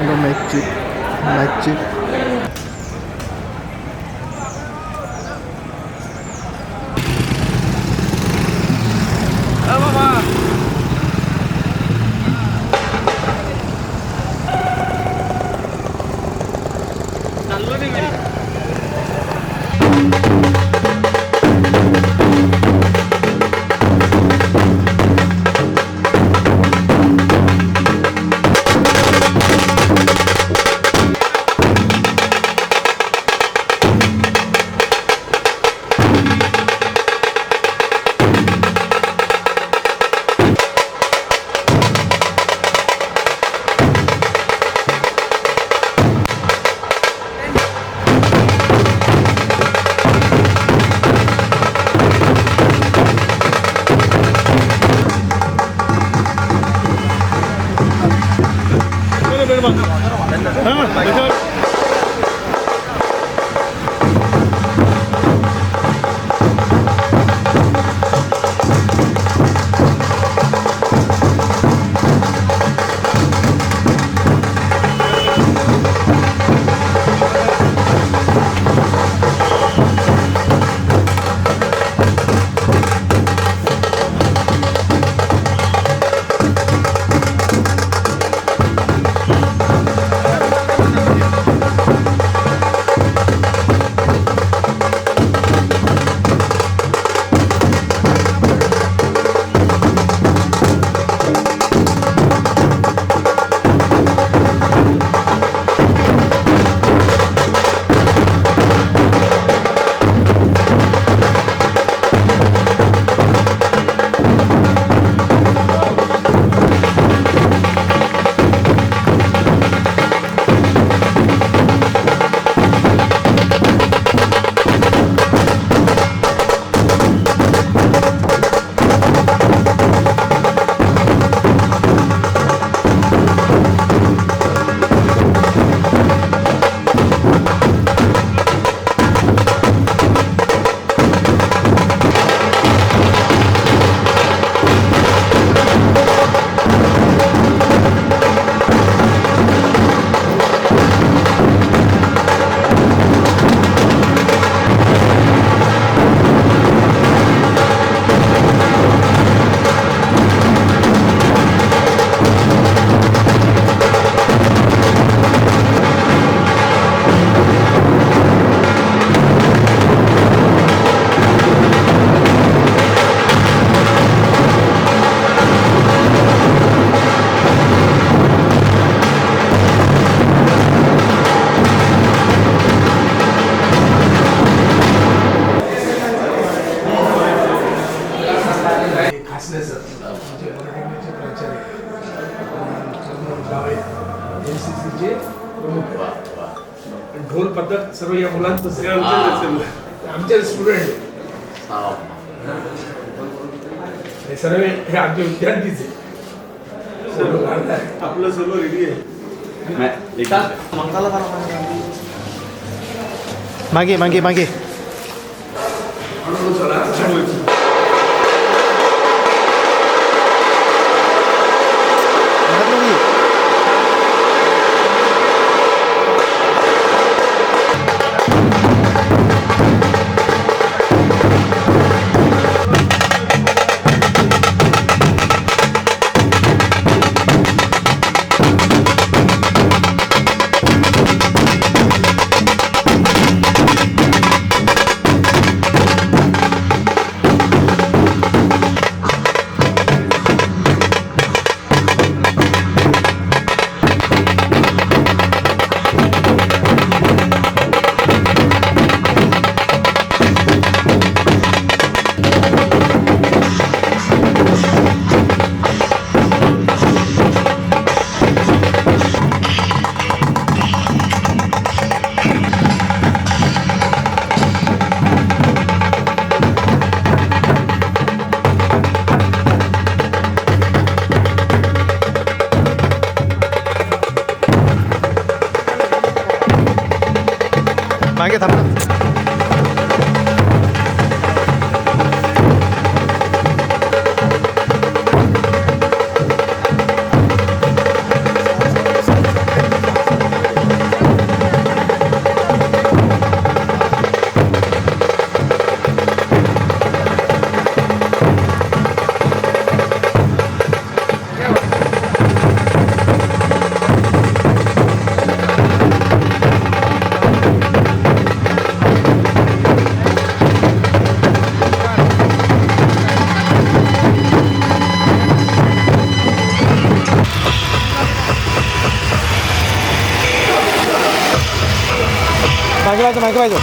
मॅचची ढोल पथक सर्व या मुलांचं आमचे स्टुडंट हे सर्व हे आमचे विद्यार्थीच आपलं सर्व रेडी आहे. मागे मागे मागे मागे थांब ना. मागे पाहिजे मागे पाहिजे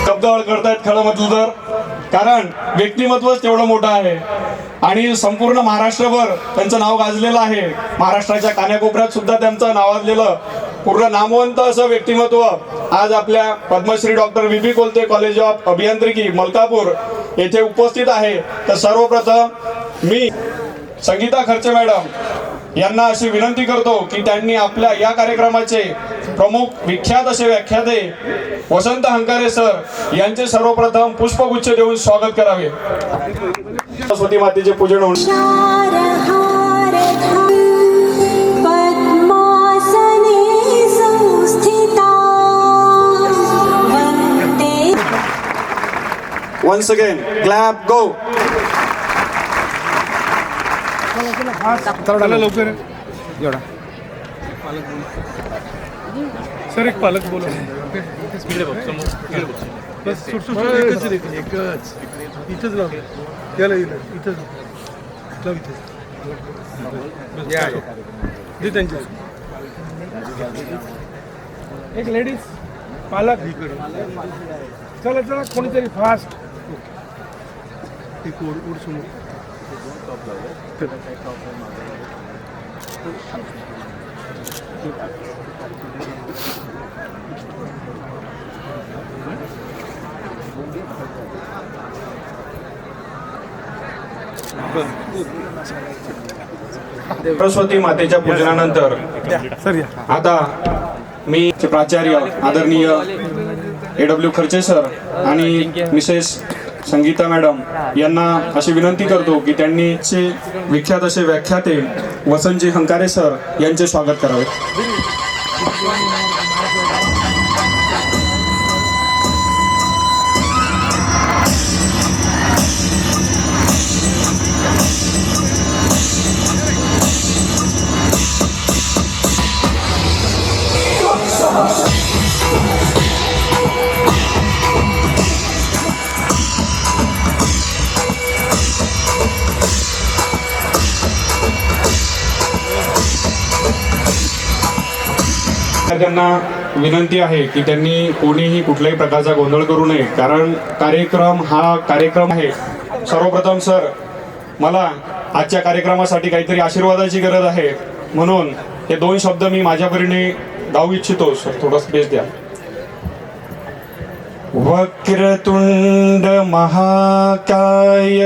शब्दावळ करतायत खरं म्हटलं तर, कारण व्यक्तिमत्वच तेवढं मोठं आहे आणि संपूर्ण महाराष्ट्रभर त्यांचं नाव गाजलेलं आहे. महाराष्ट्राच्या कान्याकोपऱ्यात सुद्धा त्यांचं नावाजलेलं पूर्ण नामवंत असं व्यक्तिमत्व आज आपल्या Padmashri doctor VP Kolte college of अभियांत्रिकी मलकापूर येथे उपस्थित आहे. तर सर्वप्रथम मी संगीता खर्चे मॅडम यांना अशी विनंती करतो की त्यांनी आपल्या या कार्यक्रमाचे प्रमुख विख्यात असे व्याख्याते वसंत हंकारे सर यांचे सर्वप्रथम पुष्पगुच्छ देऊन स्वागत करावे. सरस्वती मातेचे पूजन होऊन once again clap go. चला लवकर एवढा सर एक पालक बोला बस एकच इथंच लाव त्याला इथंच लाव इथंच या दे त्यांच्या एक लेडीज पालक चला चला कोणीतरी फास्ट एक उड समोर सरस्वती मातेच्या पूजनानंतर आता मी प्राचार्य आदरणीय AW खर्चे सर आणि मिसेस संगीता मॅडम यांना अशी विनंती करतो की त्यांनी विख्यात असे व्याख्याते वसंतजी हंकारे सर यांचे स्वागत करावे. त्यांना विनंती आहे की त्यांनी कोणीही कुठल्याही प्रकारचा गोंधळ करू नये, कारण कार्यक्रम हा कार्यक्रम आहे. सर्वप्रथम सर, मला आजच्या कार्यक्रमासाठी काहीतरी आशीर्वादाची गरज आहे, म्हणून हे 2 शब्द मी माझ्या परीने गाऊ इच्छितो. सर थोडा स्पेस द्या. वक्रतुंड महाकाय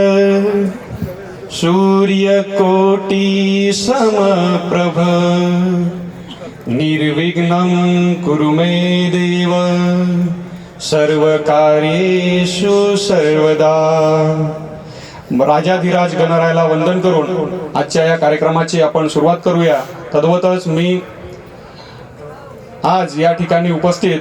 सूर्यकोटी समप्रभ निर्विघ्नं कुरु मे देव सर्वकार्येषु सर्वदा. राजाधिराज गणरायाला वंदन करून आजच्या या कार्यक्रमाची आपण सुरुवात करूया. तद्वतच मी आज या ठिकाणी उपस्थित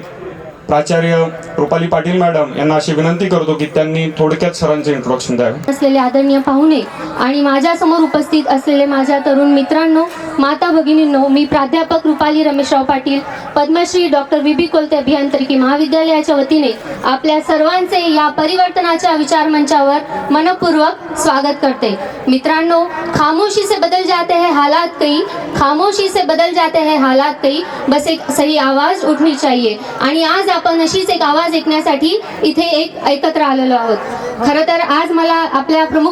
प्राचार्य रुपाली पाटील मॅडम यांना अशी विनंती करतो की त्यांनी थोडक्यात सरांचे इंट्रोडक्शन द्यावे. असलेले आदरणीय पाहुणे आणि माझ्या समोर उपस्थित असलेले माझ्या तरुण मित्रांनो, माता भगिनींनो, मी प्राध्यापक रुपाली रमेशराव पाटील, पद्मश्री डॉक्टर VB कोलते अभियांत्रिकी महाविद्यालयाच्या वतीने आपल्या सर्वांचे या परिवर्तनाच्या विचारमंचावर मनपूर्वक स्वागत करते. मित्रांनो, खामोशी से बदल जाते हैं हालात कई, खामोशी से बदल जाते हैं हालात कई, बस एक सही आवाज उठनी चाहिए. आणि आज आपण अशीच एक आवाज ऐकण्यासाठी इथे एकत्र आलेलो आहोत. खरं तर आज मला आपल्या प्रमुख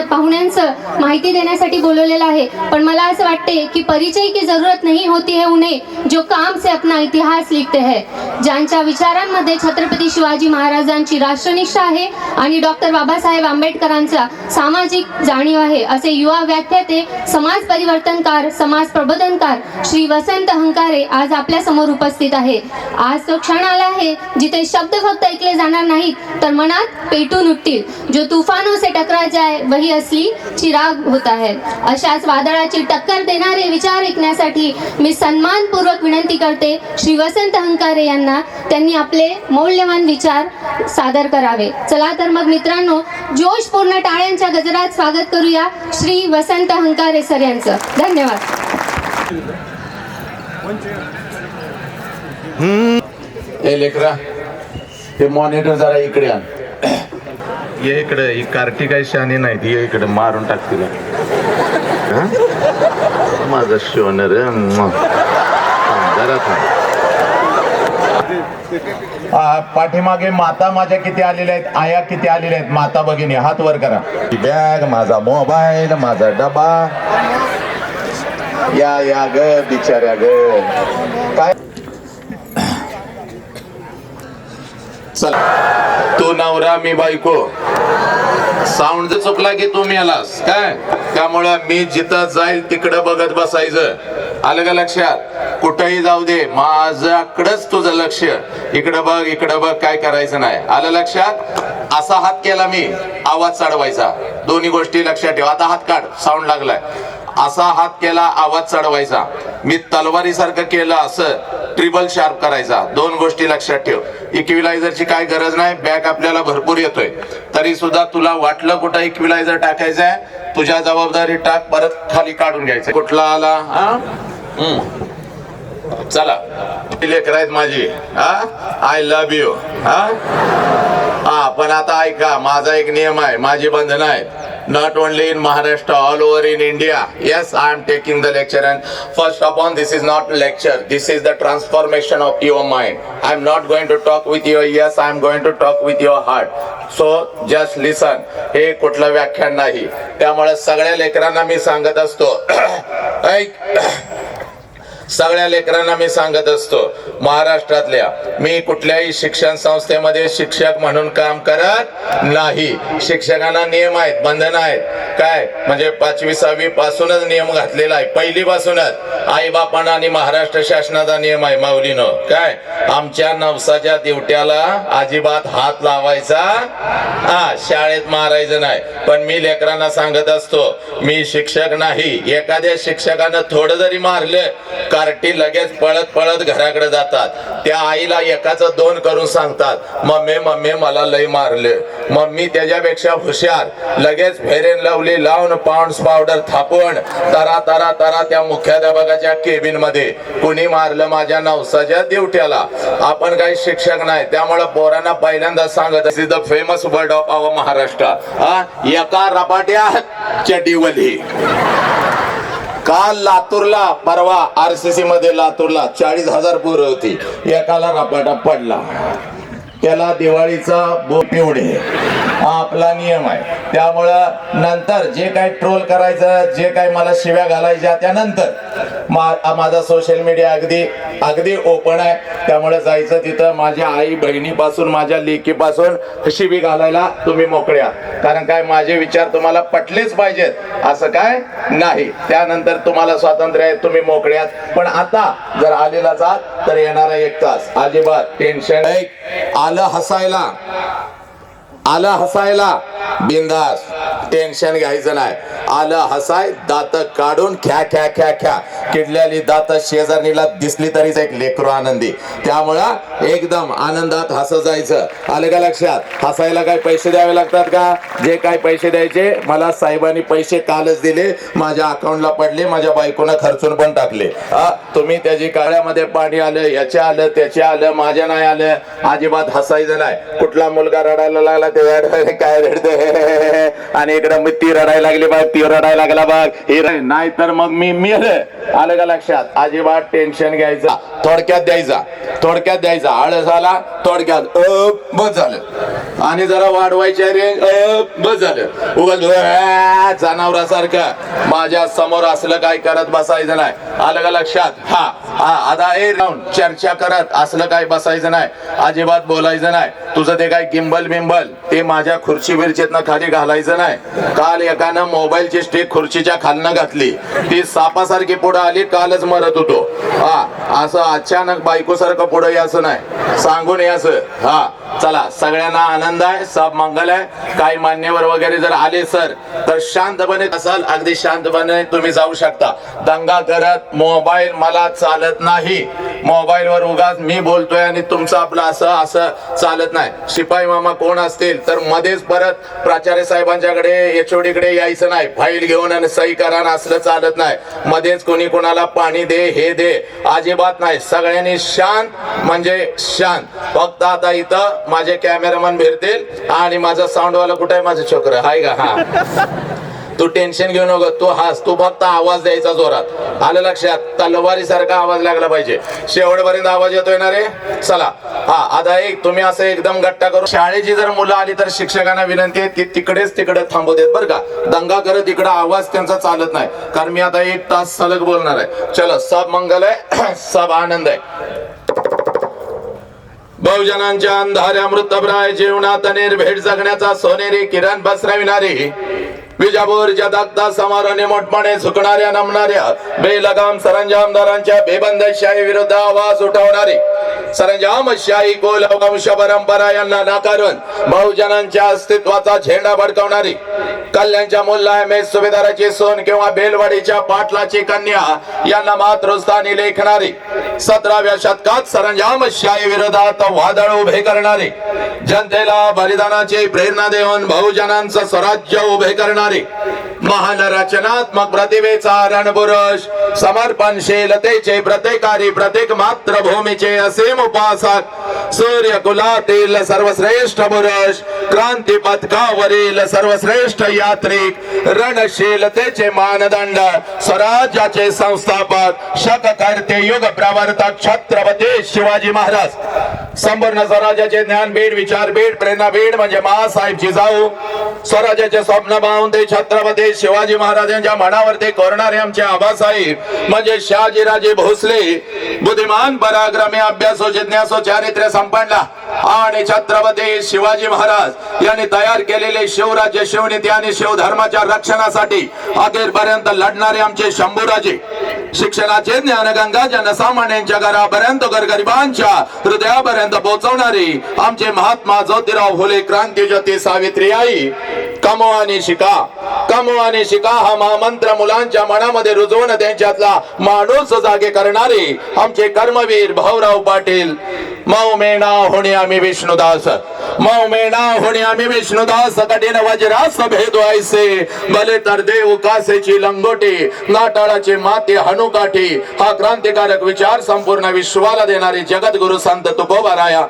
पाहुण्यांचं माहिती देण्यासाठी बोलवलेलं आहे, पण मला असं वाटते की परिचय की जरूरत नहीं होती है उन्हें जो काम से अपना इतिहास लिखते हैं. ज्यांच्या विचारांमध्ये छत्रपती शिवाजी महाराजांची राष्ट्रनिष्ठा आहे आणि डॉक्टर बाबासाहेब आंबेडकरांचा सामाजिक जाणीव आहे, असे युवा व्याख्याते, समाज परिवर्तनकार, समाज प्रबोधनकार श्री वसंत हंकारे आज आपल्या समोर उपस्थित आहे. आज तो क्षण आला आहे जिथे शब्द फक्त ऐकले जाणार नाहीत तर मनात पेटून उठतील. जो तूफानों से टकरा जाए वही असली चिराग होता है. अशाच वादळाची टक्कर देणारे विचार ऐकण्यासाठी मी सन्मानपूर्वक विनंती करते श्री वसंत हंकारे यांना, त्यांनी आपले मौल्यवान विचार सादर करावे. चला तर मग मित्रांनो, जोशपूर्ण टाळ्यांच्या गजरात स्वागत करूया श्री वसंत हंकारे सर यांचं. धन्यवाद. हे लेकरा, हे मॉनिटर जरा इकडे आण. ये इकडे, ही कार्टी काही शाने नाहीत, ये इकडे मारून टाकतील. माझा शोनर जरा पाठीमागे माता माझ्या किती आलेल्या आहेत, आया किती आलेल्या आहेत, माता भगिनी हात वर करा. बॅग, माझा मोबाईल, माझा डबा. या ग बिचाऱ्या ग. काय चल, तू नवरा मी बायको. साऊंड जर चुकला की तू मेलास काय. त्यामुळं मी जिथं जाईल तिकडं बघत बसायचं. आलं का लक्षात? कुठेही जाऊ दे, माझ्याकडेच तुझं लक्ष. इकडं बघ, काय करायचं नाही. आलं लक्षात? असा हात केला मी, आवाज चढवायचा. दोन्ही गोष्टी लक्षात ठेव. आता हात काढ, साऊंड लागलाय. असा हात केला, आवाज चढवायचा. मी तलवारी सारखं केलं, असं ट्रिबल शार्प करायचा. दोन गोष्टी लक्षात ठेव. इक्विलायझरची काय गरज नाही, बॅक आपल्याला भरपूर येतोय. तरी सुद्धा तुला वाटलं कुठं इक्विलायझर टाकायचंय, तुझ्या जबाबदारी टाक, परत खाली काढून घ्यायचं. कुठला आला? चला, लेकर आहेत माझी. I love you. पण आता ऐका, माझा एक नियम आहे, माझी बंधन आहेत. Not only in Maharashtra, all over in India. Yes, I am taking the lecture, and first of all, this is not lecture. This is the transformation of your mind. I am not going to talk with your ears. I am going to talk with your heart. So just listen. हे कुठलं व्याख्यान नाही. त्यामुळे सगळ्या लेकरांना मी सांगत असतो, ऐक, सगळ्या लेकरांना मी सांगत असतो, महाराष्ट्रातल्या मी कुठल्याही शिक्षण संस्थेमध्ये शिक्षक म्हणून काम करत नाही. शिक्षकांना नियम आहेत, बंधन आहेत. काय म्हणजे 5वी 6वी पासूनच नियम घातलेला आहे, पहिलीपासूनच. आई बापांना आणि महाराष्ट्र शासनाचा नियम आहे, माऊलीनं. काय, आमच्या नवसाच्या दिवट्याला अजिबात हात लावायचा, शाळेत मारायचं नाही. पण मी लेकरांना सांगत असतो, मी शिक्षक नाही. एखाद्या शिक्षकानं थोडं जरी मारलं, कार्टी लगेच पळत पळत घराकडे जातात. त्या आईला एकाचं 2 करून सांगतात, मम्मी मला लय मारले. मम्मी त्याच्यापेक्षा हुशार, लगेच फेरेन लवली लावून, पाऊंड्स पावडर थापून, तरा तरा तरा त्या मुख्याध्यापकाच्या केबिन मध्ये, कुणी मारलं माझ्या नवसाच्या दिवट्याला. आपण काही शिक्षक नाही. त्यामुळे पोरांना पहिल्यांदा सांगत, this is the famous word of our Maharashtra. एका रपाट्यात चटीवली. काल लातूरला, परवा RCC मध्ये लातूरला 40,000 पोरं होती. एकाला रपाटा पडला, त्याला दिवाळीचा पिवडे. हा आपला नियम आहे. त्यामुळं नंतर जे काय ट्रोल करायचं, जे काय मला शिव्या घालायच्या, त्यानंतर माझा सोशल मीडिया अगदी ओपन आहे. त्यामुळे जायचं तिथं माझ्या आई बहिणीपासून, माझ्या लेकीपासून शिवी घालायला तुम्ही मोकळे आहात. कारण काय, माझे विचार तुम्हाला पटलेच पाहिजेत असं काय नाही. त्यानंतर तुम्हाला स्वातंत्र्य आहे, तुम्ही मोकळे आहात. पण आता जर आलेला जात तर येणारा 1 तास अजिबात टेन्शन. आलं हसायला, आलं हसायला बिंदास, टेन्शन घ्यायचं नाही. आलं हसाय, दात काढून ख्या ख्या ख्या ख्या, किडलेली दात शेजारणीला दिसली तरीच एक लेकरू आनंदी. त्यामुळं एकदम आनंदात हसत जायचं. आलं का लक्षात? हसायला काय पैसे द्यावे लागतात का? जे काय पैसे द्यायचे मला साहेबांनी पैसे कालच दिले, माझ्या अकाउंटला पडले, माझ्या बायकोनं खर्चून पण टाकले. तुम्ही त्याची काळ्यामध्ये पाणी आलं, याचे आलं, त्याचे आलं, माझ्या नाही आलं. अजिबात हसायचं नाही. कुठला मुलगा रडायला लागला ते काय रडते, आणि इकडं मी ती रडायला लागली बघ, ती रडायला लागला बघ, हे नाही तर मग मी मेलं. आलं का लक्षात? अजिबात टेन्शन घ्यायचा, थोडक्यात द्यायचा, थोडक्यात द्यायचा. आळस आला थोडक्यात बस झालं, आणि जरा वाढवायच्या रेंज बस झालं. उगाच जनावरासारखं माझ्या समोर असलं काय करत बसायचं नाही. आलं का लक्षात? आता राऊंड चर्चा करत असलं काय बसायचं नाही, अजिबात बोलायचं नाही. तुझं ते काय गिंबल बिंबल ते माझ्या खुर्ची बिरचीतनं खाली घालायचं नाही. काल एकानं मोबाईलची स्टिक खुर्चीच्या खालनं घातली, ती सापासारखी पुढे आली, कालच मरत होतो. असं अचानक बायको सारखं पुढे यायचं नाही, सांगून यायचं. चला, सगळ्यांना आनंद आहे, सब मंगल आहे. काही मान्यवर वगैरे जर आले सर तर शांतपणे असाल, अगदी शांतपणे तुम्ही जाऊ शकता. दंगा करत मोबाईल मला चालत नाही. मोबाईल वर उगाच मी बोलतोय आणि तुमचं आपलं असं असं चालत नाही. शिपाई मामा कोण असतील तर मध्येच परत प्राचार्य साहेबांच्याकडे एचओडी कडे यायचं नाही, फाईल घेऊन आणि सही करा असलं चालत नाही. मध्येच कोणी कोणाला पाणी दे हे दे अजिबात नाही. सगळ्यांनी शांत म्हणजे शांत. फक्त आता इथं माझे कॅमेरामॅन भेटतील आणि माझा साऊंडवाला कुठे आहे? माझं छोकरं हाय का? तू टेन्शन घेऊ नको, तू हास, तू फक्त आवाज द्यायचा जोरात. आलं लक्षात? तलवारी सारखा आवाज लागला पाहिजे. शेवटपर्यंत आवाज येतोय ना रे? चला. आता एक तुम्ही असं एकदम गट्टा करून, शाळेची जर मुलं आली तर शिक्षकांना विनंती आहे ती तिकडे थांबू देत बरं का. दंगा करत इकडे आवाज त्यांचा चालत नाही, कारण मी आता 1 तास सलग बोलणार आहे. चलो, सब मंगल आहे, सब आनंद आहे. बहुजनांच्या अंधाऱ्या मृतप्राय जीवनात निर्भीड जगण्याचा सोनेरी किरण पसरविणारी, विजापूरच्या दागता समाराने मोठपणे झुकणाऱ्या नमणाऱ्या बेलगाम सरंजामदारांच्या बेबंदशाही विरुद्ध आवाज उठवणारी, सरंजामशाही कोलवंश परंपरा यांना नाकारून बहुजनांच्या अस्तित्वाचा झेंडा फडकवणारी, कल्याणच्या मुल्ला एम एस सुभेदाराची सोन किंवा बेलवाडीच्या पाटलाची कन्या यांना मातृस्थानी लेखणारी, 17व्या शतकात सरंजामशाही विरोधात वादळ उभे करणारी, जनतेला बलिदानाची प्रेरणा देऊन बहुजनांचं स्वराज्य उभे करणारी, महान रचनात्मक प्रतिभेचा रणपुरुष, समर्पणशीलतेचे प्रत्येकारी, प्रत्येक मातृभूमीचे असीम उपासक, सूर्यकुलातील सर्वश्रेष्ठ पुरुष, क्रांती पथकावरील सर्वश्रेष्ठ यात्रिक, रणशीलतेचे मानदंड, स्वराज्याचे संस्थापक, शककर्ते, युग प्रवर्तक छत्रपती शिवाजी महाराज, संपूर्ण स्वराज्याचे ज्ञानपीठ, विचारपीठ, प्रेरणापीठ म्हणजे माँसाहेब जिजाऊ, स्वराज्याचे स्वप्न पाहून ते छत्रपती शिवाजी महाराजांच्या मनावरती कोरणारे आमचे आबासाहेब म्हणजे शहाजीराजे भोसले, बुद्धिमान, पराक्रमी, अभ्यासू, जिज्ञासू, चारित्र्य संपन्न आणि छत्रपती शिवाजी महाराज यांनी तयार केलेले शिवराज्य, शिवनीती आणि शिवधर्माच्या रक्षणासाठी अखेरपर्यंत लढणारे आमचे शंभूराजे, शिक्षणाचे ज्ञानगंगा जनसामान्यांच्या घरापर्यंत, गोरगरिबांच्या हृदयापर्यंत पोहोचवणारी आमचे महात्मा ज्योतिराव फुले, क्रांतीज्योती सावित्रीबाई, कमो आणि शिका, कमो आणि शिका हा महामंत्र मुलांच्या मनामध्ये रुजवून त्यांच्यातला माणूस जागे करणारे आमचे कर्मवीर भाऊराव पाटील, मऊ मेणा होणे आम्ही विष्णुदास, मऊ मेणा होणे आम्ही विष्णुदास, कठीण वज्रास भेद व्हायचे, भले तर देव कासेची लंगोटी, नाटाळाची माती हनुकाठी, हा क्रांतिकारक विचार संपूर्ण विश्वाला देणारे जगद्गुरु संत तुकोबाराया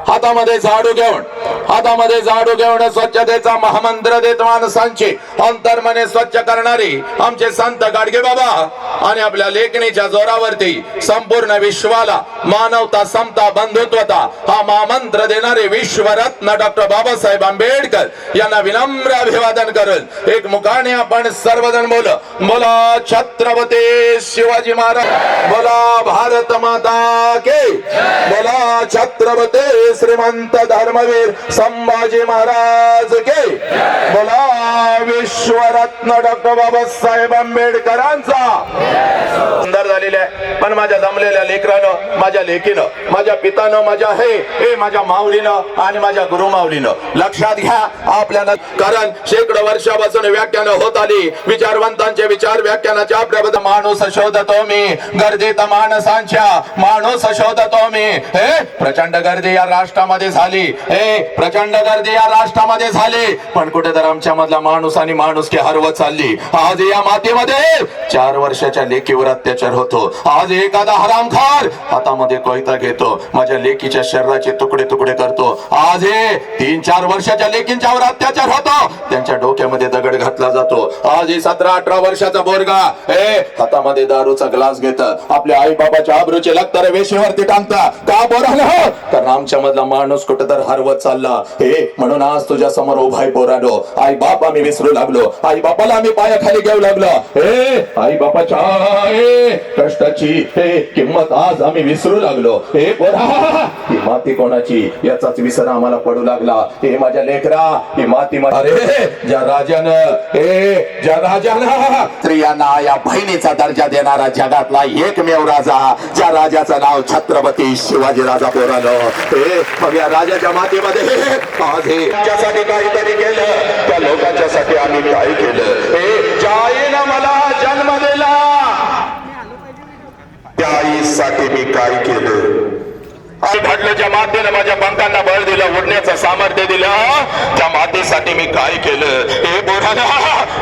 हातामध्ये झाडू घेऊन, हातामध्ये झाडू घेऊन स्वच्छतेचा महामंत्र देत माणसांचे अंतर्मने स्वच्छ करणारे आमचे संत गाडगे बाबा आणि आपल्या लेखणीच्या जोरावरती संपूर्ण विश्वाला मानवता, समता, बंधुत्वता हा महामंत्र देणारे विश्वरत्न डॉक्टर बाबासाहेब आंबेडकर यांना विनम्र अभिवादन करून एक मुखाने आपण सर्वजण बोला छत्रपती शिवाजी महाराज, बोला भारत माता के, बोला छत्रपती श्रीमंत धर्मवीर संभाजी महाराज के, बोला विश्वरत्न डॉक्टर बाबासाहेब आंबेडकरांचा. सुंदर झालेले आहे, पण माझ्या जमलेल्या लेकरानं, माझ्या लेकीनं, माझ्या पितानं, माझ्या हे माझ्या माऊलीनं आणि माझ्या गुरुमाऊलीनं लक्षात घ्या आपल्याला, कारण शेकडो वर्षापासून व्याख्यान होत आली, विचारवंतांचे विचार व्याख्यानाच्या प्रबोध माणूस शोधतो मी, गर्दीत माणसांच्या माणूस शोधतो मी. हे प्रचंड गर्दी या राष्ट्रामध्ये झाली, हे प्रचंड गर्दी या राष्ट्रामध्ये झाली, पण कुठे तर आमच्या मधला माणूस आणि माणूस की हरवत चालली. आज या मातीमध्ये 4 वर्षाच्या लेकीवर अत्याचार होतो. आज एखादा हरामखोर हातामध्ये कोयता घेतो, माझ्या लेकीच्या शरीराचे तुकडे तुकडे करतो. आज हे 3-4 वर्षाच्या लेकींच्यावर अत्याचार होतो, त्यांच्या डोक्यामध्ये दगड घातला जातो. आज हे 17-18 वर्षाचा बोरगा हातामध्ये दारूचा ग्लास घेत आपल्या आई बाबाच्या आबरूचे लागतात वेशीवरती टांगता. का बोरानो? कारण आमच्या मधला माणूस कुठे तर हरवत चालला. म्हणून आज तुझ्या समोर उभा आहे बोरानो. आई बाप आम्ही विसरू लागलो, आई बापाला आम्ही पायाखाली घेऊ लागलो. आई बापाच्या कष्टाची किंमत आज आम्ही विसरू लागलो. ही माती कोणाची याचाच विसर आम्हाला पडू लागला. हे माझ्या लेकरा, ही माती अरे ज्या राजानं स्त्रियांना या बहिणीचा दर्जा देणारा जगातला एकमेव राजा, ज्या राजाचं नाव छत्रपती शिवाजी राजा पोरानो. मग या राजाच्या मातीमध्ये आज हे त्यासाठी काहीतरी केलं, त्या लोकांच्यासाठी आम्ही काय केलं. ज्या आईनं मला जन्म दिला त्या आईसाठी मी काय केलं. आई घडल्याच्या मातेनं माझ्या पंखांना बळ दिलं, उडण्याचं सामर्थ्य दिलं, त्या मातेसाठी मी काय केलं. हे बोराना,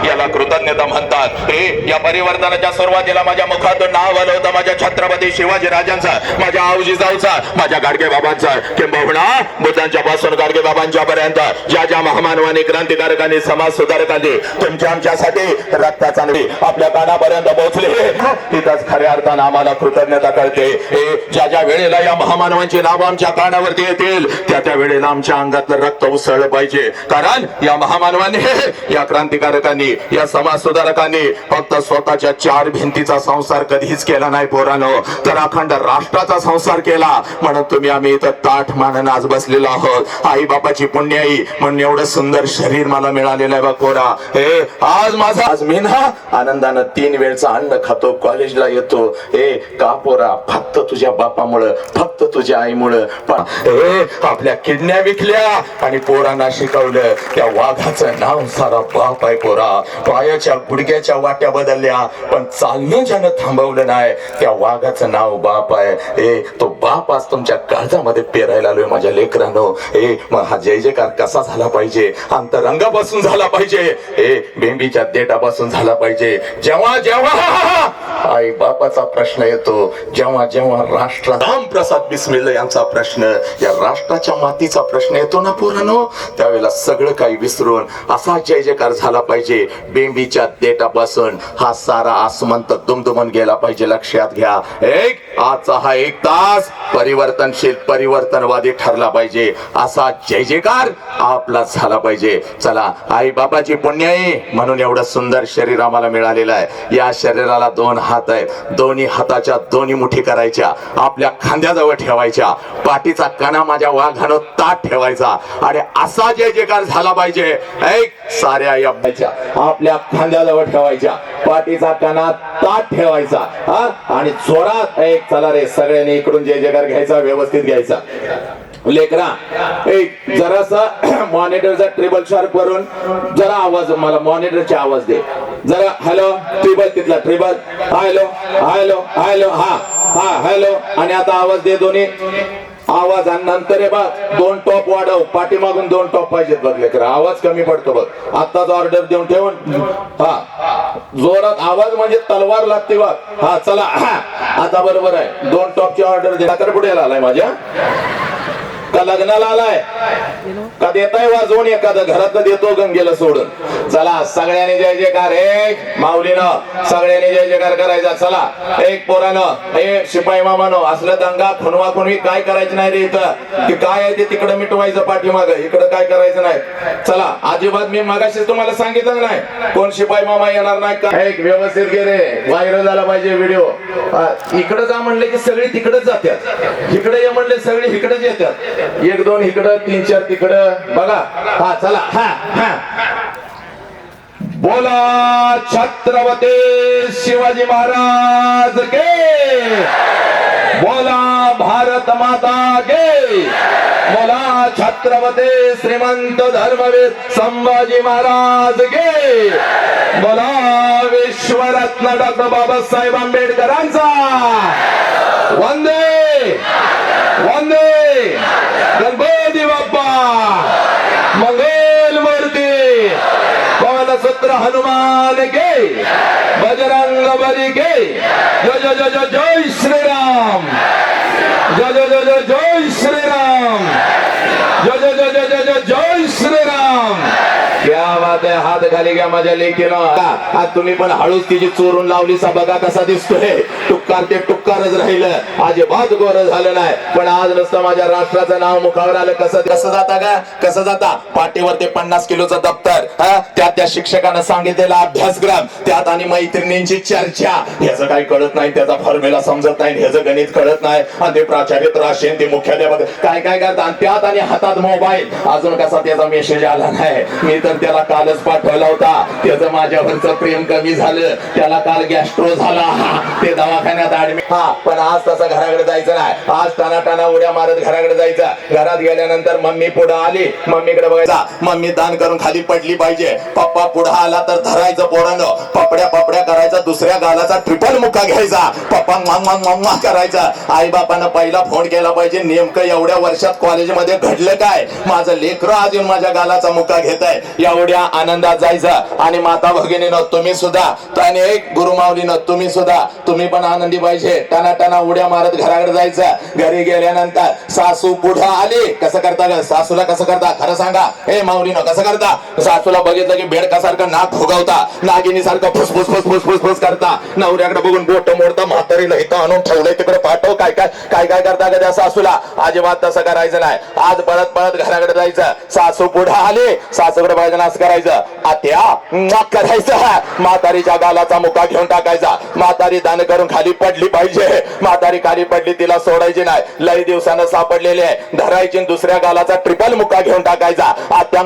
याला कृतज्ञता म्हणतात. या परिवर्तनाच्या सुरुवातीला माझ्या मुखातून नाव आलं होतं माझ्या छत्रपती शिवाजी राजांचं, माझ्या आऊजी जाऊचा, माझ्या गाडगे बाबांचं, किंबहुना बुद्धांच्या पासून गाडगे बाबांच्या पर्यंत ज्या ज्या महामानवानी, क्रांतिकारकांनी, समाज सुधारकांनी तुमच्या आमच्यासाठी रक्ताचा आपल्या कानापर्यंत पोहोचले, तिथंच खऱ्या अर्थानं आम्हाला कृतज्ञता कळते. ज्या ज्या वेळेला या महामानवांची नाव आमच्या कानावरती येतील, त्या त्या वेळेला आमच्या अंगातलं रक्त उसळलं पाहिजे. कारण या महामानवांनी, या क्रांतिकारकांनी, या समाज सुधारकांनी फक्त स्वतःच्या 4 भिंतीचा संसार कधीच केला नाही पोरानो, तर अखंड राष्ट्राचा संसार केला. म्हणून तुम्ही आम्ही इथं ताठ मानून आज बसलेलो आहोत. आई बापाची पुण्याई म्हणून एवढं सुंदर शरीर मला मिळालेलं आहे बा पोरा. आज माझा, आज मी ना आनंदानं 3 वेळचं अन्न खातो, कॉलेजला येतो. का पोरा? फक्त तुझ्या बापामुळं, फक्त तुझ्या आईमुळं. पण आपल्या किडन्या विकल्या आणि पोरांना शिकवलं. त्या वाघाचं नाव सारा बाप आहे पोरा. पायाच्या गुडघ्याच्या वाट्या बदलल्या, पण चालणं ज्यानं थांबवलं नाही, त्या वाघाचं नाव बाप आहे. तो बाप आज तुमच्या काळजामध्ये पेरायला आलोय माझ्या लेकरांनो. मग हा जय जयकार कसा झाला पाहिजे? अंतरंगापासून झाला पाहिजे, बेंबीच्या देठापासून झाला पाहिजे. जेव्हा जेव्हा आई बापाचा प्रश्न येतो, जेव्हा जेव्हा राष्ट्र रामप्रसाद बिस्मिल्ला यांचा प्रश्न, या राष्ट्राच्या मातीचा प्रश्न येतो ना पोरांनो, त्यावेळेला सगळं काही विसरून असा जय जयकार झाला पाहिजे. बेंबीच्या देठापासून हा सारा आसमंत दुमदुमन गेला पाहिजे. लक्षात घ्या, आजचा हा 1 तास परिवर्तनशील, परिवर्तनवादी ठरला पाहिजे. असा जय जयकार आपला झाला पाहिजे. चला, आई बाबाची पुण्याई म्हणून एवढं सुंदर शरीर आम्हाला मिळालेलं आहे. या शरीराला 2 हात आहेत. दोन्ही हाताच्या दोन्ही मुठी करायच्या, आपल्या खांद्याजवळ ठेवायच्या. पाठीचा कणा माझ्या वाघानं ताट ठेवायचा आणि असा जय जयकार झाला पाहिजे. साऱ्या या आपल्या खांद्याजवळ ठेवायच्या, पाठीचा कणा ताट ठेवायचा आणि जोरात चला रे सगळ्यांनी इकडून जय जयकार घ्यायचा, व्यवस्थित घ्यायचा. लेकरा, जरासा मॉनिटरचा ट्रिबल शार्प करून जरा आवाज, मला मॉनिटरचा आवाज दे जरा. हॅलो ट्रिबल, तिथला ट्रिबल. हॅलो हॅलो हॅलो, हा हॅलो. आणि आता आवाज दे दोन्ही आवाज. आणि नंतर बघ 2 टॉप वाढव, पाठीमागून 2 टॉप पाहिजेत बघ लेकरा, आवाज कमी पडतो बघ. आताच ऑर्डर देऊन ठेवून जोरात आवाज म्हणजे तलवार लागते बघ. चला आता बरोबर आहे. 2 टॉपची ऑर्डर दे. साखरपुड्याला आलाय माझ्या का लग्नाला आलाय का देताय वाजवून? एखादं घरातलं देतो गंगेला सोडून. चला सगळ्यांनी जय जयकार. माऊलीनं सगळ्यांनी जय जयकार करायचा. चला पोरानं, शिपाई मामानो, असलं दंगा खुनवा खुनवी काय करायचं नाही रे. इथं की काय आहे ते तिकडं मिटवायचं, पाठीमाग इकडं काय करायचं नाही. चला अजिबात, मी मगाशी तुम्हाला सांगितलं नाही कोण शिपाई मामा येणार नाही का. व्यवस्थित गे रे, व्हायरल झाला पाहिजे व्हिडिओ. इकडं जा म्हणले की सगळी तिकडच जातात, इकडे ये म्हणले सगळी इकडेच येतात. 1-2 इकडं, 3-4 तिकडं बघा. चला बोला छत्रपती शिवाजी महाराज के, बोला भारत माता के, बोला छत्रपती श्रीमंत धर्मवीर संभाजी महाराज के बोला विश्वरत्न डॉक्टर बाबासाहेब आंबेडकरांचा वंदे वंदे गणपती बाप्पा मंगल मूर्ती पवनसूत्र हनुमान के बजरंग बली के जय जय जय जय जय श्रीराम जय जय जय जय जय श्रीराम जय जय जय जय जय जय जय श्रीराम क्या बात आहे हात खाली घ्या माझ्या लेकीनं आज तुम्ही पण हळूच तिची चोरून लावली सा बघा कसा दिसतोय टुक्कार ते टुक्कारच राहिलं अजिबात गोर झालं नाही पण आज नुसतं माझ्या राष्ट्राचं नाव मुखावर आलं कसं जाता का कसं जाता पाठीवर ते 50 किलोचं दप्तर त्यात त्या शिक्षकानं सांगितलेला अभ्यासक्रम त्यात आणि मैत्रिणींची चर्चा ह्याचं काही कळत नाही त्याचा फॉर्म्युला समजत नाही ह्याचं गणित कळत नाही आणि ते प्राचार्य त्राशेन ते मुख्याध्यापक काय काय करतात त्यात आणि हातात मोबाईल अजून कसा त्याचा मेसेज आला नाही मी तर त्याला कालच पाठवला होता त्याचं माझ्यावरचं प्रेम कमी झालं त्याला काल गॅस्ट्रो झाला ते दवाखान्यात ऍडमिट पण आज तसा घराकडे जायचं नाही आज टाना उड्या मारत घराकडे जायचं घरात गेल्यानंतर मम्मी पुढे आली मम्मीकडे बघायचा मम्मी दान करून खाली पडली पाहिजे पप्पा पुढे आला तर धरायचं पोरांनो पपड्या करायचा दुसऱ्या गालाचा ट्रिपल मुक्का घ्यायचा पप्पा मामा करायचा आई बापानं पहिला फोन केला पाहिजे नेमकं एवढ्या वर्षात कॉलेजमध्ये घडलं काय माझं लेकरं अजून माझ्या गालाचा मुक्का घेत आहे एवढ्या आनंदात जायचं आणि माता भगिनीनं तुम्ही सुद्धा आणि एक गुरुमाऊलीनं तुम्ही सुद्धा तुम्ही पण आनंदी पाहिजे टाना उड्या मारत घराकडे जायचं घरी गेल्यानंतर सासू पुढे आली कसं करता ग सासूला कसं करता खरं सांगा हे माऊलीनं कसं करता सासूला बघितलं की बेडकासारखं नाक फुगवता नागिनी सारखं फुसफुस फुसफुस फुसफुस करता नवऱ्याकडे बघून बोट मोडता म्हातारीला इथं आणून ठेवलंय तिकडे पाठव काय करता का त्या सासूला अजिबात तसं करायचं नाही आज परत घराकडे जायचं सासू पुढे आली सासूकडे बघायचं असं करायचं आत्या करायचं म्हातारीच्या गालाचा मुका घेऊन टाकायचा म्हातारी दान करून खाली पडली पाहिजे म्हातारी खाली पडली तिला सोडायची नाही लई दिवसानं सापडलेले धरायची दुसऱ्या गालाचा ट्रिपल मुका घेऊन टाकायचा आत्या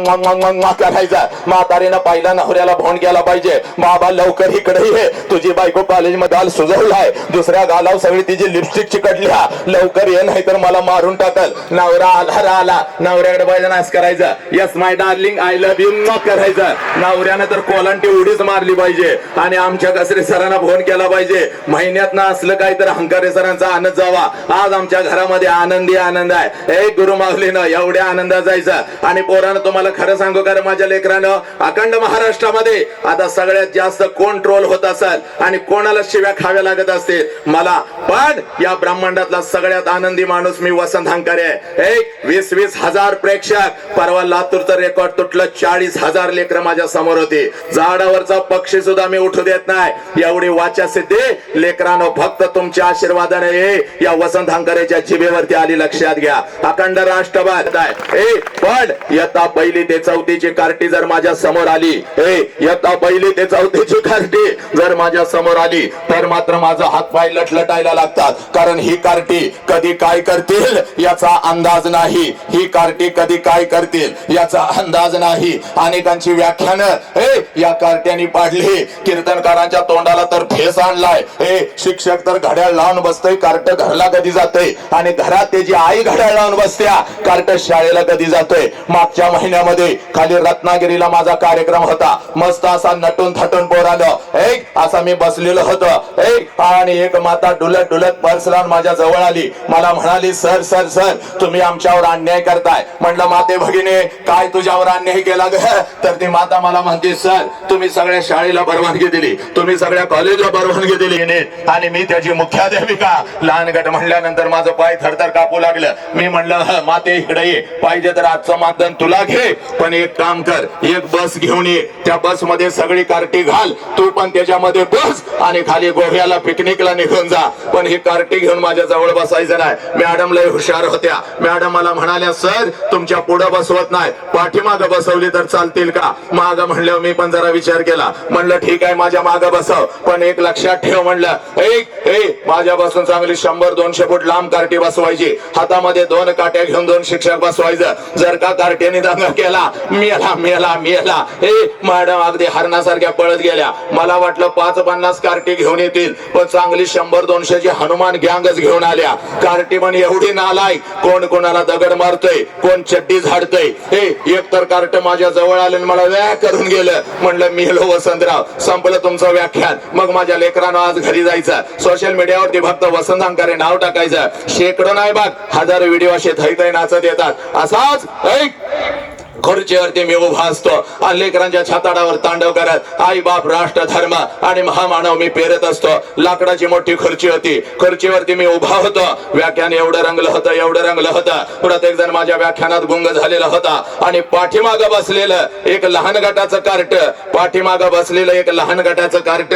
करायचा म्हातारीनं पहिला नवऱ्याला फोन केला पाहिजे बाबा लवकर इकडे ये तुझी बायको कॉलेजमध्ये आल सुजवलाय दुसऱ्या गालावर सगळी तिची लिपस्टिक चिकटल्या लवकर ये नाही तर मला मारून टाकल नवरा आला नवऱ्याकडे पाहिजे असं करायचं yes my darling I love you करायचं नवऱ्यानं तर कोलांटी उडीच मारली पाहिजे आणि आमच्या कसरे सरांना फोन केला पाहिजे महिन्यात ना असलं काही तर हंकारे सरांचा आनंद जावा आज आमच्या घरामध्ये आनंदी आनंद आहे एक गुरुमाऊलीनं एवढ्या आनंदात जायचं आणि पोरानं तुम्हाला खरं सांगू का माझ्या लेकरानं अखंड महाराष्ट्रामध्ये आता सगळ्यात जास्त कोण ट्रोल होत असेल आणि कोणाला शिव्या खाव्या लागत असतील मला पण या ब्रह्मांडातला सगळ्यात आनंदी माणूस मी वसंत हंकारे एक 20-20 हजार प्रेक्षक परवा लातूरचं रेकॉर्ड तुटलं 40,000 लेकर माझ्या समोर होती झाडावरचा पक्षी सुद्धा मी उठू देत नाही एवढी वाचा सिद्धी लेकरांनो फक्त तुमच्या आशीर्वादाने या वसंत हंकारेच्या जिभेवरती आली लक्षात घ्या अखंड राष्ट्रवाद आहे पण इयत्ता 1ली ते 4थीची कार्टी जर माझ्या समोर आली इयत्ता 1ली ते 4थीची कार्टी जर माझ्या समोर आली तर मात्र माझा हातपाय लटलटायला लागतात कारण ही कार्टी कधी काय करतील याचा अंदाज नाही ही कार्टी कधी काय करतील याचा अंदाज नाही अनेकांची व्याख्यानं या कार्ट्यानी पाडली कीर्तनकारांच्या तोंडाला तर फेस आणलाय शिक्षक तर घड्याळ लावून बसतोय कार्ट घरला कधी जातोय आणि घरात त्याची आई घड्याळ लावून बसत्या कार्ट शाळेला कधी जातोय मागच्या महिन्यामध्ये खाली रत्नागिरीला माझा कार्यक्रम होता मस्त असा नटून थटून पोरानं असा मी बसलेलो होतो आणि एक माता डुलत पर्स लावून माझ्या जवळ आली मला म्हणाली सर सर सर तुम्ही आमच्यावर अन्याय करताय म्हणलं माते भगिनी काय तुझ्यावर अन्याय केला ग तर ती माता मला म्हणते सर तुम्ही सगळ्या शाळेला परवानगी दिली तुम्ही सगळ्या कॉलेजला परवानगी दिली आणि मी त्याची मुख्याध्यापिका लहान गट म्हणल्यानंतर माझं पाय थरथर कापू लागलं मी म्हणलं माते इकडे ये पाहिजे तर आजचं मतदान तुला घे पण एक काम कर एक बस घेऊन ये त्या बस मध्ये सगळी कार्टी घाल तू पण त्याच्यामध्ये बस आणि खाली गोव्याला पिकनिकला निघून जा पण ही कार्टी घेऊन माझ्या जवळ बसायचं नाही मॅडम लय हुशार होत्या मॅडम मला म्हणाल्या सर तुमच्या पुढे बसवत नाही पाठीमागं बसवली तर चालतील का मागं म्हणल्यावर मी पण जरा विचार केला म्हणलं ठीक आहे माझ्या मागं बसव पण एक लक्षात ठेव म्हणलं माझ्यापासून चांगली 100-200 फूट लांब कार्टी बसवायची, हातामध्ये 2 काट्या घेऊन 2 शिक्षक बसवायचं. जर का कार्ट्याने दंगा केला, मेला मेला मेला. मॅडम अगदी हरणासारख्या पळत गेल्या. मला वाटलं 5-50 कार्टी घेऊन येतील, पण चांगली 100-200 ची हनुमान गँगच घेऊन आल्या. कार्टी पण एवढी नालायक, कोण कोणाला दगड मारतोय, कोण चड्डी झाडतय. एक तर कार्ट माझ्या जवळ आले आणि मला व्या करून गेलं. म्हणलं मेलो वसंतराव, संपलं तुमचं व्याख्यान. मग माझ्या लेकरांना आज घरी जायचं, सोशल मीडियावरती फक्त वसंत अंकारे नाव टाकायचं. शेकडो नाही बघ, 1000 व्हिडिओ असे थैथै नाचत येतात. असाच खुर्चीवरती मी उभा असतो आणि लेकरांच्या छाताडावर तांडव करत आई बाप राष्ट्र धर्म आणि महामानव मी पेरत असतो. लाकडाची मोठी खुर्ची होती, खुर्चीवरती मी उभा होतो. व्याख्यान एवढं रंगलं होतं. प्रत्येक जण माझ्या व्याख्यानात गुंग झालेला होता आणि पाठीमागं बसलेलं एक लहान गटाचं कार्ट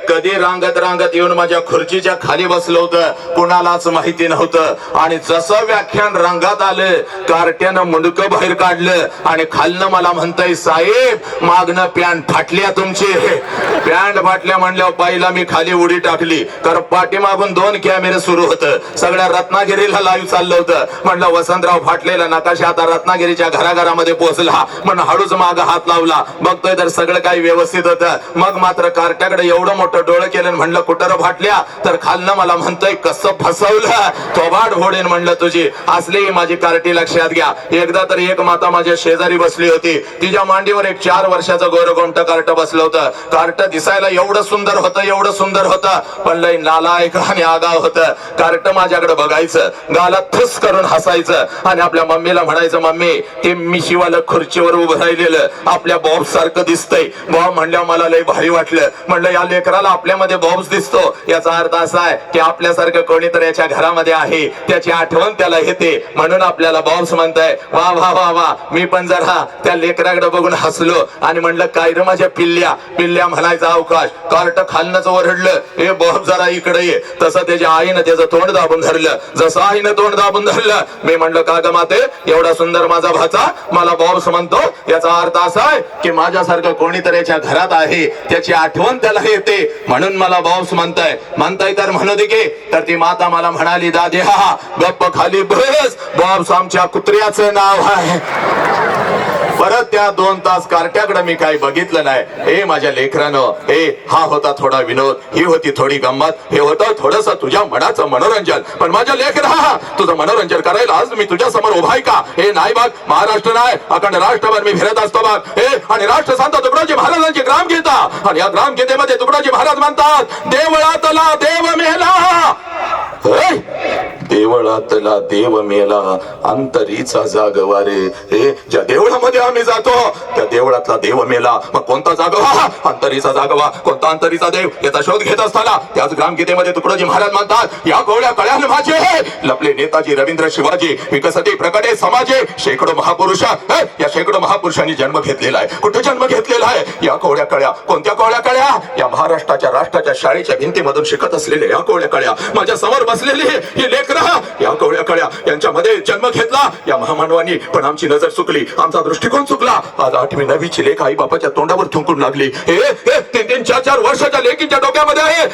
कधी रांगत येऊन माझ्या खुर्चीच्या खाली बसलं होतं, कुणालाच माहिती नव्हतं. आणि जसं व्याख्यान रंगात आलं, कार्ट्यानं मुंडकं बाहेर काढलं आणि खालनं मला म्हणताय, साहेब मागणं पॅन्ट फाटल्या तुमची. पॅन्ट फाटल्या म्हणल्यावर बाईला मी खाली उडी टाकली, कारण पाठीमागून 2 कॅमेरे सुरू होतं. सगळ्या रत्नागिरीला लाईव्ह चाललं होतं. म्हणलं वसंतराव फाटलेला नकाशा आता रत्नागिरीच्या घराघरामध्ये पोहोचला. म्हणून हळूच माग हात लावला, बघतोय तर सगळं काही व्यवस्थित होतं. मग मात्र कार्ट्याकडे एवढं मोठं डोळं केलं, म्हणलं कुठं फाटल्या, तर खालनं मला म्हणतोय कसं फसवलं, थोबाड फोडेन म्हणलं तुझी. असली माझी कार्टी लक्षात घ्या. एकदा तर एक माता माझ्या शेजारी बसली होती, तिच्या मांडीवर एक 4 वर्षाचं गोरगोमट कार्ट बसलं होतं. कार्ट दिसायला एवढं सुंदर होतं, पण लय नालायक आणि आगाव होतं. कार्ट माझ्याकडे बघायचं, गाला थुस करून हसायचं आणि आपल्या मम्मीला म्हणायचं, मम्मी ते मिशीवालं खुर्चीवर उभं राहिलेलं आपल्या बॉब सारखं दिसतंय. बॉब म्हणल्यावर मला लय भारी वाटलं. म्हणलं या लेकराला आपल्यामध्ये बॉब्स दिसतो, याचा अर्थ असा आहे की आपल्यासारखं कोणीतरी याच्या घरामध्ये आहे, त्याची आठवण त्याला येते, म्हणून आपल्याला बॉब्स म्हणताय. वा वा वा वा. मी पण जरा त्या लेकराकडे बघून हसलो आणि म्हणलं काय रे माझ्या पिल्ल्या म्हणायचा अवकाश. कार्ट खालनच ओरडलं, हे बॉब जरा इकडे ये. तसं त्याच्या आईनं त्याचं तोंड दाबून धरलं. जसं आईनं तोंड दाबून धरलं, मी म्हणलं का ग माते, एवढा सुंदर माझा भाचा मला बॉब्स म्हणतो, याचा अर्थ असा आहे की माझ्यासारखं कोणीतरी याच्या घरात आहे, त्याची आठवण त्याला येते, म्हणून मला बॉब्स म्हणताय तर म्हणू दे की. तर ती माता मला म्हणाली, दाद्या गप्प खाली बस, बॉब्स आमच्या कुत्र्याचं नाव आहे. परत त्या 2 तास कार्ट्याकडे मी काही बघितलं नाही. हे माझ्या लेकरानं, हा होता थोडा विनोद, ही होती थोडी गंमत, हे होतं थोडस तुझ्या मनाचं मनोरंजन. पण माझ्या लेकरा, तुझं मनोरंजन करायला आज मी तुझ्या समोर उभा आहे का? हे नाही बघ, महाराष्ट्र नाही अखंड राष्ट्रभर मी फिरत असतो बघ. आणि राष्ट्रसंत तुकडोजी महाराजांची ग्रामगीता, आणि या ग्रामगीतेमध्ये तुकडोजी महाराज म्हणतात, देवळातला देव मेला, देवळातला देव मेला, अंतरीचा जागवा रे. ज्या देवळामध्ये आम्ही जातो त्या देवळातला देव मेला. मग कोणता जागवा? अंतरीचा जागवा. कोणता अंतरीचा देव, याचा शोध घेत असताना त्याच ग्रामगीतेमध्ये तुकडोजी महाराज म्हणतात, या कोवळ्या कळ्यान माझे लपले नेताजी रवींद्र शिवाजी, विकसती प्रकटे समाजे. शेकडो महापुरुष, या शेकडो महापुरुषांनी जन्म घेतलेला आहे. कुठे जन्म घेतलेला आहे? या कोवळ्या कळ्या. कोणत्या कोवळ्या कळ्या? या महाराष्ट्राच्या राष्ट्राच्या शाळेच्या भिंतीमधून शिकत असलेल्या या कोवळ्या कळ्या. माझ्या समोर बसलेली ही लेकरं, या कोवळ्या कळ्या, यांच्यामध्ये जन्म घेतला या महामानवांनी. पण आमची नजर चुकली, आमचा दृष्टिकोन चुकला. आज 8वी 9वीची लेख आई बापाच्या तोंडावर थुंकून लागली. 3-4 वर्षाच्या लेकीच्या डोक्यामध्ये आहे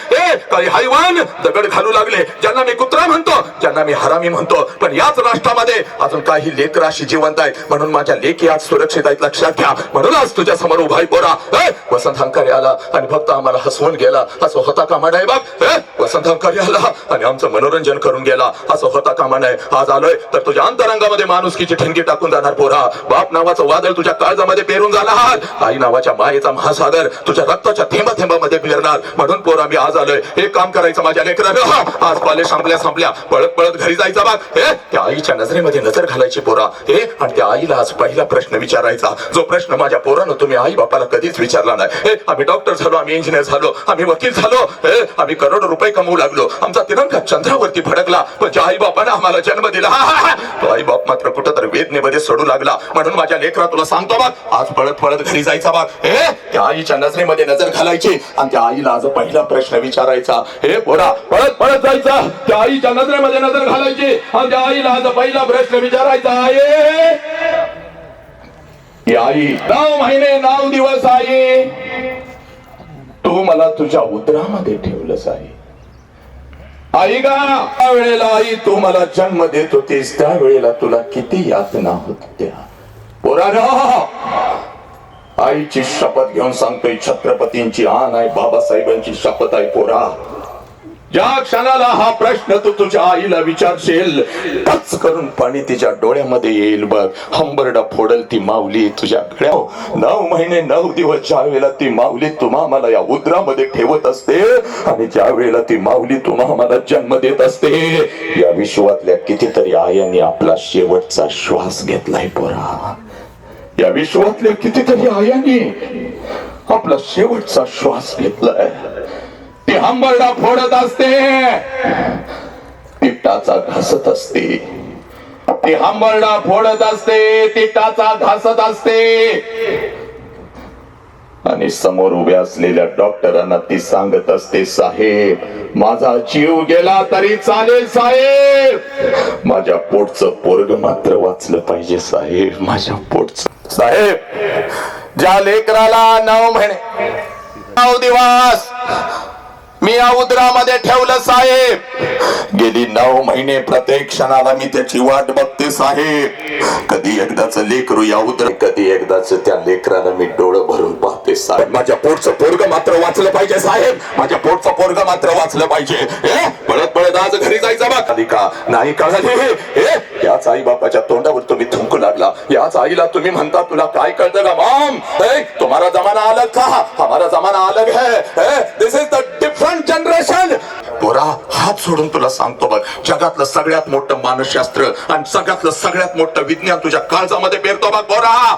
काही हैवान दगड घालू लागले, ज्यांना मी कुत्रा म्हणतो, ज्यांना मी हरामी म्हणतो. पण याच राष्ट्रामध्ये अजून काही लेकरं अशी जिवंत आहेत, म्हणून माझ्या लेकी आज सुरक्षित आहेत, लक्षात घ्या. म्हणून आज तुझ्या समोर उभा आहे पोरा. वसंत हंकारे आला आणि फक्त आम्हाला हसवून गेला, असं होता कामा नये बघ. वसंत हंकारे आला आणि आमचं मनोरंजन करून गेला, असं होता कामा नये. आज आलोय तर तुझ्या अंतरंगामध्ये माणुसकीची ठिणगी टाकून जाणार पोरा. बाप नावाचं वादळ तुझ्या काळजामध्ये पेरून जाणार, आई नावाच्या मायेचा महासागर तुझ्या रक्ताच्या थेंबामध्ये पेरणार. म्हणून पोरा मी आज आलोय. एक काम करायचं माझ्या लेकरानं, आज कॉलेज संपल्या पळत घरी जायचं बघ. त्या आईच्या नजरेमध्ये नजर घालायची पोरा. आणि त्या आईला आज पहिला प्रश्न विचारायचा, जो प्रश्न माझ्या पोरानं तुम्ही आई बापाला कधीच विचारला नाही. आम्ही डॉक्टर झालो, आम्ही इंजिनियर झालो, आम्ही वकील झालो, आम्ही करोडो रुपये कमवू लागलो, आमचा तिरंगा चंद्रावरती फडकला, पण ज्या आई बापानं आम्हाला जन्म दिला तो आई बाप मात्र कुठंतरी वेदनेमध्ये सोडू लागला. म्हणून माझ्या लेकरा तुला सांगतो बघ, आज पळत घरी जायचा बघ. त्या आईच्या नजरेमध्ये नजर घालायची आणि त्या आईला आज पहिला प्रश्न विचारायचा. पोरा पळत जायचा, त्या आईच्या नजरेमध्ये नजर घालायची आणि त्या आईला आज पहिला प्रश्न विचारायचा. आई 9 महिने 9 दिवस आई तू मला तुझ्या उदरामध्ये ठेवलंस आहे. आई गा, त्या वेळेला आई तू मला जन्म देत होतीस त्यावेळेला तुला किती यातना होत्या पोरानो. आईची शपथ घेऊन सांगतोय, छत्रपतींची आण आहे, बाबासाहेबांची शपथ आहे पोरा. ज्या क्षणाला हा प्रश्न तू तुझ्या आईला विचारशील, टच करून पाणी तिच्या डोळ्यामध्ये येईल बघ. हंबरडा फोडल ती माऊली तुझ्या गळ्यावर. 9 महिने 9 दिवस ज्या वेळेला ती माऊली तुम्हा मला या उदरामध्ये ठेवत असते आणि ज्या वेळेला ती माऊली तुम्हा मला जन्म देत असते, या विश्वातल्या कितीतरी आयांनी आपला शेवटचा श्वास घेतलाय पोरा. या विश्वातल्या कितीतरी आयांनी आपला शेवटचा श्वास घेतलाय. ती हंबरडा फोडत असते, ती टाचा घासत असते. ती हंबरडा फोडत असते, ती टाचा घासत असते. आणि समोर उभ्या असलेल्या डॉक्टरांना ती सांगत असते, साहेब माझा जीव गेला तरी चालेल साहेब, माझ्या पोटचं पोरग मात्र वाचलं पाहिजे साहेब, माझ्या पोटचं. साहेब ज्या लेकराला 9 महिने 9 दिवस मी या उदरामध्ये ठेवलं साहेब, गेली 9 महिने प्रत्येक क्षणाला मी त्याची वाट बघते साहेब. कधी एकदाच लेकरू या उदर, कधी एकदाच त्या लेकराला मी डोळं भरून पाहते साहेब. माझ्या पोटचं पोरग मात्र वाचलं पाहिजे साहेब, माझ्या पोटचं पोरग मात्र वाचलं पाहिजे. पळत पळत आज घरी जायचं बा. कधी का नाही कळाले, याच आई बापाच्या तोंडावर तुम्ही थुंकू लागला. याच आईला तुम्ही म्हणता तुला काय कळतं का मॉम, तुम्हारा जमाना अलग था, हमारा जमाना अलग है. दिस इज द डिफरंट जनरेशन. पोरा हात सोडून तुला सांगतो बघ, जगातलं सगळ्यात मोठं मानसशास्त्र आणि सगळ्यातलं सगळ्यात मोठं विज्ञान तुझ्या काळजामध्ये पेरतो बघ पोरा.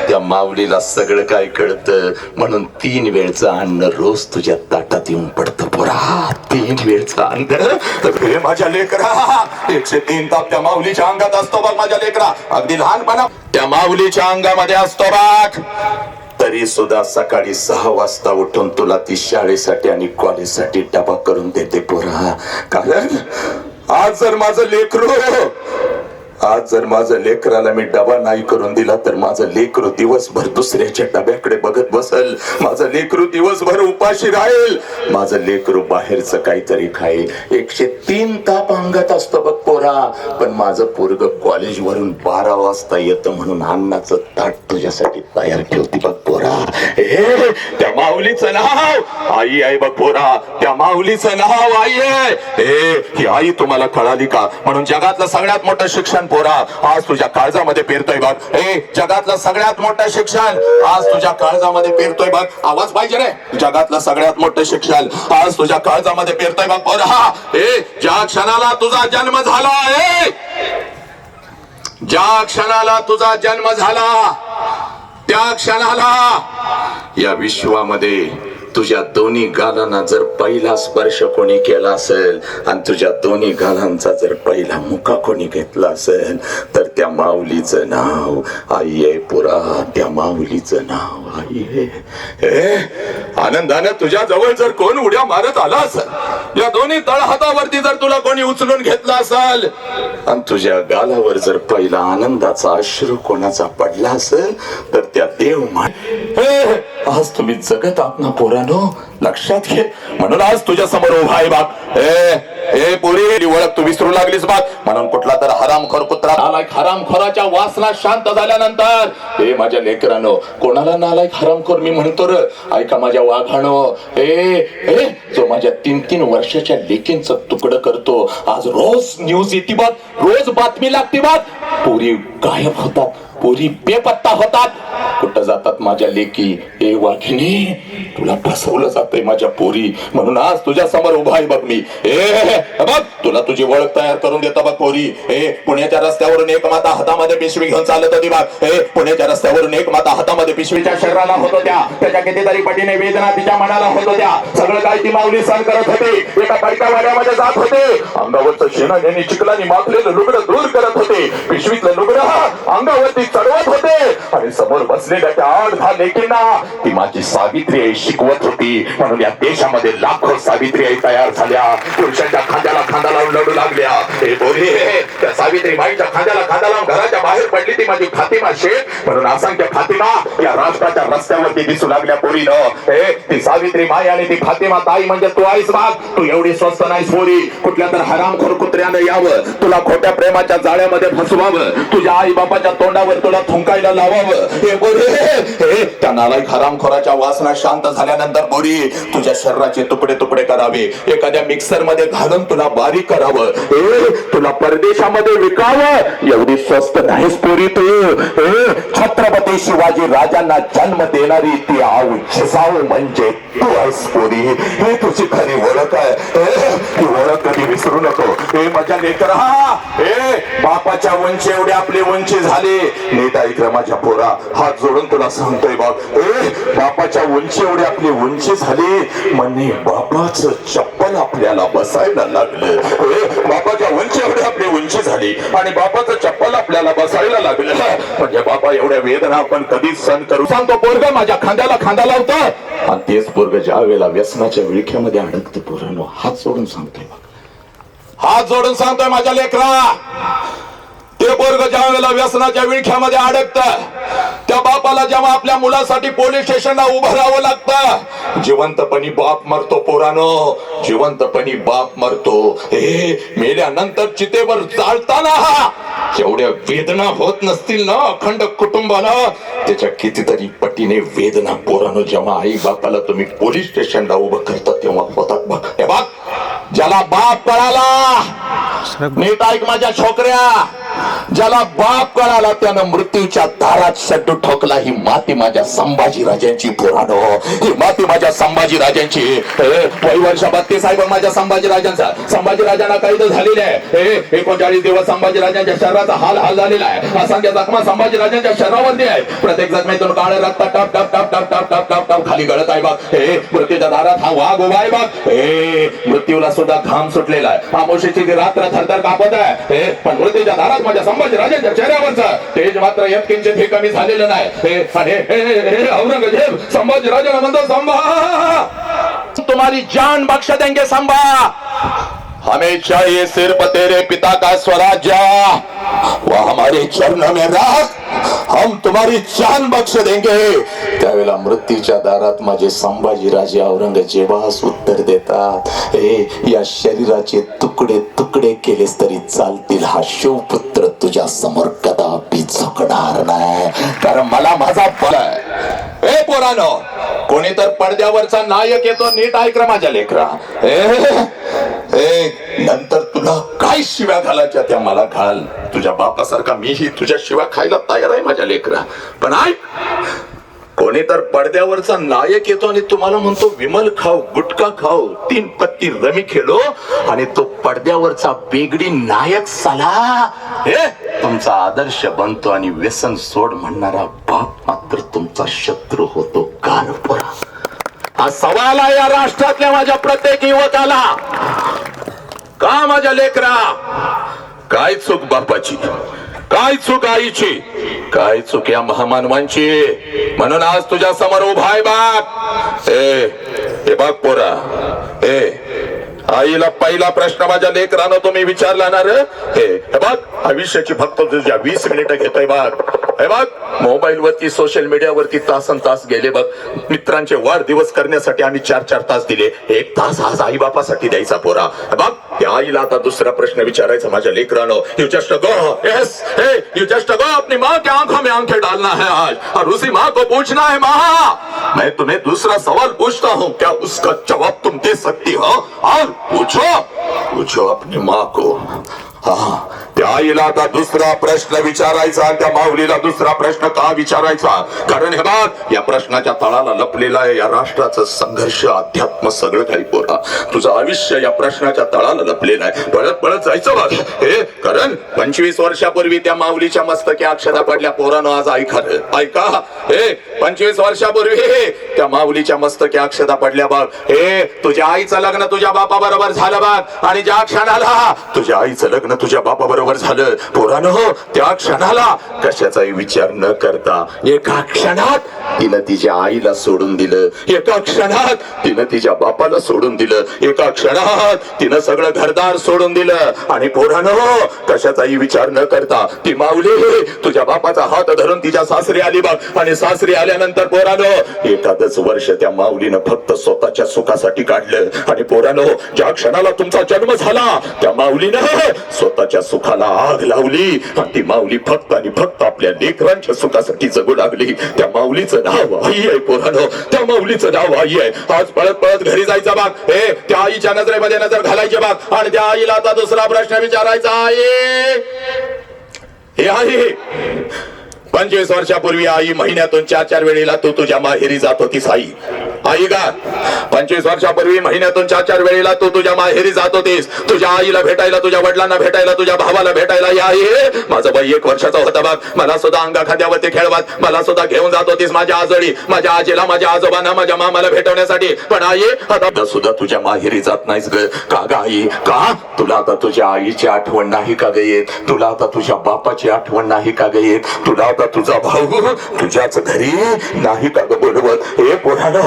त्या माऊलीला सगळं काय कळतं म्हणून 3 वेळचं अन्न रोज तुझ्या ताटात येऊन पडतं पोरा. 3 वेळचं अन्न माझ्या लेकरा. 103 ताप त्या माऊलीच्या अंगात असतो बघ माझ्या लेकरा. अगदी लहानपणा त्या माऊलीच्या अंगामध्ये असतो बघ. तरी सुद्धा सकाळी 6 वाजता उठून तुला ती शाळेसाठी आणि कॉलेजसाठी डबा करून देते पोरा. कारण आज जर माझं लेकराला मी डबा नाही करून दिला तर माझं लेकरू दिवसभर दुसऱ्याच्या डब्याकडे बघत बसल. माझं लेकरू दिवसभर उपाशी राहील. माझं लेकरू बाहेरचं काहीतरी खाईल. 103 ताप अंगात असतं बघ पोरा. पण माझं पोरग कॉलेजवरून 12 वाजता येतं म्हणून अन्नाचं ताट तुझ्यासाठी तयार ठेवती बघ पोरा. त्या माऊलीचं नाव आई आहे बघ पोरा. त्या माऊलीचं नाव आई आहे. ही आई तुम्हाला कळाली का? म्हणून जगातलं सगळ्यात मोठं शिक्षण पोरा आज तुझ्या काळजामध्ये पेरतोय बघ. जगातलं सगळ्यात मोठं शिक्षण आज तुझ्या काळजामध्ये पेरतोय बघ. आवाज पाहिजे रे. जगातलं सगळ्यात मोठं शिक्षण आज तुझ्या काळजामध्ये पेरतोय बघ पोरा. ज्या क्षणाला तुझा जन्म झाला, ज्या क्षणाला तुझा जन्म झाला त्या क्षणाला या विश्वामध्ये तुझ्या दोन्ही गालांना जर पहिला स्पर्श कोणी केला असेल आणि तुझ्या दोन्ही गालांचा जर पहिला मुका कोणी घेतला असेल तर त्या माऊलीचं नाव आई आहे पुरा. त्या माऊलीचं नाव आई आहे. आनंदानं तुझ्या जवळ जर कोण उड्या मारत आला असेल, या दोन्ही तळहातावरती जर तुला कोणी उचलून घेतला असेल आणि तुझ्या गालावर जर पहिला आनंदाचा अश्रू कोणाचा पडला असेल तर त्या देव आज तुम्ही जगत आहात ना पोरानो, लक्षात घे. म्हणून आज तुझ्या समोर उभा आहे बाप. ए पोरी ओळख तू विसरू लागलीस बाप. म्हणून कुठला तर हरामखोर कुत्रा नालायक हरामखोराच्या वासना शांत झाल्यानंतर हे माझ्या लेकरांनो, कोणाला नालायक हरामखोर मी म्हणतो र, ऐका माझ्या वाघानो. जो माझ्या 3-3 वर्षाच्या लेकींचं तुकडं करतो, आज रोज न्यूज येते बात, रोज बातमी लागते बात. पोरी गायब होतात, पोरी बेपत्ता होतात. कुठं जातात माझ्या लेकी? ए वाघिणी, तुला फसवलं जातंय माझ्या पोरी. म्हणून आज तुझ्या समोर उभा आहे बघ मी. बघ तुला तुझी ओळख तयार करून देतो बघ पोरी. पुण्याच्या रस्त्यावरून एक माता हातामध्ये पिशवी घेऊन चालत होती बघ. पुण्याच्या रस्त्यावरून एक माता हातामध्ये पिशवीच्या शरीराला होत होत्या. त्याच्या कितीतरी पटीने वेदना तिच्या मनाला होत होत्या. सगळं काय ती माऊली सहन करत होती. एका बायका वाड्यामध्ये जात होते. अंगावरचं शेणाने चिखलाने माखलेलं लुगडं दूर करत होते. पिशवीतलं लुगडं अंगावरती चढवत होते आणि समोर बसलेल्या त्या 8-10 लेकींना ती माझी सावित्री आई शिकवत होती. म्हणून या देशामध्ये लाखो सावित्री आई तयार झाल्या, पुरुषांच्या खांद्याला खांदा लावून लढू लागल्या. हे बोली त्या सावित्री माईच्या खांद्याला खांदा लावून घराच्या बाहेर पडली ती माझी फातिमा शेख. म्हणून असंख्य फातिमा या राष्ट्राच्या रस्त्यावरती दिसू लागल्या पोरीनं. ती सावित्री माई आणि ती फातिमा ताई म्हणजे तू आईस बाग. तू एवढी स्वस्त नाहीस पोरी, कुठल्या तर हरामखोर कुत्र्यानं यावं, तुला खोट्या प्रेमाच्या जाळ्यामध्ये फसवावं, तुझ्या आई बापाच्या तोंडावर तुला थुंकायला लावावं. हे बोरी त्या नालायक हरामखोराच्या वासना शांत झाल्यानंतर बोरी तुझ्या शरीराचे तुकडे तुकडे करावे, एखाद्या मिक्सर मध्ये घालून तुला बारीक करावं, तुला परदेशामध्ये विकावं. एवढी स्वस्त नाहीस पोरी तू. छत्रपती शिवाजी राजांना जन्म देणारी ती आऊ जिजाऊ म्हणजे तू आहेस पोरी. हे तुझी खरी ओळख आहे. ती ओळख कधी विसरू नको. हे माझ्या लेकरा, बापाच्या उंची एवढी आपली उंची झाली. नीट ऐक माझ्या पोरा, हात जोडून तुला सांगतोय बघ. बापाच्या उंची एवढी आपली उंची झाली म्हणजे बापाचं चप्पल आपल्याला बसायला लागलं. बापाच्या उंची एवढी आपली उंची झाली आणि बापाचं चप्पल आपल्याला बसायला लागलं म्हणजे बापा एवढ्या वेदना आपण कधीच सहन करू. सांगतो पोरग माझ्या खांद्याला खांदा लावतो आणि तेच पोरग ज्या वेळेला व्यसनाच्या विळख्यामध्ये अडकतं पोरांनो, हात जोडून सांगतोय बघ, हात जोडून सांगतोय माझ्या लेकरा, ते पोरग ज्या वेळेला व्यसनाच्या विळख्यामध्ये अडकत त्या बापाला जेव्हा आपल्या मुलासाठी पोलीस स्टेशनला उभं राहावं लागतं, जिवंतपणी बाप मरतो पोरानो, जिवंतपणी बाप मरतो. मेल्यानंतर चितेवर जाळताना जेवढ्या वेदना होत नसतील ना अखंड कुटुंबाला, त्याच्या कितीतरी पटीने वेदना पोरानो जेव्हा आई बापाला तुम्ही पोलीस स्टेशनला उभं करता तेव्हा होतात बघ. हे बघ, ज्याला बाप कळाला, नीट ऐक माझ्या छोकऱ्या, ज्याला बाप कळाला त्यानं मृत्यूच्या दारात शड्डू ठोकला. ही माती माझ्या संभाजी राजांची पोरानो, ही माती माझ्या संभाजी राजांची. वर्ष 32 आहे माझ्या संभाजी राजांचा. संभाजी राजांना कैद झालेले आहे. 39 दिवस संभाजी राजांच्या शरीराचा हाल झालेला आहे. असंख्य जखमा संभाजी राजांच्या शरीरावरती आहे. प्रत्येक जखमेतून काळे रक्त टप टप टप टप टप टप टप टप खाली गळत आहे बघ. मृत्यूच्या दारात हा वाघ उभा आहे बघ. मृत्यूला सुद्धा घाम सुटलेला आहे. आमोशीची रात्र थरथर कापत आहे. पण मृत्यूच्या दारात माझ्या संभाजी राजांच्या चेहऱ्यावरचं तेज मात्र यत्किंचित हे कमी झालेलं नाही. औरंगजेब संभाजी राजाला म्हणतो, संभा तुम्हारी जान बख्श देंगे संभा, हमें चाहिए सिर्फ तेरे पिता का स्वराज्य, वो हमारे चरणों में रख, हम तुम्हारी जान बख्श देंगे. त्यावेळेला मृत्यूच्या दारात माझे संभाजी राजे औरंगजेबास उत्तर देतात, या शरीराचे तुकडे तुकडे केलेस तरी चालतील, हा शिवपुत्र तुझ्या समोर कदापि झुकणार नाही, कारण मला माझा बळ आहे. पोरानो, कोणी तर पडद्यावरचा नायक येतो, नीट ऐक माझ्या लेकरा. नंतर तुला काय शिव्या घालायच्या त्या मला घाल. तुझ्या बापासारखा मीही तुझ्या शिव्या खायला तयार आहे माझ्या लेकरा. पण ऐक, कोणी तर पडद्यावरचा नायक येतो आणि तुम्हाला म्हणतो विमल खाऊ, गुटखा खाऊ, 3 पत्ती रमी खेळो, आणि तो पडद्यावरचा बेगडी नायक साला तुमचा आदर्श बनतो आणि व्यसन सोड म्हणणारा बाप मात्र तुमचा शत्रू होतो. कानपुरा हा सवाल आहे या राष्ट्रातल्या माझ्या प्रत्येक युवकाला. का माझ्या लेकरा, काय चूक बापाची, काय चूक आईची, काय चूक या महामानवांची, म्हणून आज तुझ्या समोर उभा आहे बाप. हे बघ पोरा, आईला पहिला प्रश्न माझ्या लेकरानं तुम्ही विचारला ना रे. हे बघ, आयुष्याची फक्त तुझ्या 20 मिनिटं घेतोय बघ. हे बघ, मोबाईल वरती सोशल मीडियावरती तासन तास गेले बघ. मित्रांचे वाढदिवस करण्यासाठी आम्ही 4-4 तास दिले. 1 तास आज आई बापासाठी द्यायचा पोरा. बघ, त्या आईला आता दुसरा प्रश्न विचारायचा माझ्या लेकरानं. You just go, yes, you just go, अपनी माँ की आंखों में आंखें डालना है आज, और उसी माँ को पूछना है, माँ मैं तुम्हें दूसरा सवाल पूछता हूँ, क्या उसका जवाब तुम दे सकती हो? और पूछो अपनी माँ को. त्या आईला आता दुसरा प्रश्न विचारायचा, त्या माऊलीला दुसरा प्रश्न का विचारायचा? कारण हे बघ, या प्रश्नाच्या तळाला लपलेला आहे या राष्ट्राचं संघर्ष, अध्यात्म, सगळं काही पोरा. तुझं आयुष्य या प्रश्नाच्या तळाला लपलेलं आहे. पळत पळत जायचं बघ. कारण 25 वर्षापूर्वी त्या माऊलीच्या मस्तकी अक्षता पडल्या पोरानं. आज ऐका, 25 वर्षापूर्वी त्या माऊलीच्या मस्तकी अक्षता पडल्या बघ. हे तुझ्या आईचं लग्न तुझ्या बापा बरोबर झालं बघ. आणि ज्या क्षणाला तुझ्या आईचं लग्न तुझ्या बापा बरोबर झालं पोरानो, त्या क्षणाला कशाचाही विचार न करता एका क्षणात तिनं तिच्या आईला सोडून दिलं, एका क्षणात तिनं तिच्या बापाला सोडून दिलं, एका क्षणात तिनं सगळं घरदार सोडून दिलं. आणि पोरानो, कशाचाही विचार न करता ती माऊली तुझ्या बापाचा हात धरून तिच्या सासरी आली बघ. आणि सासरी आल्यानंतर पोरानो, एखादच वर्ष त्या माऊलीनं फक्त स्वतःच्या सुखासाठी काढलं. आणि पोरानो, ज्या क्षणाला तुमचा जन्म झाला त्या माऊलीनं स्वतःच्या सुखाला आग लावली. आणि ती माऊली फक्त आणि फक्त आपल्या लेकरांच्या सुखासाठी जगू लागली. त्या माऊलीचं नाव आई आहे पोरानो, त्या माऊलीचं नाव आई आहे. आज पळत पळत घरी जायचं बाग. हे त्या आईच्या नजरेमध्ये नजर घालायचे बाग. आणि त्या आईला आता दुसरा प्रश्न विचारायचा. आई, हे आई, 25 वर्षापूर्वी आई महिन्यातून 4-4 वेळेला तू तुझ्या माहेरी जात होतीस आई. आई का 25 वर्षापूर्वी महिन्यातून 4-4 वेळेला तू तुझ्या माहेरी जात होतीस, तुझ्या आईला भेटायला, तुझ्या वडिलांना भेटायला, तुझ्या भावाला भेटायला. आई, माझं बाई 1 वर्षाचा होता बघ. मला सुद्धा अंगा खांद्यावरती खेळवत मला सुद्धा घेऊन जात होतीस माझ्या आजोळी, माझ्या आजीला, माझ्या आजोबांना, माझ्या मामाला भेटवण्यासाठी. पण आई, आता सुद्धा तुझ्या माहेरी जात नाहीस ग. का ग आई? का तुला आता तुझ्या आईची आठवण नाही का ग येत? तुला आता तुझ्या बापाची आठवण नाही का ग येत? तुला आता तुझा भाऊ तुझ्याच घरी नाही का ग बोलवत? हे पोरानो,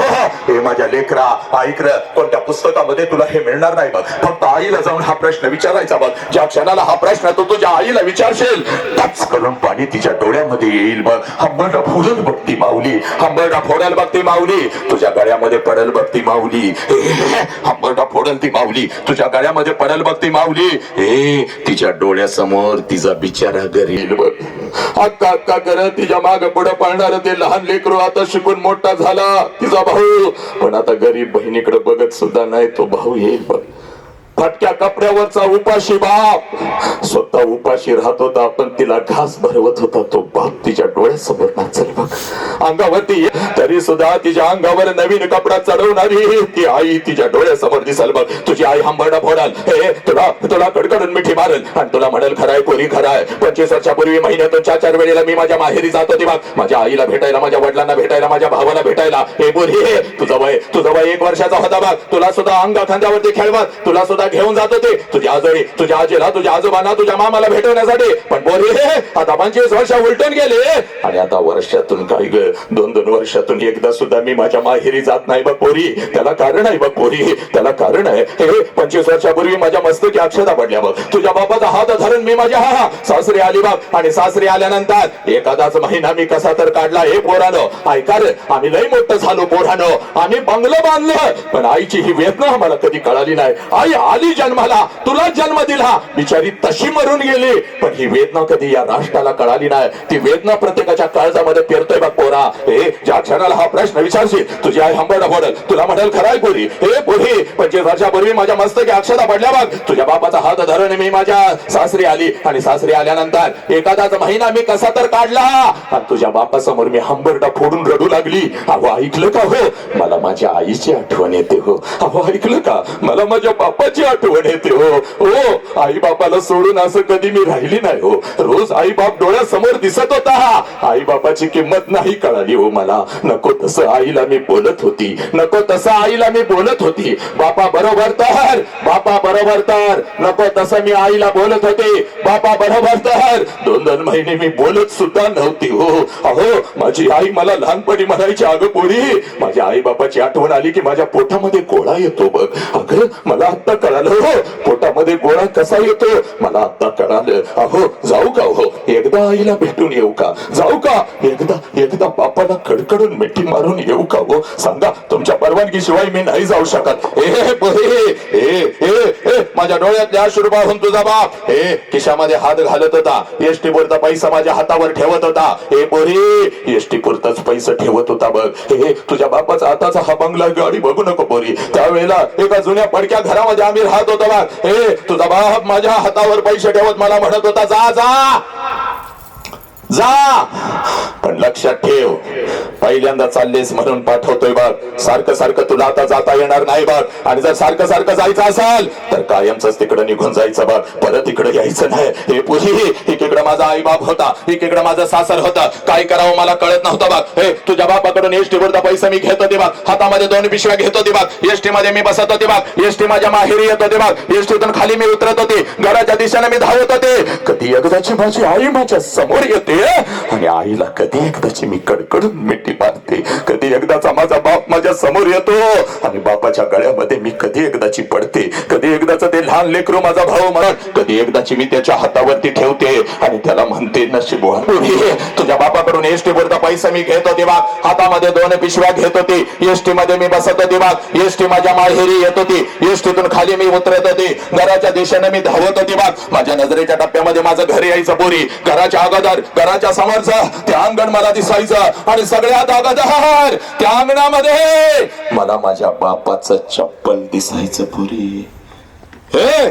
हे माझ्या लेकरा ऐक र, कोणत्या पुस्तकामध्ये तुला हे मिळणार नाही बघ. फक्त आईला जाऊन हा प्रश्न विचारायचा बघ. ज्या क्षणाला हा प्रश्न तू तुझ्या आईला विचारशील, टच करून पाणी तिच्या डोळ्यामध्ये येईल बघ. हंबरडा फोडल बघ ती माऊली, हंबरडा फोडल बघ ती माऊली, तुझ्या गळ्यामध्ये पडल बघ ती माऊली. हंबरडा फोडल ती माऊली, तुझ्या गळ्यामध्ये पडल बघ ती माऊली. हे तिच्या डोळ्यासमोर तिचा बिचारा घरी येईल बघ. अक्का अक्का करत तिच्या माग पुढे पळणार ते लहान लेकरू आता शिकून मोठा झाला तिचा भाऊ. पण आता गरीब बहिणीकडे बघत सुद्धा नाही तो भाऊ येईल बघ. फाटक्या कपड्यावरचा उपाशी बाप स्वतः उपाशी राहत होता, पण तिला घास भरवत होता तो बाप तिच्या डोळ्यासमोर नाचल बघ. अंगावरती तरी सुद्धा तिच्या अंगावर नवीन कपडा चढवणारी ती आई तिच्या डोळ्यासमोर दिसल बघ. तुझी आई हंबरडा फोडाल, हे तुला कडकडून मिठी मारल आणि तुला म्हणेल खराय पोरी खराय. 25 वर्षापूर्वी महिन्यातून 4-4 वेळेला मी माझ्या माहेरी जात होती बघ, माझ्या आईला भेटायला, माझ्या वडिलांना भेटायला, माझ्या भावाला भेटायला. हे पोरी, तुझं वय 1 वर्षाचा होता बघ. तुला सुद्धा अंगा खांद्यावरती खेळवत, तुला सुद्धा घेऊन जात होते तुझ्या आजोळी, तुझ्या आजीला, तुझ्या आजोबांना, तुझ्या मामाला भेटवण्यासाठी. पण पोरी, आता 25 वर्ष उलटून गेले आणि आता वर्षातून काही ग 2-2 वर्षातून एकदा सुद्धा मी माझ्या माहेरी जात नाही बघ पोरी. त्याला कारण आहे बघ पोरी, त्याला कारण आहे. हे 25 वर्षापूर्वी माझ्या मस्तकी अक्षता पडल्या बघ. तुझ्या बापाचा हात धरून मी माझ्या सासरी आली बघ. आणि सासरी आल्यानंतर एखादाच महिना मी कसा तर काढला. हे पोरानो ऐका रे, आम्ही लई मोठं झालो पोरानो, आम्ही बंगलं बांधलं, पण आईची ही वेदना आम्हाला कधी कळाली नाही. आई आली जन्माला, तुला जन्म दिला, बिचारी तशी मरून गेली, पण ही वेदना कधी या राष्ट्राला कळाली नाही. ती वेदना प्रत्येकाच्या काळजामध्ये पेरतोय बघ पोरा. हे ज्या क्षणाला हा प्रश्न विचारशील, तुझी आई हंबरडा फोडल, तुला म्हणेल खराय पोरी. हे पोरी, 25 वर्षापूर्वी माझ्या मस्तकी अक्षता पडल्या बघ. तुझ्या बापाचा हात धरून मी माझ्या सासरी आली आणि सासरी आल्यानंतर एखादाच महिना मी कसा तर काढला आणि तुझ्या बापासमोर मी हंबरडा फोडून रडू लागली. अहो ऐकलं का हो, मला माझ्या आईची आठवण येते हो. अहो ऐकलं का, मला माझ्या बापाची आठवण येते हो. हो, आई बापाला सोडून असं कधी मी राहिली नाही हो. रोज आई बाप डोळ्यासमोर दिसत होता, आई बापाची किंमत नाही कळाली हो मला. नको तसं आईला मी बोलत होती, नको तसं आईला मी बोलत होती. बापा बरोबर तर, बापा बरोबर तर, नको तसं मी आईला बोलत होते. बापा बरोबर तर 2-2 महिने मी बोलत सुद्धा नव्हती हो. अहो माझी आई मला लहानपणी म्हणायची, अगं पोरी, माझ्या आई बापाची आठवण आली की माझ्या पोटामध्ये गोळा येतो बघ. अगं मला आता कळालं हो, पोटामध्ये गोळा कसा येतो मला आता कळालं. अहो जाऊ का हो, एकदा आईला भेटून येऊ का? जाऊ का एकदा बापाला कडकडून मिठी मारून येऊ का हो? सांगा, तुमच्या परवानगी शिवाय मी नाही जाऊ शकत. माझ्या डोळ्यातल्या अश्रू पाहून तुझा बाप हे खिशामध्ये हात घालत होता, एसटी पुरता पैसा माझ्या हातावर ठेवत होता. हे पोरी, एसटी पुरताच पैसा ठेवत होता बघ. हे तुझ्या बापाचा आताचा हा बंगला गाडी बघू नको पोरी. त्यावेळेला एका जुन्या पडक्या घरामध्ये आम्ही राहत होतो बघ. हे तुझा बाप माझ्या हातावर पैसे ठेवत मला म्हणत होता, जा जा जा, पण लक्षात ठेव, पहिल्यांदा चाललेस म्हणून पाठवतोय बघ. सारखं सारखं तुला आता जाता येणार नाही बघ. आणि जर सारखं सारखं जायचं असेल तर कायमच तिकडे निघून जायचं बघ. परत इकडे यायचं नाही. हे पुरी, एकीकडे माझा आई बाप होता, एकीकडे माझा सासर होता. काय करावं मला कळत नव्हतं बघ. हे तुझ्या बापाकडून एसटी वरचा पैसा मी घेत होते बघ. हातामध्ये 2 पिशव्या घेत होते बघ. एसटी मध्ये मी बसत होते बघ. एसटी माझ्या माहेरी येत होते बघ. एसटीतून खाली मी उतरत होते. घराच्या दिशेने मी धावत होते. कधी एकदाची माझी आई माझ्या समोर येते आणि आईला कधी एकदाची मी कडकडून मिठी मारते. कधी एकदाचा माझा बाप माझ्या समोर येतो आणि बापाच्या गळ्यामध्ये मी कधी एकदाची पडते. कधी एकदाच ते लहान लेकरू माझा भाऊ म्हणून कधी एकदाची मी त्याच्या हातावरती ठेवते आणि त्याला म्हणते नशीबवान पोरी, तुझ्या बापाकडून एसटी वरचा पैसा मी घेत होते बघ. हातामध्ये 2 पिशव्या घेत होती. एसटी मध्ये मी बसत होते बघ. एसटी माझ्या माहेरी येत होती. एसटीतून खाली मी उतरत होते. घराच्या दिशेने मी धावत होते बघ. माझ्या नजरेच्या टप्प्यामध्ये माझं घर यायचं पोरी. घराच्या अगोदर, घराच्या समोरचं ते अंगण मला दिसायचं आणि सगळ्यात अगोदर त्या अंगणामध्ये मला माझ्या बापाचं चप्पल दिसायचं पुरी. हे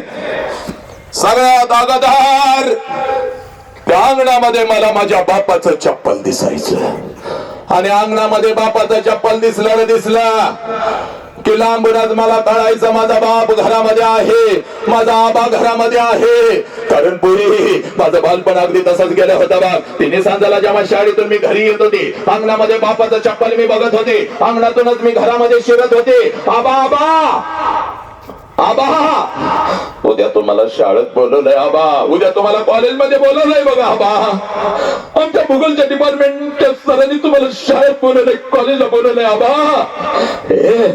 सगळ्यात अगोदर त्या अंगणामध्ये मला माझ्या बापाचं चप्पल दिसायचं. आणि अंगणामध्ये बापाचं चप्पल दिसला की लांबूनच मला कळायचं माझा बाप घरामध्ये आहे, माझा आबा घरामध्ये आहे. कारण पुरी माझं बालपण अगदी तसंच गेलं होतं बघ. 3 सांजाला जेव्हा शाळेतून मी घरी येत होते, अंगणामध्ये बापाचं चप्पल मी बघत होते. अंगणातूनच मी घरामध्ये शिरत होते. आबा आबा आबा, उद्या तुम्हाला शाळेत बोलवलंय आबा, उद्या तुम्हाला कॉलेजमध्ये बोलवलंय बघा आबा. आमच्या भूगोलच्या डिपार्टमेंटच्या सरांनी तुम्हाला शाळेत बोलवलंय, कॉलेजला बोलवलंय आबा. हे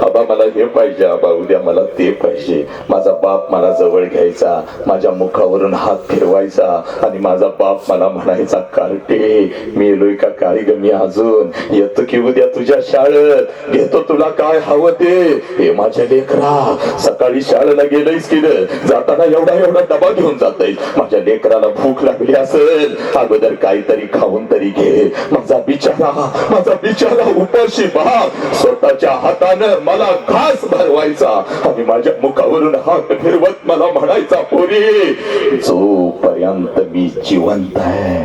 आबा मला हे पाहिजे आबा, उद्या मला ते पाहिजे. माझा बाप मला जवळ घ्यायचा, माझ्या मुखावरून हात फिरवायचा आणि माझा बाप मला म्हणायचा, कार्टे मी येलोय का काय ग, मी अजून येतो की उद्या तुझ्या शाळेत, घेतो तुला काय हवं ते. हे माझ्या लेकरा, सकाळी शाळेला गेलंयस की जाताना एवढा डबा घेऊन जातय. माझ्या लेकराला भूक लागली असेल, अगोदर काहीतरी खाऊन तरी घे. माझा बिचारा उपाशी बाप स्वतःच्या हातानं मला घास भरवायचा आणि माझ्या मुखावरून हात फिरवत मला म्हणायचा, पोरी जोपर्यंत मी जिवंत आहे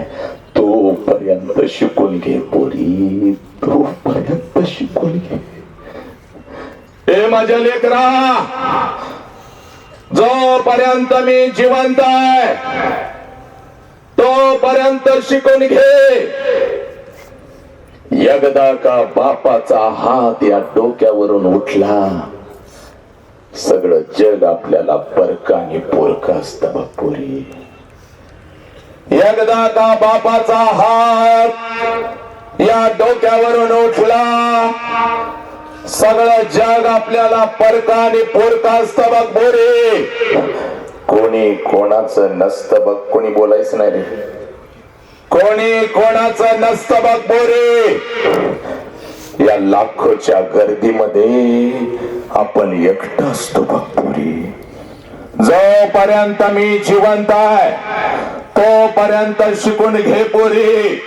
तोपर्यंत शिकून घे पोरी, तोपर्यंत शिकून घे. हे माझ्या लेकरा, जोपर्यंत मी जिवंत आहे तोपर्यंत शिकून घे. एकदा का बापाचा हात या डोक्यावरून उठला, सगळं जग आपल्याला परका आणि पोरका असतं बापुरी. एकदा का बापाचा हात या डोक्यावरून उठला, सगळं जग आपल्याला परका आणि पोरका असतं बघ बोरे. कोणी कोणाचं नसतं बघ, कोणी बोलायचं नाही रे. कोणी कोणाचं नसतं बघ बोरे. या लाखोच्या गर्दीमध्ये आपण एकटं असतो बघ बोरे. जोपर्यंत मी जिवंत आहे तोपर्यंत शिकून घे पोरी.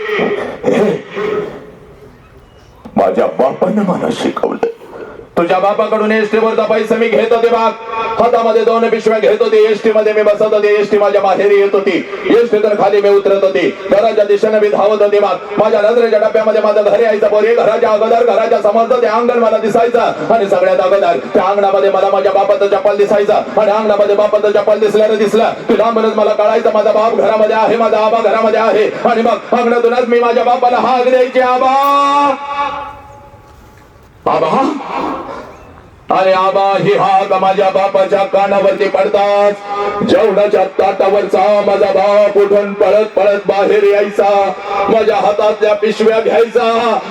माझ्या बापानं मला शिकवलं. तुझ्या बापाकडून एसटी वरचा पैसा मी घेत होते बघ. हातामध्ये 2 पिशव्या घेत होते. एसटी मध्ये मी बसत होते. एसटी माझ्या माहेरी येत होती. एसटीतून खाली मी उतरत होती. घराच्या दिशेने मी धावत होते बघ. माझ्या नजरेच्या टप्प्यामध्ये माझं घर यायचं पोरी. घराच्या अगोदर, घराच्या समोरचं ते अंगण मला दिसायचं आणि सगळ्यात अगोदर त्या अंगणामध्ये मला माझ्या बापाचं चप्पल दिसायचं. आणि अंगणामध्ये बापाचं चप्पल दिसलं की लांबूनच मला कळायचं माझा बाप घरामध्ये आहे, माझा आबा घरामध्ये आहे. आणि मग अंगणातूनच मी माझ्या बापाला हाक द्यायचे, आबा आबा. आणि आबा ही हाक माझ्या बापाच्या कानावरती पडताच जेवणाच्या ताटावरचा माझा बाप उठून पळत पळत बाहेर यायचा. माझ्या हातातल्या पिशव्या घ्यायचा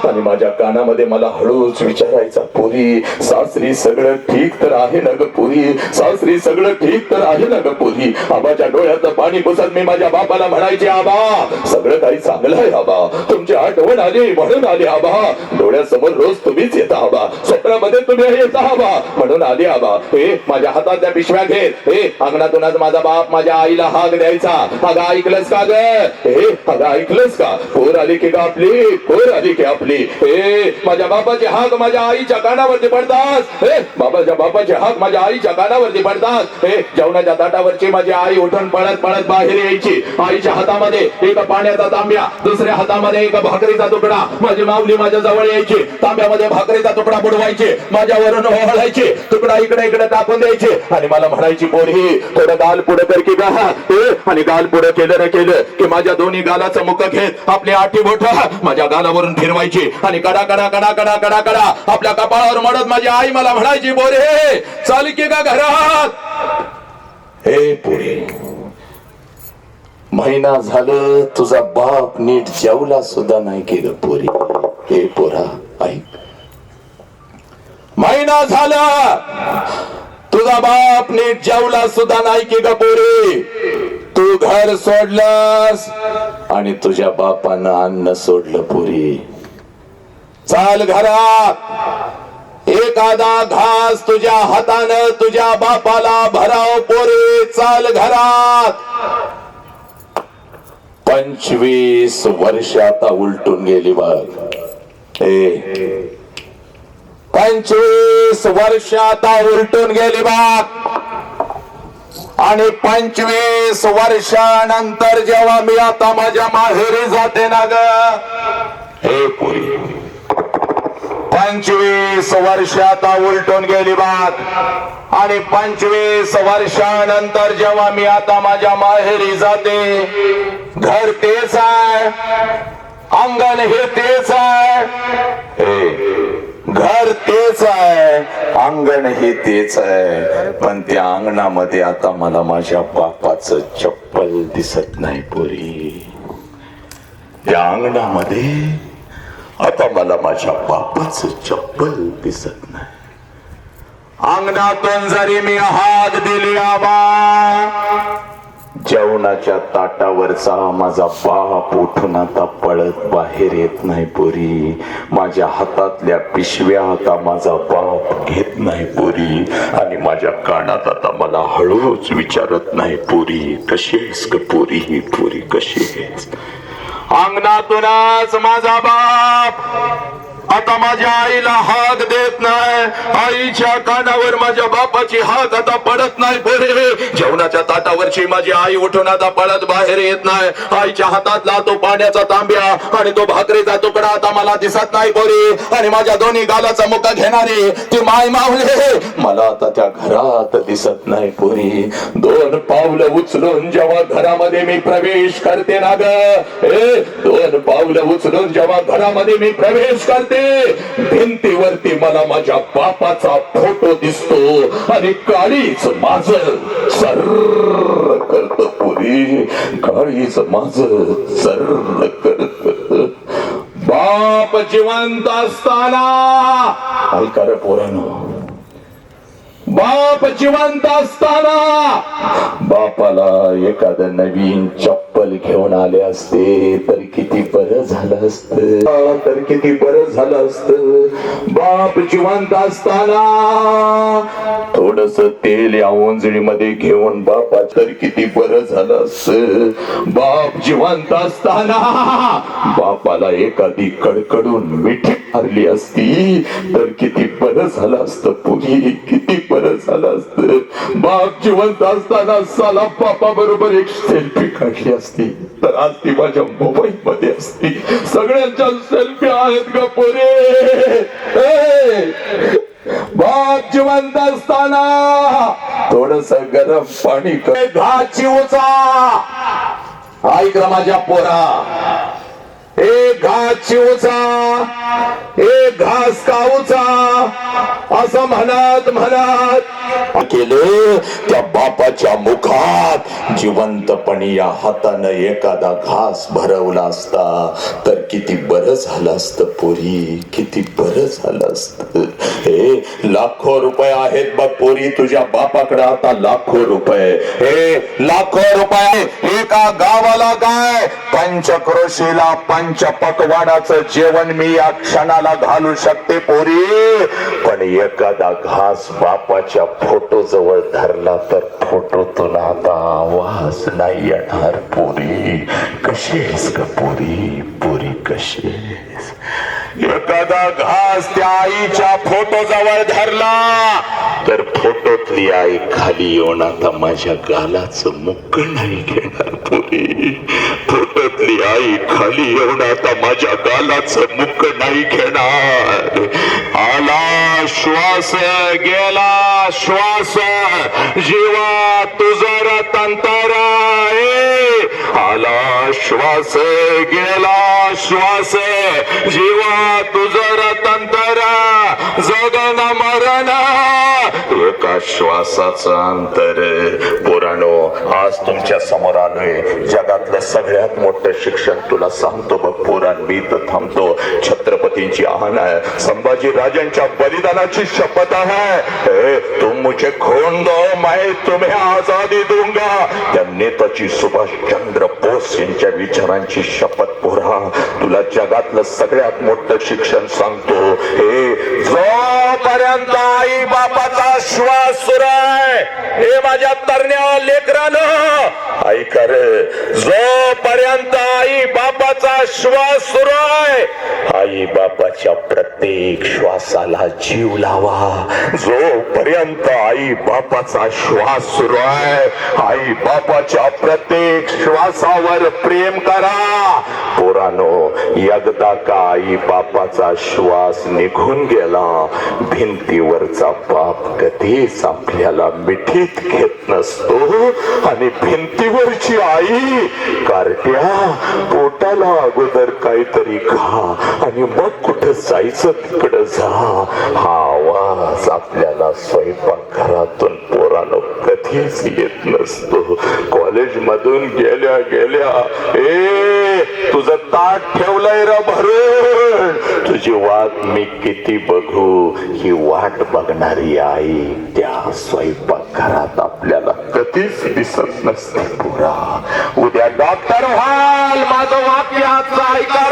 आणि माझ्या कानामध्ये मला हळूच विचारायचा, पोरी सासरी सगळं ठीक तर आहे ना ग पोरी, सासरी सगळं ठीक तर आहे ना ग पोरी. आबाच्या डोळ्यातलं पाणी पुसत मी माझ्या बापाला म्हणायचे, आबा सगळं काही चांगलं आहे आबा, तुमची आठवण आली म्हणून आली आबा. डोळ्यासमोर रोज तुम्हीच येता आबा, स्वप्नामध्ये तुम्ही येता आबा. आबा म्हणून आली आबा. हे माझ्या हातातल्या पिशव्या घे. हे अंगणातून आज माझा बाप माझ्या आईला हाक द्यायचा. अगं ऐकलंस का ग? हे अगं ऐकलंस का? पोर आली की आपली, पोर आली की आपली. हे माझ्या बापाची हाक माझ्या आईच्या कानावरती पडतात. हे बापाची हाक माझ्या आईच्या कानावरती पडतात. हे जेवणाच्या ताटावरची माझी आई उठून पळत पळत बाहेर यायची. आईच्या हातामध्ये एक पाण्याचा तांब्या, दुसऱ्या हातामध्ये एक भाकरीचा तुकडा. माझी माऊली माझ्या जवळ यायची. तांब्यामध्ये भाकरीचा तुकडा बुडवायचे, माझ्यावरून ओहळायचे. तुकडा इकडे इकडे टाकून द्यायचे आणि मला म्हणायची, पोरी थोडं गाल पुढे कर की गा. आणि गाल पुढे केलं न केलं की माझ्या दोन्ही गालाचं मुख घेत आपली आठी बोट माझ्या गालावरून फिरवायची आणि कडा कडा कडा कडा कडा कडा आपल्या कपाळावर मडत माझी आई मला म्हणायची, पोरे चाल की का घरात. हे पोरे, महिना झालं तुझा बाप नीट जेवला सुद्धा नाही की ग पोरी. हे पोरा ऐक, महिना झाला तुझा बाप नीट जेवला सुद्धा नाही की ग पोरी. तू घर सोडलंस आणि तुझ्या बापानं अन्न सोडलं पोरी. चाल घरात, एखादा घास तुझ्या हातानं तुझ्या बापाला भराव पोरी. चाल घरात. 25 वर्ष आता उलटून गेली बघ. 25 वर्ष आता उलटून गेली बघ. आणि 25 वर्षानंतर जेव्हा मी आता माझ्या माहेरी जाते ना ग, हे पुरी 25 वर्ष आता उलटून गेली बात. आणि 25 वर्षानंतर जेव्हा मी आता माझ्या माहेरी जाते, घर तेच आहे, अंगण हे तेच आहे. घर तेच आहे, अंगण हे तेच आहे, पण त्या अंगणामध्ये आता मला माझ्या बापाचं चप्पल दिसत नाही पोरी. त्या अंगणामध्ये आता मला माझ्या बापाचं चप्पल दिसत नाही. अंगणातून जरी मी हाक दिली आबा, जेवणाच्या ताटावरचा माझा बाप उठून आता पळत बाहेर येत नाही पोरी. माझ्या हातातल्या पिशव्या आता माझा बाप घेत नाही पोरी. आणि माझ्या कानात आता मला हळूच विचारत नाही, पोरी कशी आहेस ग पोरी, पोरी कशी आहेस. अंगणातूनच माझा बाप आता माझ्या आईला हाक देत नाही. आईच्या कानावर माझ्या बापाची हाक आता पडत नाही पोरे. जेवणाच्या ताटावरची माझी आई उठून आता पळत बाहेर येत नाही. आईच्या हातातला तो पाण्याचा तांब्या आणि तो भाकरीचा तुकडा आता मला दिसत नाही पोरी. आणि माझ्या दोन्ही गालाचा मुका घेणारी ती माय मावले मला आता त्या घरात दिसत नाही पोरी. 2 पावलं उचलून जेव्हा घरामध्ये मी प्रवेश करते ना ग, 2 पावलं उचलून जेव्हा घरामध्ये मी प्रवेश करते, भिंतीवरती मला माझ्या बापाचा फोटो दिसतो आणि काळीच माझ सर्र करत पुरी. काळीच माझ सर्र करत. बाप जिवंत असताना, ऐका रे पोरांनो, बाप जिवंत असताना बापाला एखादं नवीन चप्पल घेऊन आले असते तर किती बरं झालं असतं, तर किती बरं झालं असतं. बाप जिवंत असताना थोडस तेल या ओंजळीमध्ये घेऊन बापा तर किती बरं झालं असतं. बाप जिवंत असताना बापाला एखादी कडकडून मिठी मारली असती तर किती बरं झालं असतं पुरी, किती बरं झालं असतं. बाप जिवंत असताना साला बापा बरोबर एक सेल्फी काढली असती तर आज ती माझ्या मोबाईल मध्ये असती. सगळ्यांच्या सेल्फी आहेत ग पोरे. बाप जिवंत असताना थोडस गरम पाणी घाची उचा. ऐक माझ्या पोरा, एक घास चिवचा, एक घास काऊचा, असं म्हणत म्हणत केले त्या बापाच्या मुखात जिवंतपणी या हातानं एखादा घास भरवला असता तर किती बरं झालं असतं पोरी, किती बरं झालं असतं. हे लाखो रुपये आहेत बघ पोरी तुझ्या बापाकडे आता, लाखो रुपये. हे लाखो रुपये एका गावाला काय पंचक्रोशीला पंचपक्ष पकवानाचं जेवण मी या क्षणाला घालू शकते पोरी, पण एखादा घास बापाच्या फोटो जवळ धरला तर फोटोतून आता आवाज नाही येणार. पोरी कशी आहेस ग पोरी, पोरी कशी आहेस? एखादा घास त्या आईच्या फोटो जवळ धरला तर फोटोतली आई खाली येऊन आता माझ्या गालाचं मुक्क नाही घेणार. पोरी फोटोतली आई खाली येऊन आता माझ्या गालाचं मुक्क नाही घेणार. आला श्वास गेला श्वास, जीवा तुझा रतंतरा आला श्वास गेला श्वास, जीवा तुझं रतंतरा जगन मरण एका श्वासाचं अंतर. पोरानो आज तुमच्या समोर आलोय, जगातलं सगळ्यात मोठं शिक्षण तुला सांगतो बघ पोरान. मी तर थांबतो. छत्रपतींची आण आहे, संभाजी राजांच्या बलिदानाची शपथ आहे. तुम मुझे खून दो मैं तुम्हें आजादी दूंगा, त्या नेताजी सुभाषचंद्र बोस यांच्या विचारांची शपथ. पोरा तुला जगातलं सगळ्यात मोठं शिक्षण सांगतो. हे जोपर्यंत आई बापाचा श्वास सुरू आहे, हे माझ्या तरण्या लेकरानं ऐका रे, जोपर्यंत आई बापाचा श्वास सुरू आहे, आई बापाच्या प्रत्येक श्वासाला जीव लावा. जोपर्यंत आई बापाचा श्वास सुरू आहे, आई बापाच्या प्रत्येक श्वासावर प्रेम करा. पोरानो एकदा का आई बापाचा श्वास निघून गेला, भिंतीवरचा बाप कधीच आपल्याला मिठीत घेत नसतो. आणि भिंतीवरची आई कार्ट्या पोटाला अगोदर काहीतरी खा आणि मग कुठं जायचं तिकडं जा. हा आवाज आपल्याला स्वयंपाकघरातून पोरानो कधीच येत नसतो. कॉलेज मधून गेल्या गेल्या तुझं ताट ठेवलंय र भरून, तुझी वाट मी किती बघू, ही वाट बघणारी आई त्या स्वयंपाकघरात आपल्याला कधीच दिसत नसते. पुरा उद्या डॉक्टर व्हाल, माझं वाक्य आजचं ऐका.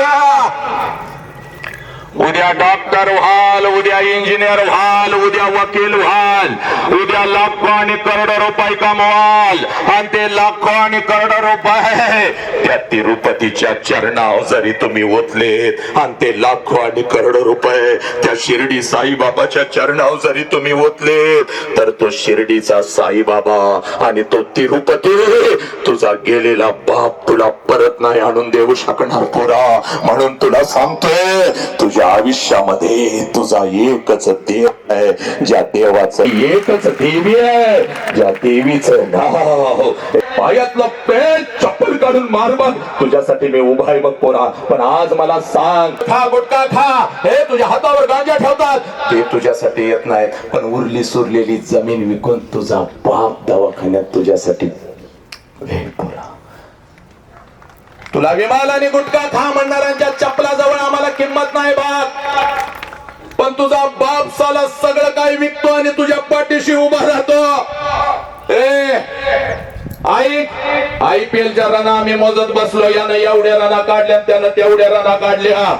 उद्या डॉक्टर व्हाल, उद्या इंजिनियर व्हाल, उद्या वकील व्हाल, उद्या लाखो आणि करोडो रुपये कमवाल. आणि ते लाखो आणि करोडो रुपये त्या तिरुपतीच्या चरणावर जरी तुम्ही ओतलेत, आणि ते लाखो आणि करोडो रुपये त्या शिर्डी साईबाबाच्या चरणावर जरी तुम्ही ओतलेत, तर तो शिर्डीचा साईबाबा आणि तो तिरुपती तुझा गेलेला बाप तुला परत नाही आणून देऊ शकणार. पोरा म्हणून तुला सांगतोय, तुझ्या आयुष्यामध्ये तुझा एकच देव आहे, ज्या देवाचं एकच देवी आहे, ज्या देवीचं नाव पायातलं पेट चप्पल काढून मार बघ, तुझ्यासाठी मी उभा आहे बघ पोरा. पण आज मला सांग, खा गुटखा खा, हे तुझ्या हातावर गांजा ठेवतात, ते तुझ्यासाठी येत नाही. पण उरली सुरलेली जमीन विकून तुझा बाप दवाखान्यात तुझ्यासाठी पोरा. तुला विमाल आणि गुटखा खा म्हणणाऱ्यांच्या चपलाजवळ आम्हाला किंमत नाही बाप, पण तुझा बाप साला सगळं काही विकतो आणि तुझ्या पाठीशी उभा राहतो. IPL च्या रना आम्ही मोजत बसलो, यानं एवढ्या रना काढल्या, त्यानं तेवढ्या रना काढल्या.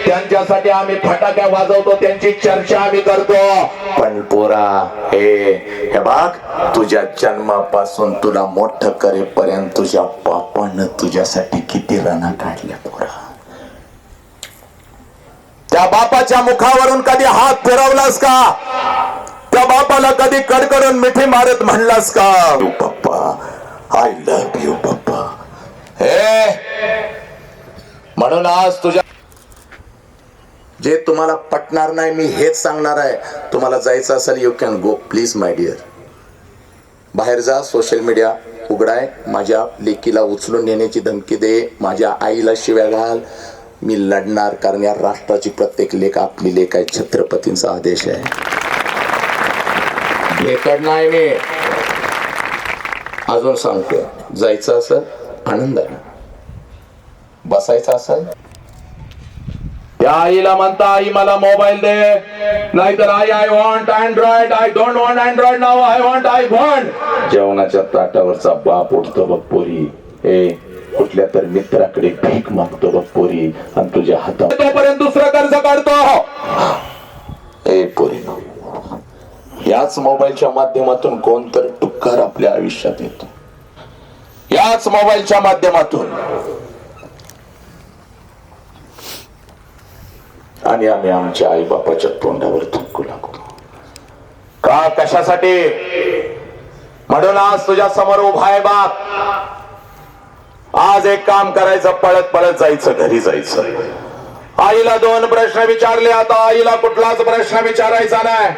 त्यांच्यासाठी आम्ही फटाक्या वाजवतो, त्यांची चर्चा आम्ही करतो. पण पोरा हे बघ, तुझ्या जन्मापासून तुला मोठं करेपर्यंत तुझ्या बापानं तुझ्यासाठी किती रना काढल्या पोरा. त्या बापाच्या मुखावरून कधी हात फिरवलास का? त्या बापाला कधी कडकडून मिठी मारत म्हणलास का, पप्पा आय लव्ह यू पप्पा? म्हणून आज तुझ्या जे तुम्हाला पटणार नाही मी हेच सांगणार आहे. तुम्हाला जायचं असेल you can go please my dear. बाहेर जा, सोशल मीडिया उघडाय, माझ्या लेकीला उचलून नेण्याची धमकी दे, माझ्या आईला शिव्या घाल, मी लढणार. कारण या राष्ट्राची प्रत्येक लेख आपली लेख आहे, छत्रपतींचा आदेश आहे. भेटणार नाही मी. अजून सांगतो, जायचं असेल आनंदाने, बसायचं असेल त्या आईला म्हणता, आई मला मोबाईल दे, नाहीतर I want Android, I don't want Android now, I want iPhone. जेवणाच्या ताटावरचा बाप उठतो बघ पोरी, कुठल्या तर मित्राकडे भीक मागतो बघ पोरी आणि तुझ्या हातात तोपर्यंत दुसरं कर्ज काढतो. ए पोरीनो, याच मोबाईलच्या माध्यमातून कोणतर टुक्कर आपल्या आयुष्यात येतो. याच मोबाईलच्या माध्यमातून आणि आम्ही आमच्या आई बापाच्या तोंडावर थुंकू लागतो. का कशासाठी? म्हणून आज तुझ्या समोर उभा आहे बाप. आज एक काम करायचं, पळत पळत जायचं, घरी जायचं. आईला 2 प्रश्न विचारले, आता आईला कुठलाच प्रश्न विचारायचा नाही.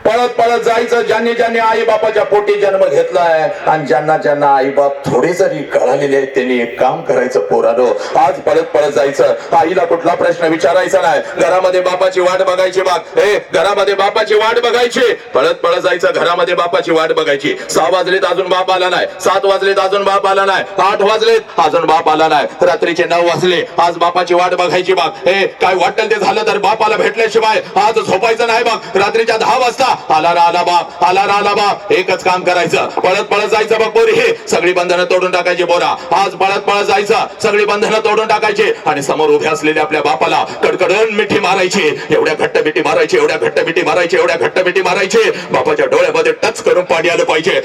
पळत पळत जायचं. ज्यांनी ज्यांनी आई बापाच्या पोटी जन्म घेतलाय आणि ज्यांना ज्यांना आई बाप थोडे जरी कळालेले आहेत त्यांनी एक काम करायचं पोरानो, आज पळत पळत जायचं. आईला कुठला प्रश्न विचारायचा नाही. घरामध्ये बापाची वाट बघायची. बाप घरामध्ये बापाची वाट बघायची. पळत पळत जायचं, घरामध्ये बापाची वाट बघायची. 6 वाजलेत अजून बाप आला नाही. 7 वाजलेत अजून बाप आला नाही. 8 वाजलेत अजून बाप आला नाही. रात्रीचे 9 वाजले, आज बापाची वाट बघायची. बाप काय वाटेल ते झालं तर बापाला भेटल्याशिवाय आज झोपायचं नाही. बाप रात्रीच्या 10 वाजता आला राहिला बाप, आला राहिला बाप. एकच काम करायचं, पळत पळत जायचं. बघ पोरी, हे सगळी बंधनं तोडून टाकायची. पोरा आज पळत पळत जायचं, सगळी बंधनं तोडून टाकायची आणि समोर उभे असलेले आपल्या बापाला कडकडून मिठी मारायची. एवढ्या घट्ट मिठी मारायची, एवढ्या घट्ट मिठी मारायची, एवढ्या घट्ट मिठी मारायची. बापाच्या डोळ्यामध्ये टच करून पाणी आलं पाहिजे.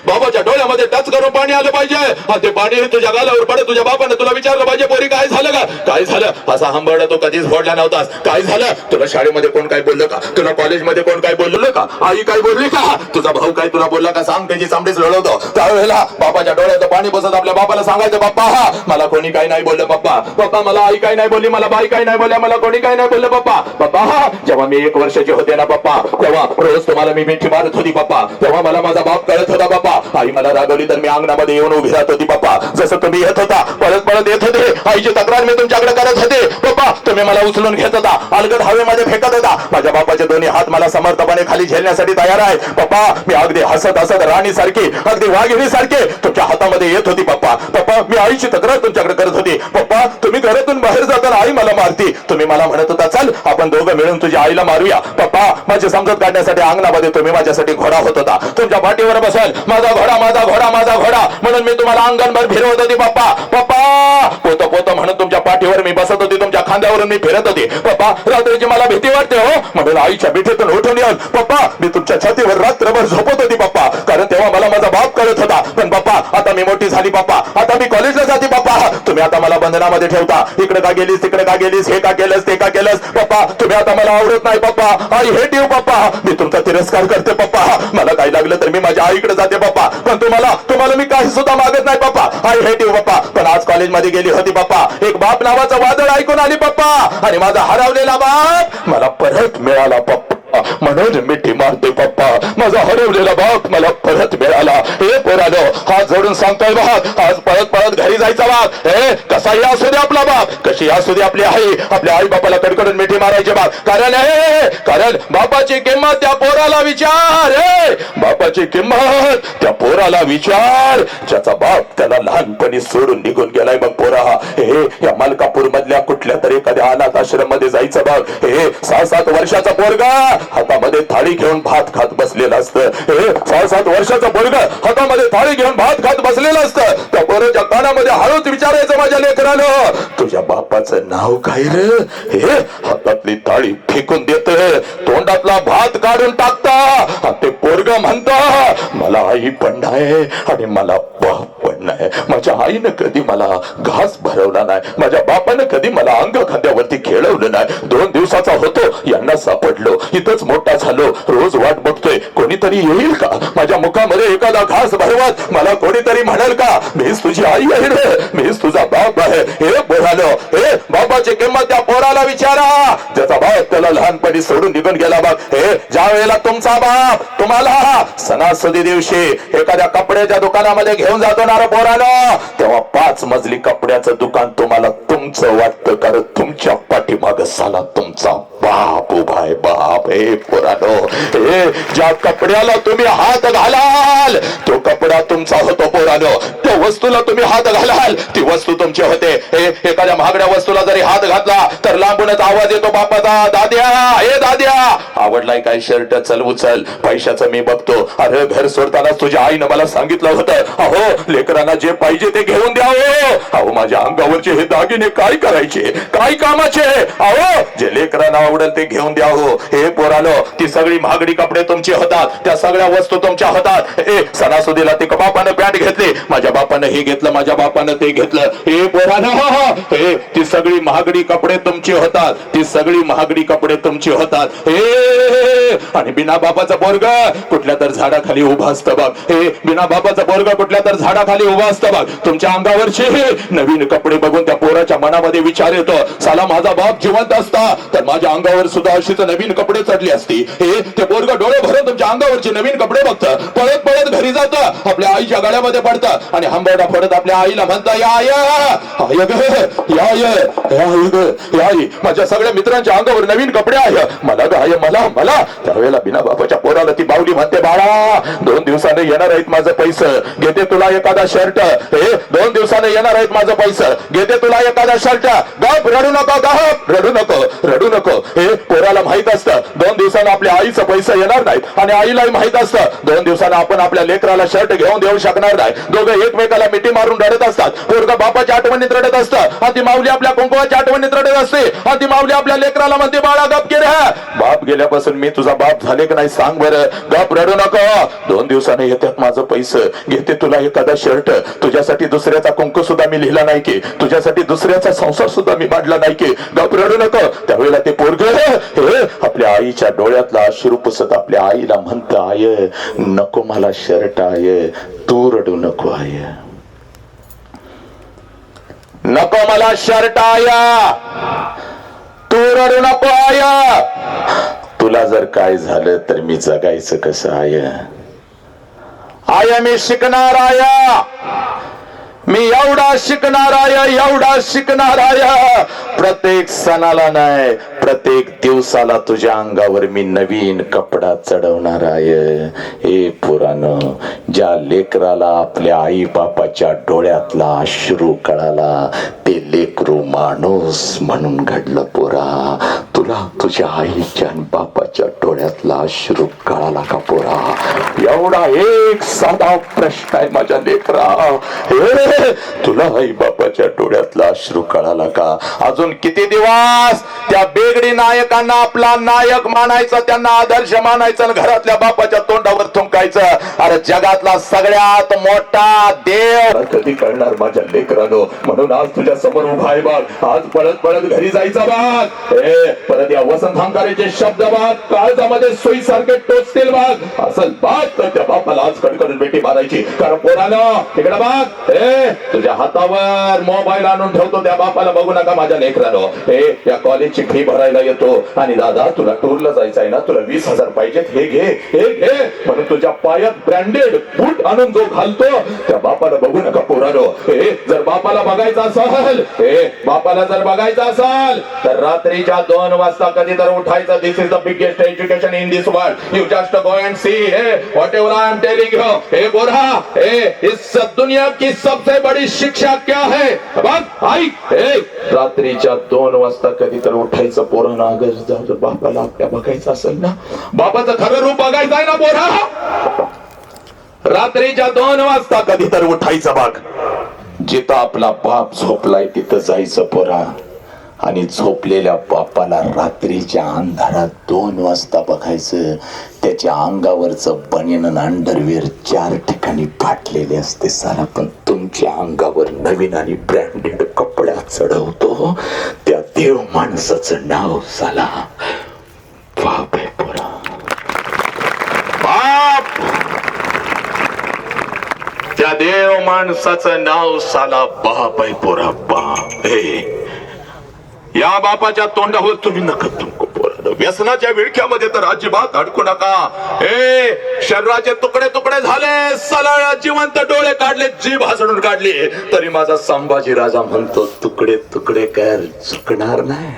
बाबाच्या डोळ्यामध्ये टच करून पाणी आलं पाहिजे. ते पाणी तुझ्या गालावर पडत. तुझ्या बापाने तुला विचारलं पाहिजे, पोरी काय झालं का, काय झालं? असा हंबरडा तो कधीच फोडला नव्हतास. काय झालं? तुला शाळेमध्ये कोण काय बोललं का? तुला कॉलेजमध्ये कोण काय बोललं का? आई काय बोलली का? तुझा भाऊ काय तुला बोलला का? सांग. त्याची चांबडीच लढवतो. त्यावेळेला बापाच्या डोळ्यात पाणी बसत आपल्या बापाला सांगायचं, बाप्पा मला कोणी काही नाही बोललं. पप्पा मला आई काही नाही बोलली, मला बाई काही नाही बोलल्या, मला कोणी काही नाही बोललं. पप्पा जेव्हा मी 1 वर्षाचे होते ना पप्पा, तेव्हा रोज तुम्हाला मी मिठी मारत होती पप्पा. तेव्हा मला माझा बाप कळत होता पप्पा. आई मला रागवली तर मी अंगणामध्ये येऊन उभी राहत होती पप्पा. जसं तुम्ही येत होता, पळत पळत येत होते, आईची तक्रार मी तुमच्याकडे करत होते पप्पा. तुम्ही मला उचलून घेत होता, अलगद हवेमध्ये फेकत होता. माझ्या बापाचे दोन्ही हात मला समर्थपणे खाली झेलण्यासाठी तयार आहे पप्पा. मी अगदी हसत हसत राणी सारखी, अगदी वाघिणी सारखे तुमच्या हातामध्ये येत होती पप्पा. मी आईची तक्रार तुमच्याकडे करत होती पप्पा. तुम्ही घरातून बाहेर जाताना आई मला मारती. तुम्ही मला म्हणत होता, चल आपण दोघं मिळून तुझ्या आईला मारूया पप्पा. माझी समजत काढण्यासाठी अंगणामध्ये तुम्ही माझ्यासाठी घोडा होत होता. तुमच्या पाठीवर बसल, माझा घोडा माझा घोडा माझा घोडा म्हणून मी तुम्हाला अंगणभर फिरवत होती पप्पा. पोत पोत म्हणून तुमच्या पाठीवर मी बसत होती, तुमच्या खांद्यावरून मी फिरत होती पप्पा. रात्रीची मला भीती वाटते हो, म्हणून आईच्या मिठीतून उठून येऊन पप्पा मी तुमच्या छातीवर रात्रभर झोपत होती पप्पा. कारण तेव्हा मला माझा बाप कळत होता. पण पप्पा आता मी मोठी झाली पप्पा, आता मी कॉलेजला जाते पप्पा. तुम्ही आता मला बंधनामध्ये ठेवता. इकडे का गेलीस, तिकडे का गेलीस, हे का केलंस, ते का केलंस पप्पा. तुम्ही आता मला आवडत नाही पप्पा. आई हेट यू पप्पा. मी तुमचा तिरस्कार करते पप्पा. मला काही लागलं तर मी माझ्या आईकडे जाते पप्पा. पण तुम्हाला मी काही सुद्धा मागत नाही पप्पा. आई हेट यू पप्पा. पण आज कॉलेजमध्ये गेली होती पप्पा, एक बाप नावाचं वादळ ऐकून आली पप्पा. आणि माझा हरवलेला बाप मला परत मिळाला पप्पा. म्हणून मिठी मारते पप्पा. माझा हरवलेला बाप मला परत मिळाला. हे पोरानो, हात जोडून सांगतोय बाप, आज पळत पळत घरी जायचा बाप. कसाही असू दे आपला बाप, कशी असू दे आपली आई, आपल्या आई बापाला कडकडून मिठी मारायचे बाप. कारण बापाची किंमत त्या पोराला विचार. बापाची किंमत त्या पोराला विचार, ज्याचा बाप त्याला लहानपणी सोडून निघून गेलाय बघ पोरा. या मलकापूर मधल्या कुठल्या तरी एखाद्या अनाथ आश्रम मध्ये जायचं बघ. 6-7 वर्षाचा पोरगा हातामध्ये थाळी घेऊन भात खात बसलेलं असतं. 6-7 वर्षाचं पोरगा हातामध्ये थाळी घेऊन भात खात बसलेलं असतं. त्या पोराच्या कानामध्ये हळूच विचारायचं, माझ्या लेकरानं तुझ्या बापाचं नाव काय रे? हातातली थाळी फेकून देत, तोंडातला भात काढून टाकता. ते पोरग म्हणत, मला आई पण नाही आणि मला बाप पण नाही. माझ्या आईनं कधी मला घास भरवला नाही, माझ्या बापानं कधी मला अंग खांद्यावरती खेळवलं नाही. 2 दिवसाचा होतो, यांना सापडलो, इथंच मोठा झालो. रोज वाट बघतोय कोणीतरी येईल का माझ्या मुखामध्ये एखादा घास भरवत. मला कोणीतरी म्हणाल का, मीच तुझी आई आहे रे, मीच तुझा बाप आहे. हे बोलालो, बापाची किंमत त्या पोराला विचारा, ज्याचा बाप त्याला लहानपणी सोडून निघून गेला बघ. ज्या वेळेला तुमचा बाप तुम्हाला सणासुदी दिवशी एखाद्या कपड्याच्या दुकानामध्ये घेऊन जातो ना पोराला, तेव्हा 5 मजली कपड्याचं दुकान तुम्हाला तुमचं वाटतं, कारण तुमच्या पाठीमाग साला तुमचा बाप उभा आहे. बाप पोरानो, ज्या कपड्या कपड्याला तुम्ही हात घालाल तो कपडा तुमचा होतो पोरानो. त्या वस्तूला तुम्ही हात घालाल ती वस्तू तुमची होते. एखाद्या महागड्या वस्तूला जरी हात घातला तर लांबूनच आवाज येतो बापाचा, दाद्या हे दाद्या आवडलाय काय शर्ट, चल उचल. पैशाचं मी बघतो. अरे घर सोडताना तुझ्या आईनं मला सांगितलं होतं, अहो लेकरांना जे पाहिजे ते घेऊन द्यावं. अहो माझ्या अंगावरचे हे दागिने काय करायचे, काय कामाचे. अहो जे लेकरांना आवडेल ते घेऊन द्यावं. हे पोरानो ती सगळी महागडी कपडे तुमची होतात, त्या सगळ्या वस्तू तुमच्या होतात. सणासुदीला ते बापानं पॅन्ट घेतली, माझ्या बापानं हे घेतलं, माझ्या बापानं ते घेतलं. हे पोरानो हे ती सगळी महागडी कपडे तुमची होतात, ती सगळी महागडी कपडे तुमची होतात. हे आणि बिना बापाचं पोरग कुठल्या तर झाडाखाली उभा असतं बघ. हे बिना बापाचं पोरग कुठल्या तर झाडाखाली उभा असतं बघ. तुमच्या अंगावरचे नवीन कपडे बघून त्या पोराच्या मनामध्ये विचार येतो, साला माझा बाप जिवंत असता तर माझ्या अंगावर सुद्धा अशीच नवीन कपडे चढली असती. हे ते पोरग डोळे भरून तुमच्या अंगावरचे नवीन कपडे बघतं, पळत पळत घरी जातं, आपल्या आईच्या गळ्यामध्ये पडतं आणि हंबरडा फोडत आपल्या आईला म्हणतं, या माझ्या सगळ्या मित्रांच्या अंगावर नवीन कपडे आहे, मला गाय मला मला. त्यावेळेला बिना बापाच्या पोराला ती बावली म्हणते, बाळा 2 दिवसाने येणार आहेत माझं पैसे, घेते तुला एखादा शर्ट. हे 2 दिवसाने येणार आहेत माझं पैसे, घेते तुला एखादा शर्ट. गप रडू नको, गप रडू नको, रडू नको. हे पोराला माहित असतं 2 दिवसानं आपल्या आईचं पैसे येणार नाहीत आणि आईलाही माहित असतं 2 दिवसानं आपण आपल्या लेकराला शर्ट घेऊन देऊ शकणार नाही. दोघं एकमेकाला मिठी मारून रडत असतात. पोरगा बापाच्या आठवणीत रडत असतं आणि ती माऊली आपल्या कुंकवाच्या आठवणीत रडत असते आणि ती माऊली आपल्या लेकराला म्हणते, बाळा गप के रे, बाप गेल्यापासून मी तुझा बाप झाले की नाही सांग बरं. गप रडू नको, 2 दिवसाने येतात माझं पैसे, घेते तुला एखादा शर्ट. तुझ्यासाठी दुसऱ्याचा कुंकू सुद्धा मी लिहिला नाही की, तुझ्यासाठी दुसऱ्याचा संसार सुद्धा मी मांडला नाही की. गप रडू नको. त्यावेळेला ते पोरग आपल्या आईच्या डोळ्यातला अश्रू पुसत आपल्या आईला म्हणतं, आय नको मला शर्ट, आय तू रडू नको, आय नको मला शर्ट, आया तू रडू नको, आया तुला जर काय झालं तर मी जगायचं कसं, आया आया मी शिकणार, आया मी एवढा शिकणार आहे, एवढा शिकणार आहे. प्रत्येक सणाला नाही प्रत्येक दिवसाला तुझ्या अंगावर मी नवीन कपडा चढवणार आहे. हे पुराण ज्या लेकराला आपल्या आई बापाच्या डोळ्यातला अश्रू कळाला ते लेकरू माणूस म्हणून घडलं. पोरा तुला तुझ्या आईच्या आणि बापाच्या डोळ्यातला अश्रू कळाला का पोरा? एवढा एक साधा प्रश्न आहे माझ्या लेकरा. हे तुला आई बापाच्या डोळ्यातला अश्रू कळाला का? अजून किती दिवस त्या बेगडी नायकांना आपला नायक मानायचं, त्यांना आदर्श मानायचं, घरातल्या बापाच्या तोंडावर थुंकायचं? अरे जगातला सगळ्यात मोठा देव कधी कळणार माझ्या लेकरानो? म्हणून आज तुझ्या समोर उभा आहे बघ. आज पळत पळत घरी जायचं बघ. परत या वसंत हंकारेचे शब्द बघ, काळजामध्ये सोयी सारखे टोचतील बघ. असं बात तर त्या बापाला आज कडकडून बेटी मारायची. कारण पोरानं तिकडे बघ, तुझ्या हातावर मोबाईल आणून ठेवतो, त्या बापाला बघू नका माझ्या लेकरानो. या कॉलेजची फी भरायला येतो आणि दादा तुला टूरला जायचं आहे ना, तुला 20,000 पाहिजेत, हे घे हे घे म्हणून तुझ्या पायात ब्रँडेड बूट आणून जो घालतो त्या बापाला बघू नका पोरानो. जर बापाला बघायचं असेल, बापाला जर बघायचं असेल तर रात्रीच्या 2 वाजता कधी तर उठायचं. This is the biggest education in this world. You just go and see whatever I am telling you. हे गोरा, इस दुनिया की सबसे बड़ी शिक्षा क्या है? रात्रीच्या 2 वाजता कधी तर उठायचं पोरांना. अगर बापाला आपल्या बघायचं असेल ना, बापाचं खरं रूप बघायचं आहे ना पोरा, रात्रीच्या 2 वाजता कधी तर उठायचं बघ. जिथं आपला बाप झोपलाय तिथं जायचं पोरा आणि झोपलेल्या बापाला रात्रीच्या अंधारात 2 वाजता बघायचं. त्याच्या अंगावरचं बनियन आणि अंडरवेअर 4 ठिकाणी फाटलेले असते सारा, पण तुमच्या अंगावर नवीन आणि ब्रँडेड कपड्या चढवतो त्या देव माणसाचं नाव साला बाप आहे पोरा. बाप, त्या देव माणसाचं नाव साला बाप आहे पोरा, बाप. या बापाच्या तोंडावर तुम्ही नका तुमको पोरा. व्यसनाच्या विळख्यामध्ये तर अजिबात अडकू नका. शरीराचे तुकडे तुकडे झाले, सलाळ जिवंत डोळे काढले, जीभ हसडून काढली, तरी माझा संभाजी राजा म्हणतो तुकडे तुकडे कर, चुकणार नाही.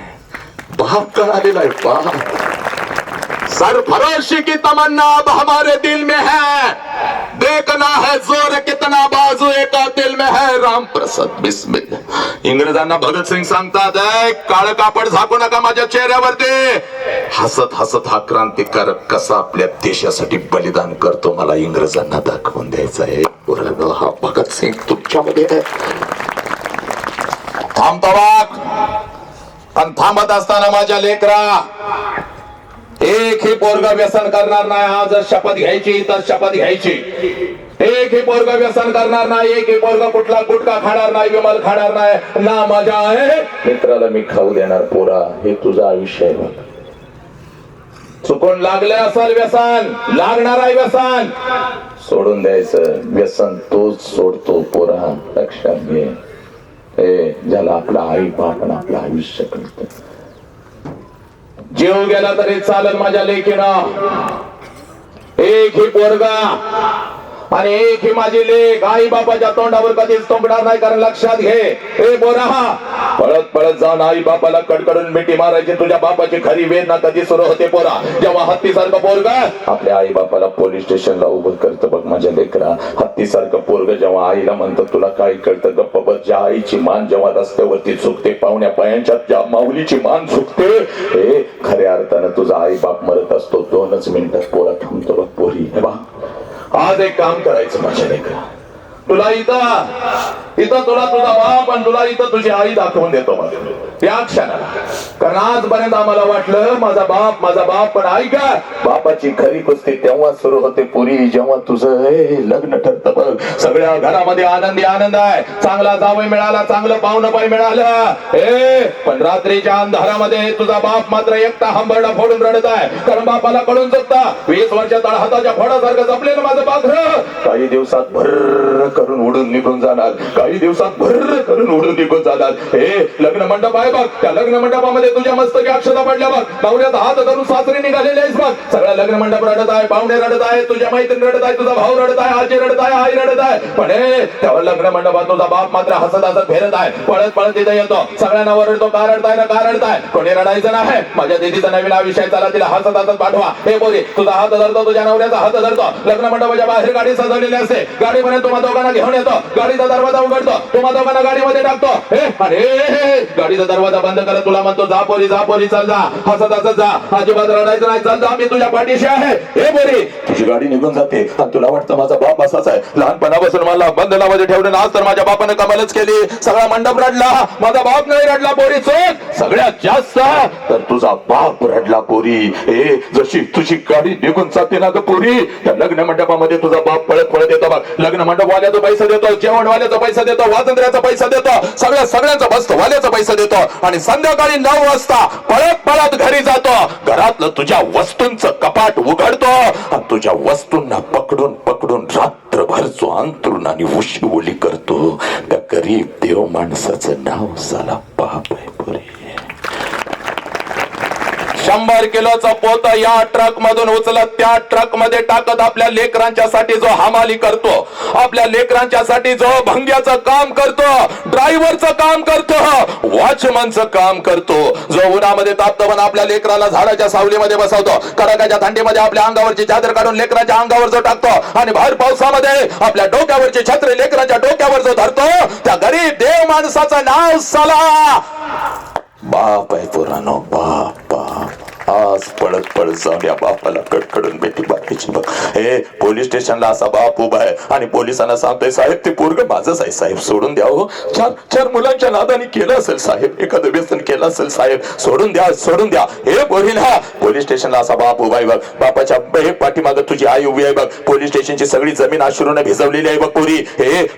बाप कळालेला आहे बाप. सरफरोशी की तमन्ना अब हमारे दिल में है, देखना है जोर कितना बाजू एका दिल में है. राम प्रसाद बिस्मिल्लाह. इंग्रजांना भगतसिंग सांगतात, काळं कापड झाकू नका माझ्या चेहऱ्यावरती. हसत हसत हा क्रांतिकारक कसा आपल्या देशासाठी बलिदान करतो मला इंग्रजांना दाखवून द्यायचं आहे. पोरांनो, हा भगतसिंग तुमच्यामध्ये आहे. थांबतो वाघ. पण थांबत असताना माझ्या लेकरा, एकही पोरगा व्यसन करणार नाही. आज शपथ घ्यायची तर शपथ घ्यायची. एकही पोरगा व्यसन करणार नाही. एकही पोरगा कुठला गुटखा खाणार नाही, विमल खाणार नाही. ना मजा आहे मित्राला मी खाऊ देणार. पोरा, हे तुझं आयुष्य आहे. चुकून लागले असेल व्यसन, लागणार आहे व्यसन, सोडून द्यायचं. व्यसन तोच सोडतो पोरा, लक्षात घे. ज्याला आपला आई बाप आपलं आयुष्य कळतं. जीव गेला तरी चालेल माझ्या लेकीनं. एक ही पोरगा आणि एक ही माझी लेक आई बापाच्या तोंडावर कधीच तोंडणार नाही. कारण लक्षात घे, ए पोरा, पळत पळत जाऊन आई बापाला कडकडून मिठी मारायची. तुझ्या बापाची खरी वेदना कधी सुरू होते पोरा, जेव्हा हत्तीसारखं पोरगा आपल्या आई बापाला पोलीस स्टेशनला उभं करतं. बघ माझ्या लेकरा, हत्तीसारखं पोरग जेव्हा आईला म्हणतं तुला काय कळतं, गप्प बस. ज्या आईची मान जेव्हा रस्त्यावरती चुकते, पाहुण्या पायांच्या ज्या माऊलीची मान चुकते, हे खऱ्या अर्थानं तुझा आई बाप मरत असतो. 2च मिनिटात पोरा थांबतो. बघ पोरी, हे बघ, आज एक काम करायचं माझ्या लेकरा. तुला इथं तुला तुझा बाप आणि तुला इथं तुझी आई दाखवून देतो मला या क्षणाला. कारण आजपर्यंत आम्हाला वाटलं माझा बाप, पण ऐका, बापाची खरी कुस्ती तेव्हा सुरू होते पुरी जेव्हा तुझं लग्न ठरतं. बघ, सगळ्या घरामध्ये आनंदी आनंद आहे. चांगला जावई मिळाला, चांगलं पाहुणबाई मिळालं. पण रात्रीच्या अंधारामध्ये तुझा बाप मात्र एकटा हंबरडा फोडून रडत आहे. कारण बापाला कळून चुकता 20 वर्षात हाताच्या फोडासारखं जपलेलं माझं पाखरं काही दिवसात भर करून उडून निघून जाणार. काही दिवसात भर करून उडून निघून जाणार. लग्न मंडप आहे बघ, त्या लग्न मंडपामध्ये तुझ्या मस्तकी अक्षता पडल्या बघ. नवऱ्याचा हात धरून सासरी निघालेले आहेस बघ. सगळ्या लग्न मंडप रडत आहे, पाहुणे रडत आहे, तुझ्या मैत्रीण रडत आहे, तुझा भाऊ रडत आहे, आजी रडत आहे, आई रडत आहे. पण तेव्हा लग्न मंडपात तुझा बाप मात्र हसत हसत फिरत आहे. पळत पळत तिथे येतो. सगळ्यांना ओरडतो, का रडताय ना, का रडताय. कोणी रडायचं नाही. माझ्या दीदीचा नवीन विषय चाला, तिला हसत हसत पाठवा. हे बोली, तुझा हात धरतो, तुझ्या नवऱ्याचा हात धरतो. लग्न मंडपाच्या बाहेर गाडी सजवलेली असते. गाडीपर्यंत तुम्हा दोघांना घेऊन येतो. गाडीचा दरवाजा उघडतो, तुम्हा दोघांना गाडीमध्ये टाकतो. गाडीचा दरवाजा बंद करत तुला म्हणतो, जा पोरी, जा पोरी, चल जा. हसत हसत जा, अजिबात रडायचं नाही. चल जा, मी तुझ्या पाठीशी आहे. हे पोरी, तुझी गाडी निघून जाते आणि तुला वाटतं माझा बाप असाच आहे. लहानपणापासून मला बंधनामध्ये ठेवलं, आज तर माझ्या बापाने कमालच केली. सगळा मंडप रडला, माझा बाप नाही रडला. पोरी चोख, सगळ्यात जास्त तर तुझा बाप रडला. पोरी, जशी तुझी गाडी निघून जाते ना ग पोरी, त्या लग्न मंडपामध्ये तुझा बाप पळत पळत येतो बघ. लग्न मंडप वाल्याचा पैसा देतो, जेवणवाल्याचा पैसा देतो, वाजंत्र्याचा पैसा देतो, सगळ्यांचा बसतो वाल्याचा पैसा देतो. आणि संध्याकाळी 9 वाजता पळत पळत घरी जातो. घरातलं तुझ्या वस्तूंचं कपाट उघडतो आणि तुझ्या वस्तूंना पकडून पकडून रात्रभर जो अंतरुणाने उशी करतो. त्या गरीब देव माणसाचं नाव साला बाप आहे. पुरे 100 किलोचा पोत या ट्रक मधून उचलत त्या ट्रक मध्ये टाकत आपल्या लेकरांच्या साठी जो हमाली करतो, आपल्या लेकरांच्या साठी जो भंग्याचं काम करतो, ड्रायव्हरचं काम करतो, वॉचमनचं काम करतो, जो उन्हामध्ये तापतो पण आपल्या लेकराला झाडाच्या सावलीमध्ये बसवतो, कडाक्याच्या थंडीमध्ये आपल्या अंगावरची चादर काढून लेकराच्या अंगावर जो टाकतो आणि भर पावसामध्ये आपल्या डोक्यावरची छत्री लेकराच्या डोक्यावर जो धरतो, त्या गरीब देव माणसाचं नाव साला बाप आहे. पुरानो बाप. आज पळत पळत जाऊन या बापाला कडकडून बेटी बापाची बघ. पोलीस स्टेशनला असा बाप उभा आहे आणि पोलिसांना सांगतोय, साहेब ते पोरग माझंच आहे साहेब, सोडून द्या. हो, 4 मुलांच्या नादाने केलं असेल साहेब, एखादं व्यसन केलं असेल साहेब, सोडून द्या, सोडून द्या. हे पोरीला पोलीस स्टेशनला असा बाप उभा आहे बघ. बापाच्या पाठीमागं तुझी आई उभी आहे बघ. पोलीस स्टेशनची सगळी जमीन अश्रूने भिजवलेली आहे बघ पोरी.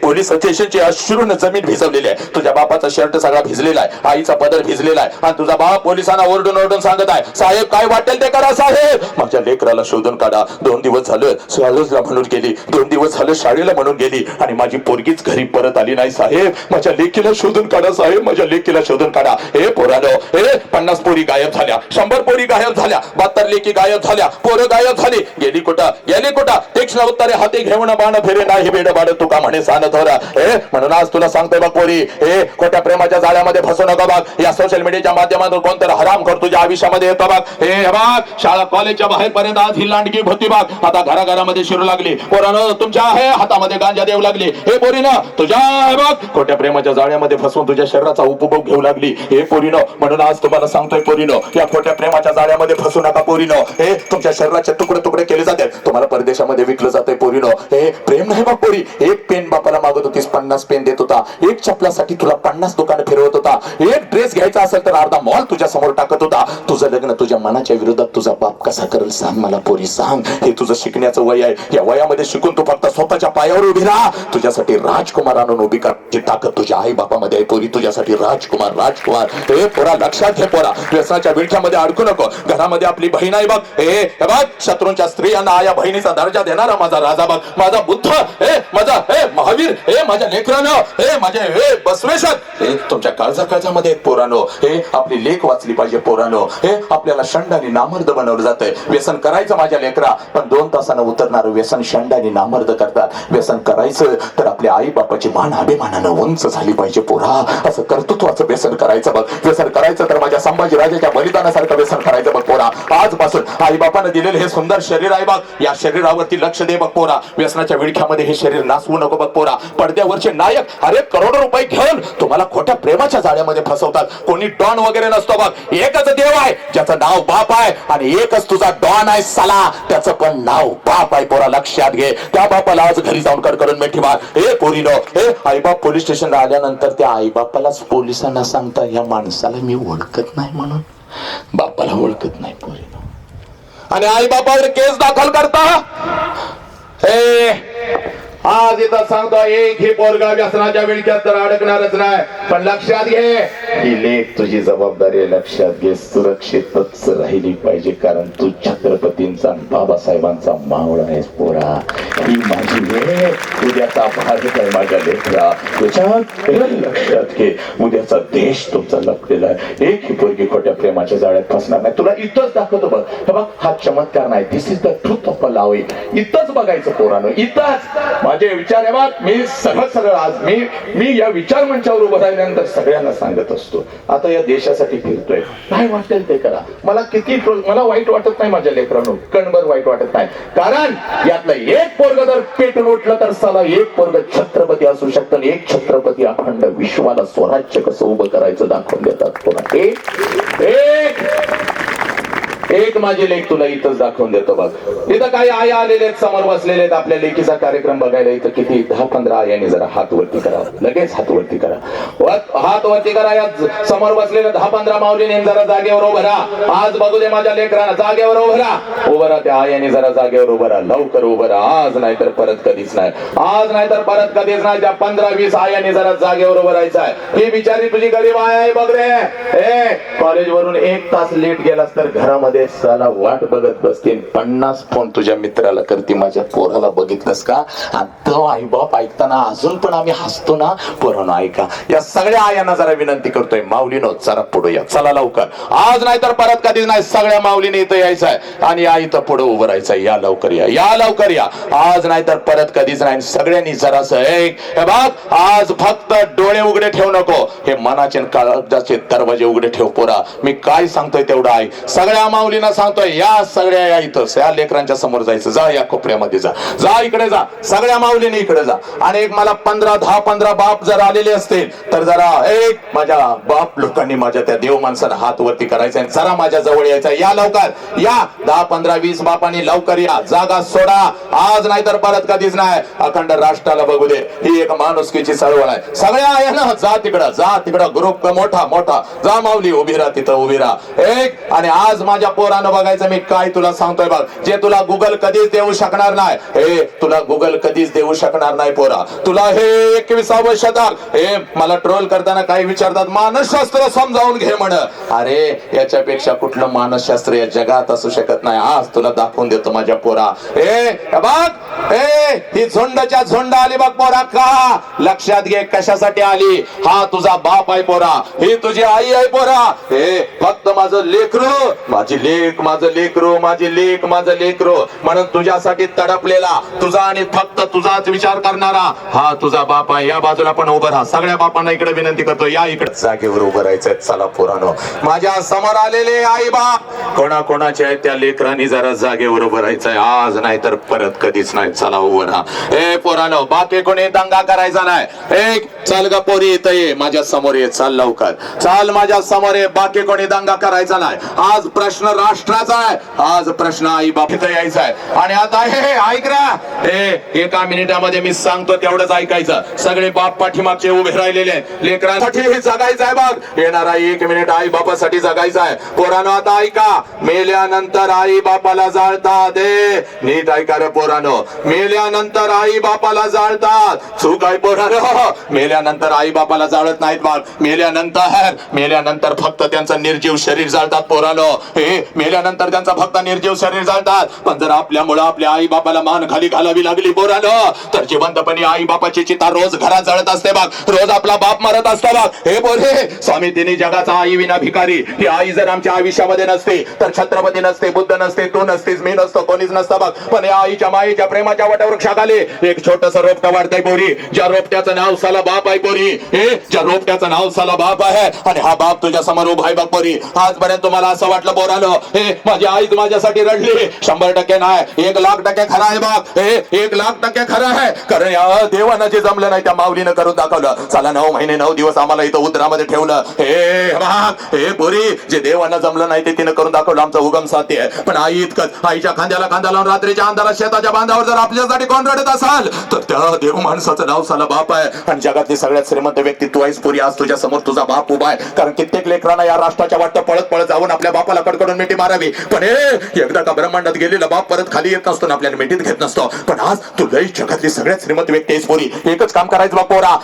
पोलीस स्टेशनची अश्रूने जमीन भिजवलेली आहे. तुझ्या बापाचा शर्ट सगळा भिजलेला आहे, आईचा पदर भिजलेला आहे आणि तुझा बाप पोलिसांना ओरडून ओरडून सांगत आहे, साहेब काय वाटेल ते करा साहेब, माझ्या लेकराला शोधून काढा. 2 दिवस झालं शाळेला म्हणून गेली, 2 दिवस झालं शाळेला म्हणून गेली आणि माझी पोरगीच घरी परत आली नाही साहेब. माझ्या लेकीला शोधून काढा साहेब, माझ्या लेकीला शोधून काढा. हे पोरानो, 50 पोरी गायब झाल्या, 100 पोरी गायब झाल्या, 72 लेकी गायब झाल्या, पोरं गायब झाली. गेली कुठं तीक्ष्ण उत्तरे हाती घेऊन बाण फिरे नाही बेड बाड तुका म्हणे सान थोरा. म्हणून आज तुला सांगतोय बघ पोरी, खोट्या प्रेमाच्या जाळ्यामध्ये फसू नका बघ. या सोशल मीडियाच्या माध्यमातून कोणतरी हराम कर तुझ्या आयुष्यामध्ये येतो बघ. हे बघ शाळा कॉलेजच्या बाहेर पर्यंत आज ही लांडगी होती बघ. आता घराघरामध्ये शिरू लागली. पोरानं तुमच्या आहे हातामध्ये गांजा देऊ लागली. हे पोरीनं तुझ्या हे बघ खोट्या प्रेमाच्या जाळ्यामध्ये फसवून तुझ्या शरीराचा उपभोग घेऊ लागली. हे पोरीनं म्हणून आज तुम्हाला सांगतोय पोरीनं या खोट्या प्रेमाच्या जाळ्यामध्ये फसू नका पोरीनं. हे तुमच्या शरीराचे तुकडे तुकडे केले जाते. तुम्हाला परदेशामध्ये विकलं जातंय पोरीनं. हे प्रेम नाही बघ पोरी. एक पेन बापाला मागत होतीस 50 पेन देत होता. एक चपलासाठी तुला 50 दुकानं फिरवत होता. एक ड्रेस घ्यायचा असेल तर अर्धा मॉल तुझ्या समोर टाकत होता. तुझं लग्न तुझ्या मनाच्या विरोधात तुझा बाप कसा करेल सांग मला पोरी सांग. हे तुझं शिकण्याचं वय आहे. या वयामध्ये शिकून तू फक्त स्वतःच्या पायावर उभी राहा. तुझ्यासाठी राजकुमार आणून उभी करायची ताकद तुझ्या आई बापामध्ये आहे पोरी. तुझ्यासाठी राजकुमार राजकुमार. हे पोरा लक्षात घे पोरा. व्यसनाच्या विळख्यामध्ये अडकू नको. घरामध्ये आपली बहीण आहे बघ. हे बघ शत्रूंच्या स्त्रियांना आया बहिणीचा दर्जा देणारा माझा राजा बघ. माझा बुद्ध हे माझा हे महावीर हे माझ्या लेकरानं हे माझे हे बसवेश्वर हे तुमच्या काळजामध्ये पोरानो. हे आपली लेख वाचली पाहिजे पोरानो. हे आपल्याला शंडाने नामर्द बनवलं जातंय. व्यसन करायचं माझ्या लेकरा पण 2 तासानं उतरणार व्यसन शंडाने नामर्द करतात. व्यसन करायचं तर आपल्या आई बापाची मान अभिमानानं उंच झाली पाहिजे पोरा. असं कर्तृत्वाचं व्यसन करायचं बघ. व्यसन करायचं तर माझ्या संभाजी राजाच्या बलिदानासारखं व्यसन करायचं बघ पोरा. आजपासून आई बापानं दिलेलं हे सुंदर शरीर आहे बघ. या शरीरावरती लक्ष दे बघ पोरा. व्यसनाच्या विळख्यामध्ये हे शरीर नासवू नको बघ पोरा. पडद्यावरचे नायक अरे करोडो रुपये घेऊन तुम्हाला खोट्या प्रेमाच्या जाळ्यामध्ये फसवतात. कोणी डॉन वगैरे नसतो बघ. एकच देव आहे ज्याचं नाव बाप आहे आणि एकच तुझा डॉन आहे साला त्याचं पण नाव बाप आहे पोरा. लक्षात घे. त्या बापाला आज घरी जाऊन कडकडून मिठी मार. हे पोरीनो हे आईबाप पोलीस स्टेशनला आल्यानंतर त्या आईबापालाच पोलिसांना सांगता या माणसाला मी ओळखत नाही म्हणून. बापाला ओळखत नाही पोरीनो आणि आई बापावर केस दाखल करता. आज इथं सांगतो एक ही पोरगा व्यसनाच्या विळख्यात तर अडकणारच नाही. पण लक्षात घे ही लेख तुझी जबाबदारी आहे. लक्षात घे सुरक्षितच राहिली पाहिजे कारण तू छत्रपतींचा बाबासाहेबांचा मावळा आहेस पोरा. ही माझी लेख उद्याचा भारत आहे माझ्या लेकरा. त्याच्यात लक्षात घे उद्याचा देश तुमचा लपलेला आहे. एक ही पोरगी खोट्या प्रेमाच्या जाळ्यात फसणार नाही. तुला इथंच दाखवतो बघ. हे बघ हा चमत्कार नाही. This is the truth of a love. इथंच बघायचं पोरानो. इथंच माझे विचार आहे बघ. मी सरळ आज मी या विचार मंचावर उभं राहिल्यानंतर सगळ्यांना सांगत असतो आता या देशासाठी फिरतोय. काय वाटेल ते करा. मला वाईट वाटत नाही माझ्या लेकरांनो. कणभर वाईट वाटत नाही कारण यातलं एक पोरग जर पेटून उठलं तर साला एक पोरग छत्रपती असू शकतं. एक छत्रपती अखंड विश्वाला स्वराज्य कसं उभं करायचं दाखवून देतात पुन्हा. एक माझी लेख तुला इथंच दाखवून देतो बघ. इथं काही आया आलेले आहेत समोर बसलेले आहेत. आपल्या लेखीचा कार्यक्रम बघायला इथं किती 10-15 आयाने जरा हात वरती करा. लगेच हात वरती करा. हात वरती करा. या समोर बसलेल्या 10-15 माऊलीने जरा जागेवर उभं राहा. आज बघू दे माझ्या लेकरांना. जागेवर उभं राहा. उभं राहा. त्या आयाने जरा जागेवर उभं राहा. लवकर उभं राहा. आज नाही तर परत कधीच नाही. आज नाही तर परत कधीच नाही. त्या 15-20 आयाने जरा जागेवर उभं राहायचं आहे. ही बिचारी तुझी गरीब आय आहे बघ रे. कॉलेज वरून 1 तास लेट गेलास तर घरामध्ये साला वाट बघत बसतील. 50 फोन तुझ्या मित्राला करते. माझ्या पोराला बघितलंस का. आणि तो आई बाप ऐकताना अजून पण आम्ही हसतो ना. पोरांनो ऐका. या सगळ्या आयांना जरा विनंती करतोय माऊलीनो जरा पुढे या. चला लवकर. आज नाही तर परत कधीच नाही. सगळ्या माऊलीने इथं यायचं आहे आणि या इथं पुढे उभं राहायचं. या लवकर या. या लवकर या. आज नाही तर परत कधीच नाही. सगळ्यांनी जरासं हे बघ. आज फक्त डोळे उघडे ठेवू नको. हे मनाचे काळजाचे दरवाजे उघडे ठेव पोरा. मी काय सांगतोय तेवढं आहे. सगळ्या माऊलींना सांगतोय या सगळ्या या इथं या लेकरांच्या समोर जायचं. जा या कोपऱ्यामध्ये जा. जा इकडे जा. सगळ्या माऊलीने इकडे जा. आणि एक मला 10-15 बाप जर आलेले असतील तर जरा एक माझ्या बाप लोकांनी माझ्या त्या देव माणसाला हात वरती करायचा. जरा माझ्या जवळ यायचा. या लवकर या. 10-15-20 बापांनी लवकर या. जागा सोडा. आज नाही तर परत कधीच नाही. अखंड राष्ट्राला बघू दे. ही एक माणुसकीची चळवळ आहे. सगळ्या आहे ना. जा तिकडं. जा तिकडं. ग्रुप मोठा जा माऊली. उभी राहा तिथं. उभी राहा. एक आणि आज माझ्या पोरानं बघायचं मी काय तुला सांगतोय बघ. जे तुला गुगल कधीच देऊ शकणार नाही. हे तुला गुगल कधीच देऊ शकणार नाही पोरा. तुला हे 21व्या शतक हे मला ट्रोल करताना काही विचारतात मानसशास्त्र समजावून घे म्हण. अरे याच्यापेक्षा कुठलं मानसशास्त्र या जगात असू शकत नाही. आज तुला दाखवून देतो माझ्या पोरा. बघ ही झुंडच्या झुंड आली बघ पोरा. का लक्षात घे कशासाठी आली. हा तुझा बाप आहे पोरा. ही तुझी आई आहे पोरा. हे फक्त माझं लेकरू माझी एक माझं लेकरू, माझी लेक, माझं लेकरू म्हणून तुझ्यासाठी तडपलेला, तुझा आणि फक्त तुझाच विचार करणारा हा तुझा बाप आहे. या बाजूला पण उभं राहा. सगळ्या बापांना इकडे विनंती करतो, या इकडे जागेवर उभं राहायचंय. चला पोरानो, माझ्या समोर आलेले आई बाप कोणाकोणाचे आहेत त्या लेकरांनी जरा जागेवर उभं राहायचंय. आज नाही तर परत कधीच नाही. चला उभं राहा. ए पोरानो, बाकी कोणी दंगा करायचा नाही. एक चल ग पोरी, इथं ये, माझ्या समोर ये. चाल लवकर, चाल माझ्या समोर ये. बाकी कोणी दंगा करायचा नाही. आज प्रश्न राष्ट्राचा आहे. आज प्रश्न आई बाप इथं यायचा आहे. आणि आता हे ऐक ना, एका मिनिटामध्ये मी सांगतो तेवढंच ऐकायचं. सगळे बाप पाठीमागचे उभे राहिलेले आहेत. लेकरांसाठी जगायचं आहे बघ. येणारा 1 मिनिट आई बापासाठी जगायचं आहे. पोरानो आता ऐका, मेल्यानंतर आई बापाला जाळतात. नीट ऐका रे पोरानो, मेल्यानंतर आई बापाला जाळतात. चूक आहे पोरानो, मेल्यानंतर आई बापाला जाळत नाहीत बघ. मेल्यानंतर फक्त त्यांचं निर्जीव शरीर जाळतात पोरानो. मेल्यानंतर त्यांचं फक्त निर्जीव शरीर जाळतात. पण जर आपल्यामुळे आपल्या आई बापाला मान खाली घालावी लागली पोरानो, तर जिवंतपणे आई बापाची चिता रोज घरात जळत असते बघ. रोज आपला बाप मरत असतो बघ. हे बोले स्वामी, तिने जगाचा आई विना भिकारी. ही आई जर आमच्या आयुष्यामध्ये नसते तर छत्रपती नसते, बुद्ध नसते, तू नसतीस, मी नसतो, कोणीच नसतं बघ. पण या आईच्या मायेच्या प्रेमाच्या वटवृक्षाखाली एक छोटस रोपटं वाढतंय पोरी. ज्या रोपट्याचं नाव साला बाप आहे पोरी. ज्या रोपट्याचं नाव साला बाप आहे. आणि हा बाप तुझ्या समोर उभा आहे बघ पोरी. आजपर्यंत तुम्हाला असं वाटलं पोरानो, माझी आईच माझ्यासाठी रडली. 100% नाही, 1,00,000% खरं आहे बघ. 1,00,000% खरं आहे. कारण या देवानं जे जमलं नाही त्या माऊलीनं करून दाखवलं. चला 9 महिने 9 दिवस आम्हाला इथं उद्रामध्ये ठेवलं. हे पोरी, जे देवानं जमलं नाही ते तिनं करून दाखवलं. आमचं उगम साध्य आहे. पण आई इतकंच, आईच्या खांद्याला खांदा लावून रात्रीच्या अंधारात शेताच्या बांधावर जर आपल्यासाठी कोण रडत असाल तर त्या देव माणसाचं नाव साला बाप आहे. आणि जगातली सगळ्यात श्रीमंत व्यक्ती तू आहेस पोरी. आज तुझ्या समोर तुझा बाप उभा आहे. कारण कित्येक लेकरांना या राष्ट्राच्या वाटतं पळत पळत जाऊन आपल्या बापाला कडकडून मिठी मारावी. पण एकदा का ब्रह्मांडात गेलेला बाप परत खाली येत नसतो, आपल्याला मिठीत घेत नसतो. पण आज तू लई जगातली सगळ्यात श्रीमंत व्यक्ती आहेस पोरी. एकच काम करायचं बा पोरा,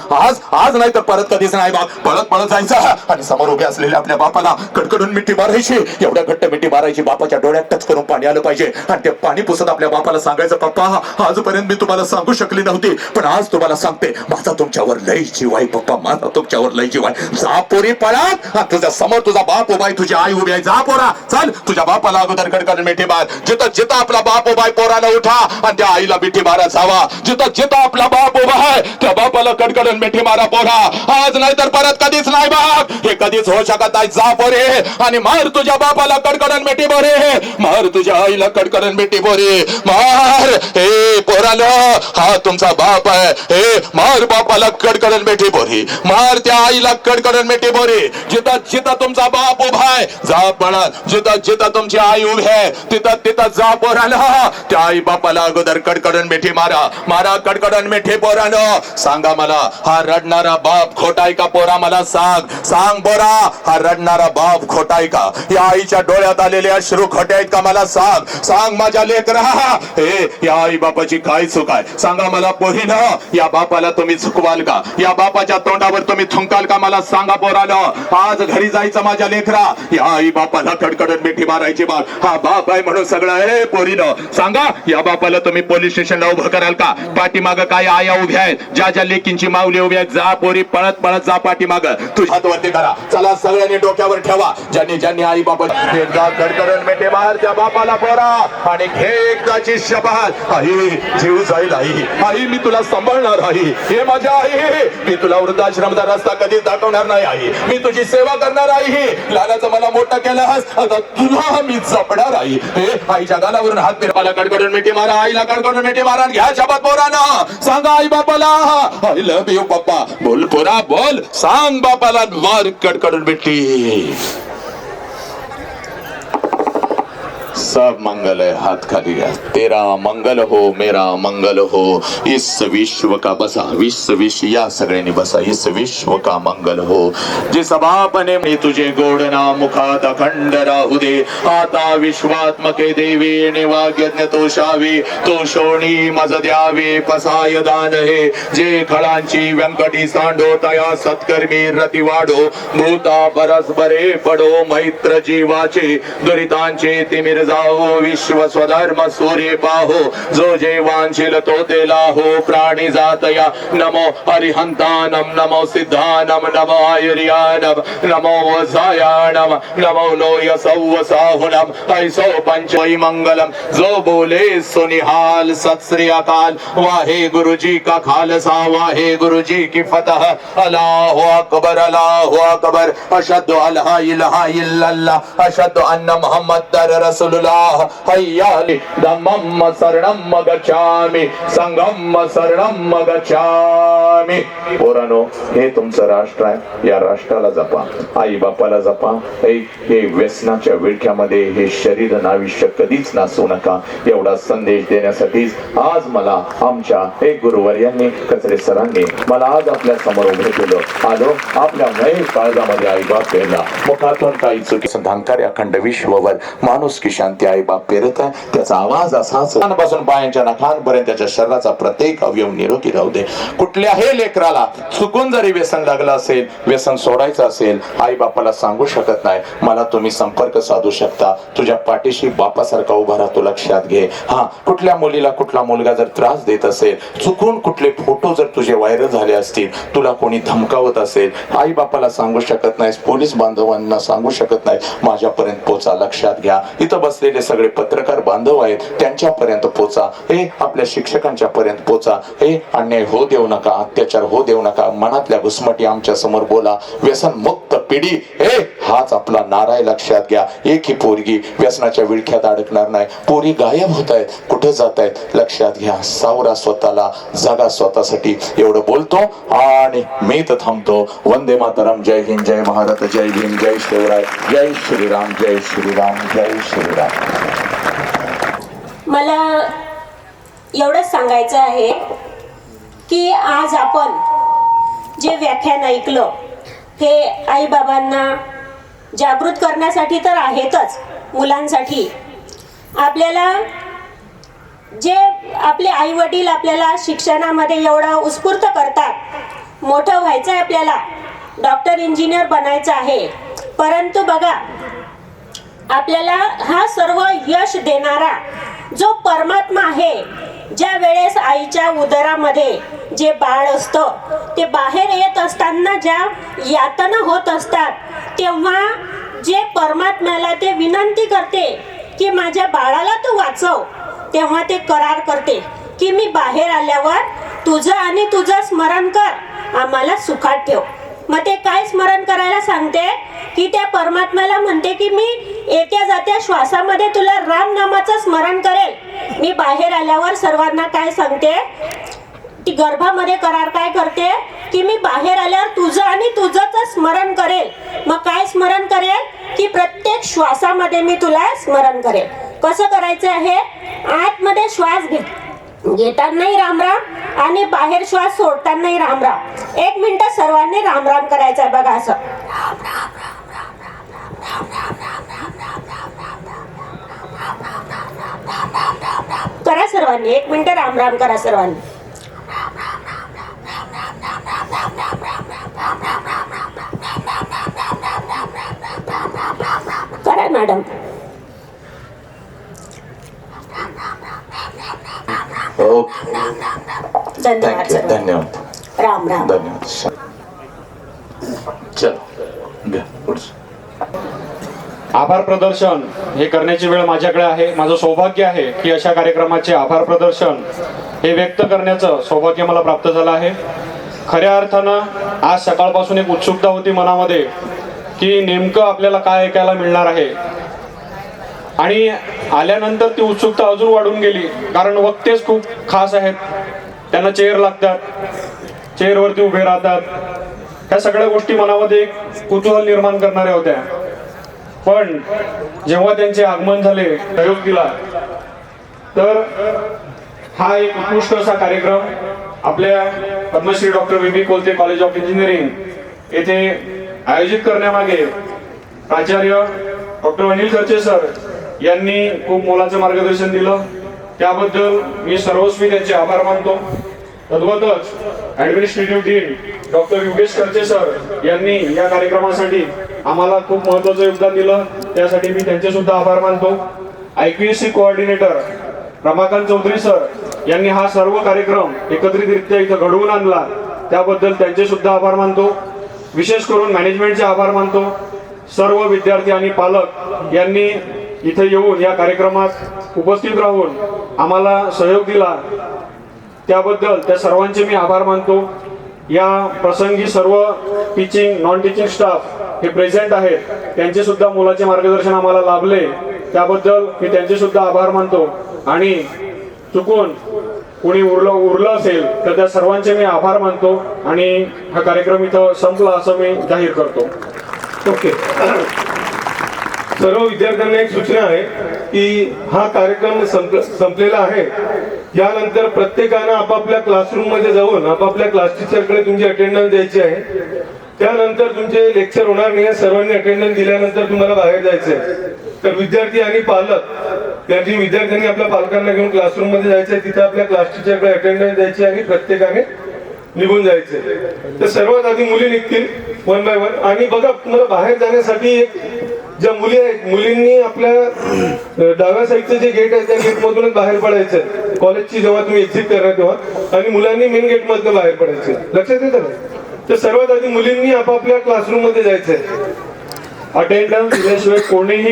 आज नाही तर परत कधीच नाही बा. पळत जायचं आणि समोर उभे असलेल्या आपल्या बापाला कडकडून मिठी मारायची. एवढ्या घट्ट मिठी मारायची बापाच्या डोळ्यात टच करून पाणी आलं पाहिजे. आणि ते पाणी पुसत आपल्या बापाला सांगायचं, पप्पा आजपर्यंत मी तुम्हाला सांगू शकली नव्हती, पण आज तुम्हाला सांगते, माझा तुमच्यावर लई जीव आहे पप्पा, माझा तुमच्यावर लई जीव आहे. जा पोरी पळत, तुझ्या समोर तुझा बाप उभा आहे, तुझी आई उभी आहे. जा पोरा, चल तुझ्या बापाला अगोदर कडकडून मिठी मार. जिथं आपला बाप उभा आहे पोराला उठा आणि त्या आईला मिठी मारा. जावा, जिथं आपला बाप उभा आहे त्या बापाला कडकडून मिठी मारा पोरा. आज नाही तर परत कधीच नाही बाप, हे कधीच होऊ शकत नाही. जा पोरे आणि मार तुझ्या बापाला कडकडून मिठी बोरे. मार तुझ्या आईला कडकडून मिठी बोरे. मार. हे पोराला, हा तुमचा बाप आहे. मार बापाला कडकडून मिठी बोरे. मार त्या आईला कडकडून मिठी बोरे. जिथं तुमचा बाप उभा आहे जा पळत. जिथं तुमची आई उभी आहे तिथं जा पोराला. त्या आई बापाला अगोदर कडकडून मिठी मारा कडकडून मिठी पोरानो. सांगा मला, हा रडणारा बाप खोटाय का पोरा? मला सांग पोरा, हा रडणारा बाप खोटाय का? या आईच्या डोळ्यात आलेले अश्रू खोटे आहेत का? मला सांग माझ्या लेकरा. या आई बापाची काय चूक आहे? सांगा मला पोरीनं. या बापाला तुम्ही चुकवाल का? या बापाच्या तोंडावर तुम्ही थुंकाल का? मला सांगा पोरानो. आज घरी जायचं माझ्या लेकरा. या आई बापाला कडकडून मिठी मारायची बाप. हा बाप आहे म्हणून सगळं आहे पोरीनो. सांगा, या बापाला तुम्ही पोलीस स्टेशनला उभं कराल का? पाठीमाग काय आया उभ्या आहेत, ज्या लेकींची माऊली उभी आहेत. जा पोरी, पळत जा पाठीमाग. तुझ्या हातवरती करा. चला सगळ्यांनी डोक्यावर ठेवा. ज्यांनी आई बापा एकदा कडकडून मिठी मार त्या बापाला पोरा आणि घे एकदाची शपथ. आई जीव जाईल आई मी तुला सांभाळणार आई. हे माझ्या आई, मी तुला वृद्धाश्रमचा रस्ता कधीच दाखवणार नाही आई. मी तुझी सेवा करणार आई. लहानाचं मला मोठं केलंस, आता तुला मी जपणार आई. आईच्या गालावरून हात फिरवायला कडकडून मिठी मारा. आईला कडकडून मिठी मारा. घ्या शपथ पोरानं. सांगा आई बापाला, आय लव्ह यू पप्पा. बोल पोरा बोल. सांग बापाला, मार कडकडून मिठी. सब मंगल है, हाथ खाली है. तेरा मंगल हो, मेरा मंगल हो. इस विश्व का बसा, विश्व या सगळ्यांनी बसा. इस विश्व का मंगल हो. जिस बापने मी तुझे गोड नाम मुखात अखंड राहू दे. आता विश्वात्मके देवी निवाग्यज्ञ तोषावी. तो शोणी मज द्यावे पसाय दान हे. जे खळांची व्यंकटी सांडो तया सत्कर्मी रती वाढो. भूता परस्परे पडो मैत्र जीवाचे. दुरितांचे तिमिर जाओ विश्व स्वधर्म सूर्य पाहो जो जेवांशील तो ते लाहो प्राणी जातया नमो अरिहंतानम नमो सिद्धानम नमो आयुर्यानम नमो वसायानम नमो लोय सौवसाहुनम ऐसो पंचोई मंगलम जो बोले सुनिहाल सत श्री अकाल वाहे गुरु जी का खालसा वाहे गुरु जी की फतह अल्लाहु अकबर अशहदु अल्ला इलाहा इल्लल्लाह अशहदु अन्ना मुहम्मदर रसूलुल्लाह हय्या धम्मम शरणम गच्छामि संगम शरणम गच्छामि। पोरांनो, हे तुमचं राष्ट्र आहे, या राष्ट्राला जपा, आई बापाला जपा, हे व्यसनाच्या विळख्यामध्ये हे शरीर आणि आयुष्य कधीच नासू नका, एवढा संदेश देण्यासाठी आज मला आमच्या एक गुरुवर्यांनी कचरे सरांनी मला आज आपल्या समोर उभे केलं। आलो आपल्या नये काळजामध्ये आई बाप पेरला, मुखातून काही चुकीचं धांकार अखंड विश्ववर माणूस की शांती आई बाप पेरत आहे, त्याचा आवाज असाच कानापासून पायांच्या नखांपर्यंत त्याच्या शरीराचा प्रत्येक अवयव निरोगी राहू दे। कुठल्याही लेकराला चुकून जरी व्यसन लागलं असेल, व्यसन सोडायचं असेल, आई बापाला सांगू शकत नाही, मला तुम्ही संपर्क साधू शकता, तुझ्या पाठीशी बापासारखा उभा राहतो, लक्षात घे। हा, कुठल्या मुलीला कुठला मुलगा जर त्रास देत असेल, चुकून कुठले फोटो जर तुझे व्हायरल झाले असतील, तुला कोणी धमकावत असेल, आई बापाला सांगू शकत नाहीस, पोलीस बांधवांना सांगू शकत नाही, माझ्यापर्यंत पोचा, लक्षात घ्या। इथं बसलेले सगळे पत्रकार बांधव आहेत, त्यांच्यापर्यंत पोचा, हे आपल्या शिक्षकांच्या पर्यंत पोचा, हे अन्याय हो देऊ नका, अत्याचार हो देऊ नका, मनातल्या घुसमटी आमच्या समोर बोला, व्यसन मुक्त पिढी हे हाच आपला नारा आहे, लक्षात घ्या। एक ही पोरगी व्यसनाच्या विळख्यात अडकणार नाही, पोरी गायब होत आहेत, कुठे जात आहेत, लक्षात घ्या। सावरा स्वतःला, जागा स्वतःसाठी, एवढं बोलतो आणि मी तर थांबतो। वंदे मातरम, जय हिंद, जय महाराष्ट्र, जय भीम, जय शिवराय, जय श्रीराम, जय श्रीराम, जय श्रीराम। मला एवढंच सांगायचं आहे की आज आपण जे व्याख्यान ऐकलं हे आईबाबांना जागृत करण्यासाठी तर आहेतच, मुलांसाठी आपल्याला जे आपले आई वडील आपल्याला शिक्षणामध्ये एवढं उत्स्फूर्त करतात, मोठं व्हायचं आहे, आपल्याला डॉक्टर इंजिनियर बनायचं आहे, परंतु बघा आपल्याला हा सर्व यश देणारा जो परमात्मा आहे, ज्या वेळेस आईच्या उदरामध्ये जे बाळ असतं ते बाहेर येत असताना ज्या यातना होत असतात, तेव्हा जे परमात्म्याला ते विनंती करते की माझ्या बाळाला तू वाचव, तेव्हा ते करार करते की मी बाहेर आल्यावर तुझं आणि तुझं स्मरण कर, आम्हाला सुखात ठेव। मग ते काय स्मरण करायला सांगते की त्या परमात्म्याला म्हणते की मी येत्या जात्या श्वासामध्ये तुला राम नामाचं स्मरण करेल, मी बाहेर आल्यावर सर्वांना काय सांगते, ती गर्भामध्ये करार काय करते की मी बाहेर आल्यावर तुझं आणि तुझंच स्मरण करेल। मग काय स्मरण करेल की प्रत्येक श्वासामध्ये मी तुला स्मरण करेल। कसं करायचं आहे, आतमध्ये श्वास घेतानाही राम राम आणि बाहेर श्वास सोडतानाही राम राम। एक मिनिट सर्वांनी राम राम करायचं आहे, बघा असं राम राम राम राम राम राम राम राम राम राम करा सर्वांनी, एक मिनिट राम राम करा सर्वांनी, करा मॅडम। धन्यवाद, धन्यवाद, राम राम, धन्यवाद। चलो घ्या पुढचं। आभार प्रदर्शन हे करण्याची वेळ माझ्याकडे आहे। माझं सौभाग्य आहे की अशा कार्यक्रमाचे आभार प्रदर्शन हे व्यक्त करण्याचं सौभाग्य मला प्राप्त झालं आहे। खऱ्या अर्थानं आज सकाळपासून एक उत्सुकता होती मनामध्ये की नेमकं आपल्याला काय ऐकायला मिळणार आहे, आणि आल्यानंतर ती उत्सुकता अजून वाढून गेली, कारण वक्तेच खूप खास आहेत, त्यांना चेअर लागतात, चेअरवरती उभे राहतात, ह्या सगळ्या गोष्टी मनामध्ये एक कुतूहल निर्माण करणाऱ्या होत्या। पण जेव्हा त्यांचे आगमन झाले, प्रयोग दिला, तर हा एक उत्कृष्ट असा कार्यक्रम आपल्या Padmashri doctor V B Kolte college of engineering येथे आयोजित करण्यामागे प्राचार्य डॉक्टर अनिल खर्चे सर यांनी खूप मोलाचं मार्गदर्शन दिलं, त्याबद्दल मी सर्वस्वी त्यांचे आभार मानतो। तद्वतच ऍडमिनिस्ट्रेटिव्ह डीन डॉक्टर योगेश खर्चे सर यांनी या कार्यक्रमासाठी आम्हाला खूप महत्त्वाचं योगदान दिलं, त्यासाठी मी त्यांचे सुद्धा आभार मानतो। IPSC coordinator Ramakant Chaudhary sir यांनी हा सर्व कार्यक्रम एकत्रितरित्या इथं घडवून आणला, त्याबद्दल त्यांचे सुद्धा आभार मानतो. विशेष करून मॅनेजमेंटचे आभार मानतो. सर्व विद्यार्थी आणि पालक यांनी इथे येऊन या कार्यक्रमात उपस्थित राहून आम्हाला सहयोग दिला, त्याबद्दल त्या सर्वांचे मी आभार मानतो. या प्रसंगी सर्व टीचिंग नॉन टीचिंग स्टाफ हे प्रेझेंट आहेत, त्यांचे सुद्धा मोलाचे मार्गदर्शन आम्हाला लाभले, त्याबद्दल मी त्यांचे सुद्धा आभार मानतो. आणि चुकून कोणी उरलं असेल तर त्या सर्वांचे मी आभार मानतो आणि हा कार्यक्रम इथं संपला असं मी जाहीर करतो. ओके. सर्व विद्यार्थ्यांना एक सूचना आहे की हा कार्यक्रम संपलेला आहे. यानंतर प्रत्येकानं आपापल्या क्लासरूम मध्ये जाऊन आपापल्या क्लास टीचरकडे तुमची अटेंडन्स द्यायची आहे. त्यानंतर तुमचे लेक्चर होणार नाही. सर्वांनी अटेंडन्स दिल्यानंतर तुम्हाला बाहेर जायचं आहे. तर विद्यार्थी आणि पालक यांनी विद्यार्थ्यांनी आपल्या पालकांना घेऊन क्लासरूम मध्ये जायचं आहे, तिथे आपल्या क्लास टीचरकडे अटेंडन्स द्यायची आणि प्रत्येकाने निघून जायचे. तर सर्वात आधी मुली निघतील वन बाय वन. आणि बघा, तुम्हाला बाहेर जाण्यासाठी एक ज्या मुली आहेत, मुलींनी आपल्या डाव्या साईडचं जे गेट आहे त्या गेट मधूनच बाहेर पडायचं कॉलेजची जेव्हा तुम्ही एक्झिट करणार तेव्हा, आणि मुलांनी मेन गेट मधनं बाहेर पडायचं. लक्षात येतं ना? तर सर्वात आधी मुलींनी आपापल्या क्लासरूम मध्ये जायचंय. अटेंडन्स दिल्याशिवाय कोणीही